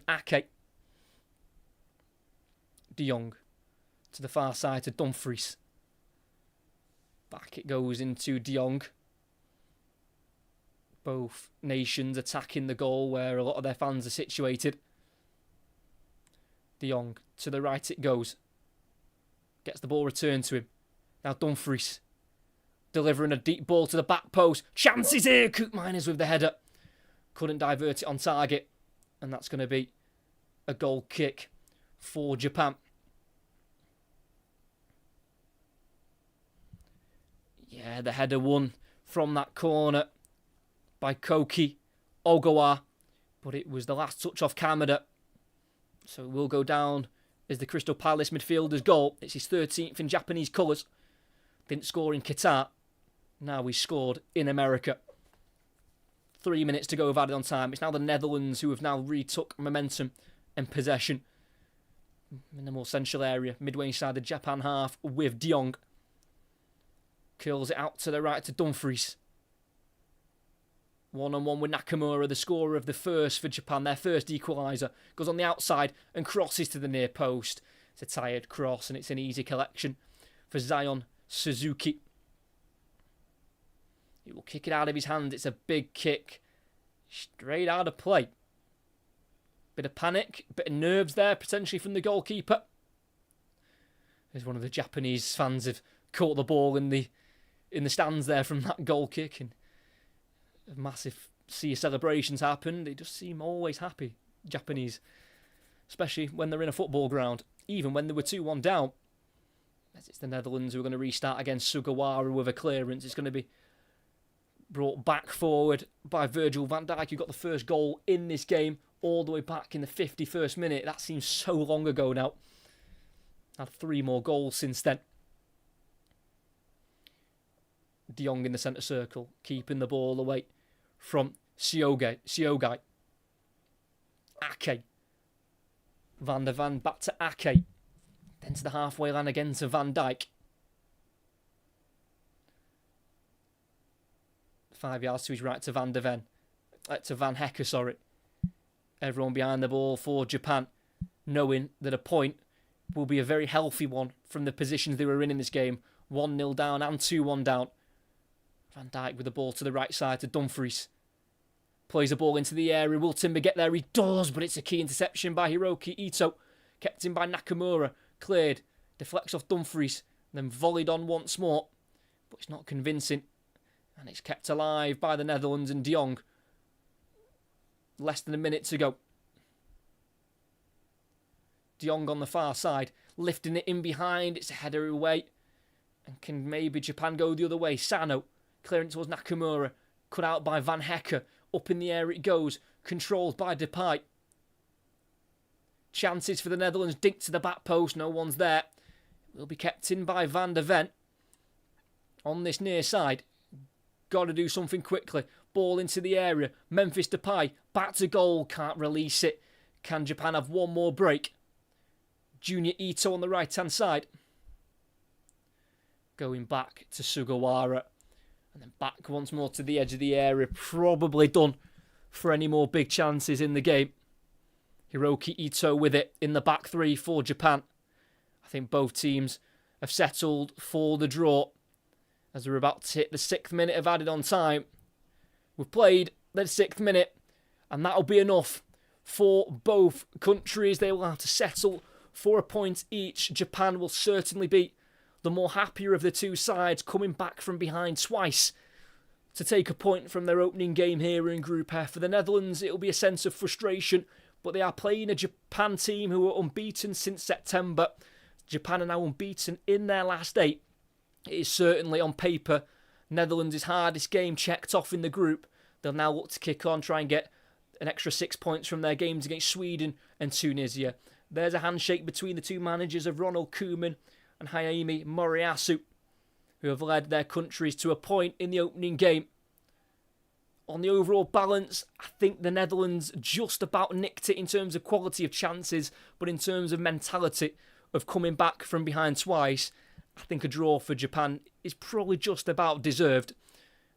Ake. De Jong to the far side to Dumfries. Back it goes into De Jong. Both nations attacking the goal where a lot of their fans are situated. De Jong to the right it goes. Gets the ball returned to him. Now Dumfries delivering a deep ball to the back post. Chances here. Koopmeiners with the header. Couldn't divert it on target. And that's going to be a goal kick for Japan. Yeah, the header won from that corner by Koki Ogawa. But it was the last touch off Kamada. So it will go down as the Crystal Palace midfielder's goal. It's his 13th in Japanese colours. Didn't score in Qatar. Now he's scored in America. 3 minutes to go of added on time. It's now the Netherlands who have now retook momentum and possession in the more central area, midway inside the Japan half with De Jong. Curls it out to the right to Dumfries. One-on-one with Nakamura, the scorer of the first for Japan, their first equaliser. Goes on the outside and crosses to the near post. It's a tired cross and it's an easy collection for Zion Suzuki. He will kick it out of his hand. It's a big kick. Straight out of play. Bit of panic, bit of nerves there potentially from the goalkeeper. As one of the Japanese fans have caught the ball in the stands there from that goal kick, and a massive sea of celebrations happened. They just seem always happy, Japanese, especially when they're in a football ground, even when they were 2-1 down. As it's the Netherlands who are going to restart against Sugawara with a clearance. It's going to be brought back forward by Virgil van Dijk, who got the first goal in this game all the way back in the 51st minute. That seems so long ago now. Had 3 more goals since then. De Jong in the centre circle, keeping the ball away from Siogai. Ake. Van der Ven back to Ake. Then to the halfway line again to Van Dijk. 5 yards to his right to Van der Ven. To Van Hecker, sorry. Everyone behind the ball for Japan, knowing that a point will be a very healthy one from the positions they were in this game. 1-0 down and 2-1 down. Van Dijk with the ball to the right side to Dumfries. Plays the ball into the area. Will Timber get there? He does, but it's a key interception by Hiroki Ito. Kept in by Nakamura. Cleared. Deflects off Dumfries. Then volleyed on once more. But it's not convincing. And it's kept alive by the Netherlands and De Jong. Less than a minute to go. De Jong on the far side. Lifting it in behind. It's a header away. And can maybe Japan go the other way? Sano. Clearing towards Nakamura. Cut out by Van Hecker. Up in the air it goes. Controlled by Depay. Chances for the Netherlands. Dink to the back post. No one's there. Will be kept in by Van der Ven. On this near side. Got to do something quickly. Ball into the area. Memphis Depay. Back to goal. Can't release it. Can Japan have one more break? Junior Ito on the right-hand side. Going back to Sugawara. And then back once more to the edge of the area. Probably done for any more big chances in the game. Hiroki Ito with it in the back 3 for Japan. I think both teams have settled for the draw as we're about to hit the 6th minute of added on time. We've played the 6th minute, and that'll be enough for both countries. They will have to settle for a point each. Japan will certainly be the more happier of the two sides, coming back from behind twice to take a point from their opening game here in Group F. For the Netherlands, it'll be a sense of frustration, but they are playing a Japan team who are unbeaten since September. Japan are now unbeaten in their last 8. It is certainly, on paper, Netherlands' hardest game checked off in the group. They'll now look to kick on, try and get an extra 6 points from their games against Sweden and Tunisia. There's a handshake between the two managers of Ronald Koeman and Hajime Moriyasu, who have led their countries to a point in the opening game. On the overall balance, I think the Netherlands just about nicked it in terms of quality of chances, but in terms of mentality of coming back from behind twice, I think a draw for Japan is probably just about deserved.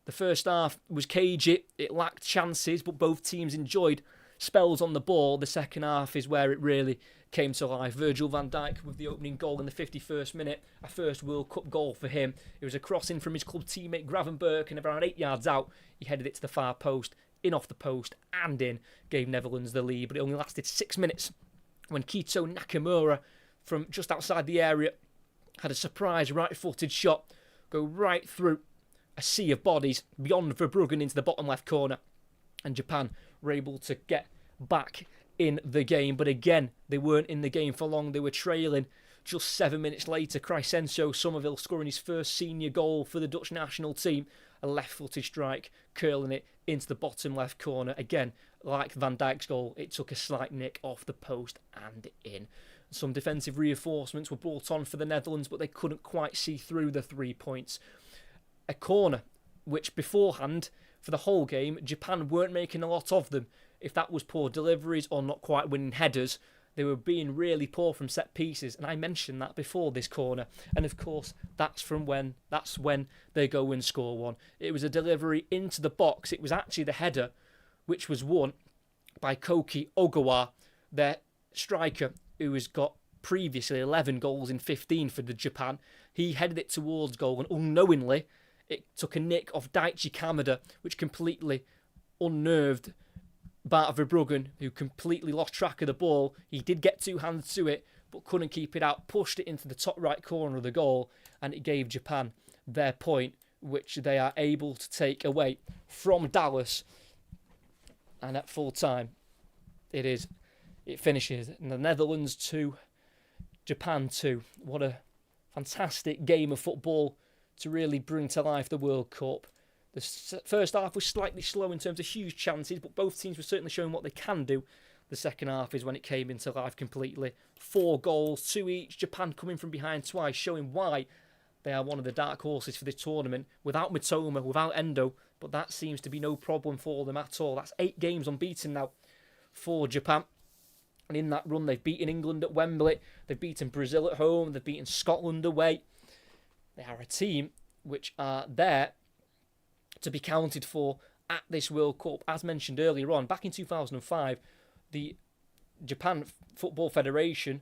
The first half was cagey, it lacked chances, but both teams enjoyed spells on the ball. The second half is where it really came to life. Virgil van Dijk with the opening goal in the 51st minute, a first World Cup goal for him. It was a crossing from his club teammate Gravenberch, and around 8 yards out, he headed it to the far post, in off the post, and in, gave Netherlands the lead. But it only lasted 6 minutes when Kito Nakamura, from just outside the area, had a surprise right-footed shot go right through a sea of bodies beyond Verbruggen into the bottom left corner. And Japan were able to get back in the game. But again, they weren't in the game for long. They were trailing. Just 7 minutes later, Crysencio Summerville scoring his first senior goal for the Dutch national team. A left-footed strike, curling it into the bottom left corner. Again, like Van Dijk's goal, it took a slight nick off the post and in. Some defensive reinforcements were brought on for the Netherlands, but they couldn't quite see through the 3 points. A corner, which beforehand, for the whole game, Japan weren't making a lot of them. If that was poor deliveries or not quite winning headers, they were being really poor from set pieces, and I mentioned that before this corner. And of course, that's when they go and score one. It was a delivery into the box. It was actually the header, which was won by Koki Ogawa, their striker, who has got previously 11 goals in 15 for the Japan. He headed it towards goal, and unknowingly, it took a nick off Daichi Kamada, which completely unnerved Bart Verbruggen, who completely lost track of the ball. He did get 2 hands to it, but couldn't keep it out, pushed it into the top right corner of the goal, and it gave Japan their point, which they are able to take away from Dallas. And at full time, it finishes in the Netherlands 2, Japan 2. What a fantastic game of football to really bring to life the World Cup. The first half was slightly slow in terms of huge chances, but both teams were certainly showing what they can do. The second half is when it came into life completely. 4 goals, 2 each. Japan coming from behind twice, showing why they are one of the dark horses for this tournament. Without Mitoma, without Endo, but that seems to be no problem for them at all. That's 8 games unbeaten now for Japan. And in that run, they've beaten England at Wembley. They've beaten Brazil at home. They've beaten Scotland away. They are a team which are there to be counted for at this World Cup. As mentioned earlier on, back in 2005, the Japan Football Federation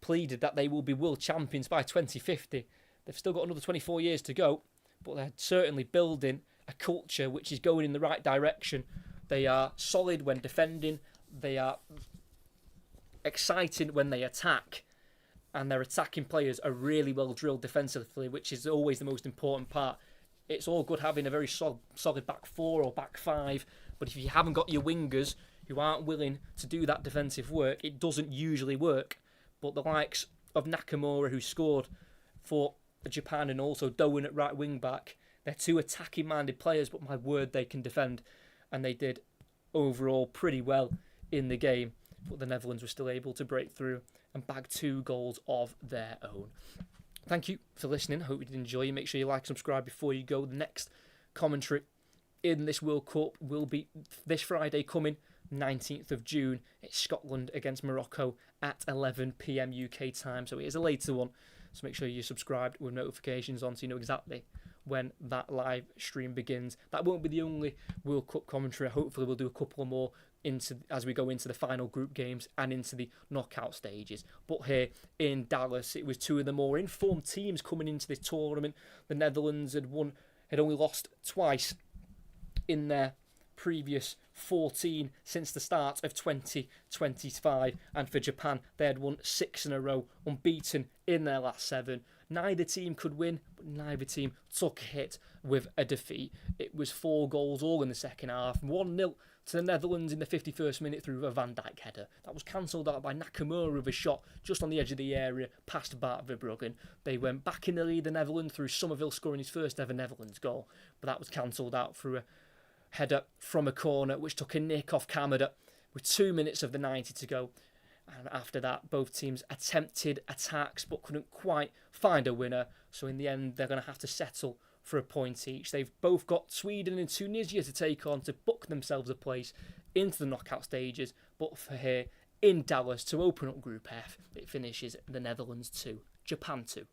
pleaded that they will be world champions by 2050. They've still got another 24 years to go, but they're certainly building a culture which is going in the right direction. They are solid when defending. They are exciting when they attack. And their attacking players are really well drilled defensively, which is always the most important part. It's all good having a very solid back 4 or back 5, but if you haven't got your wingers who aren't willing to do that defensive work, it doesn't usually work. But the likes of Nakamura, who scored for Japan, and also Doan at right wing back, they're 2 attacking minded players, but my word, they can defend. And they did overall pretty well in the game, but the Netherlands were still able to break through and bag 2 goals of their own. Thank you for listening. Hope you did enjoy. Make sure you like, subscribe before you go. The next commentary in this World Cup will be this Friday coming, 19th of June. It's Scotland against Morocco at 11 p.m. UK time, so it is a later one. So make sure you're subscribed with notifications on so you know exactly when that live stream begins. That won't be the only World Cup commentary. Hopefully we'll do a couple more as we go into the final group games and into the knockout stages. But here in Dallas, it was two of the more informed teams coming into this tournament. The Netherlands had only lost twice in their previous 14 since the start of 2025, and for Japan they had won 6 in a row, unbeaten in their last 7. Neither team could win, but neither team took a hit with a defeat. It was 4 goals all in the second half, 1-0 to the Netherlands in the 51st minute through a Van Dijk header. That was cancelled out by Nakamura with a shot just on the edge of the area past Bart Verbruggen. They went back in the lead, the Netherlands, through Somerville scoring his first ever Netherlands goal, but that was cancelled out through a header from a corner which took a nick off Kamada with 2 minutes of the 90 to go. And after that, both teams attempted attacks but couldn't quite find a winner. So in the end, they're going to have to settle for a point each. They've both got Sweden and Tunisia to take on to book themselves a place into the knockout stages. But for here in Dallas, to open up Group F, it finishes the Netherlands 2, Japan 2.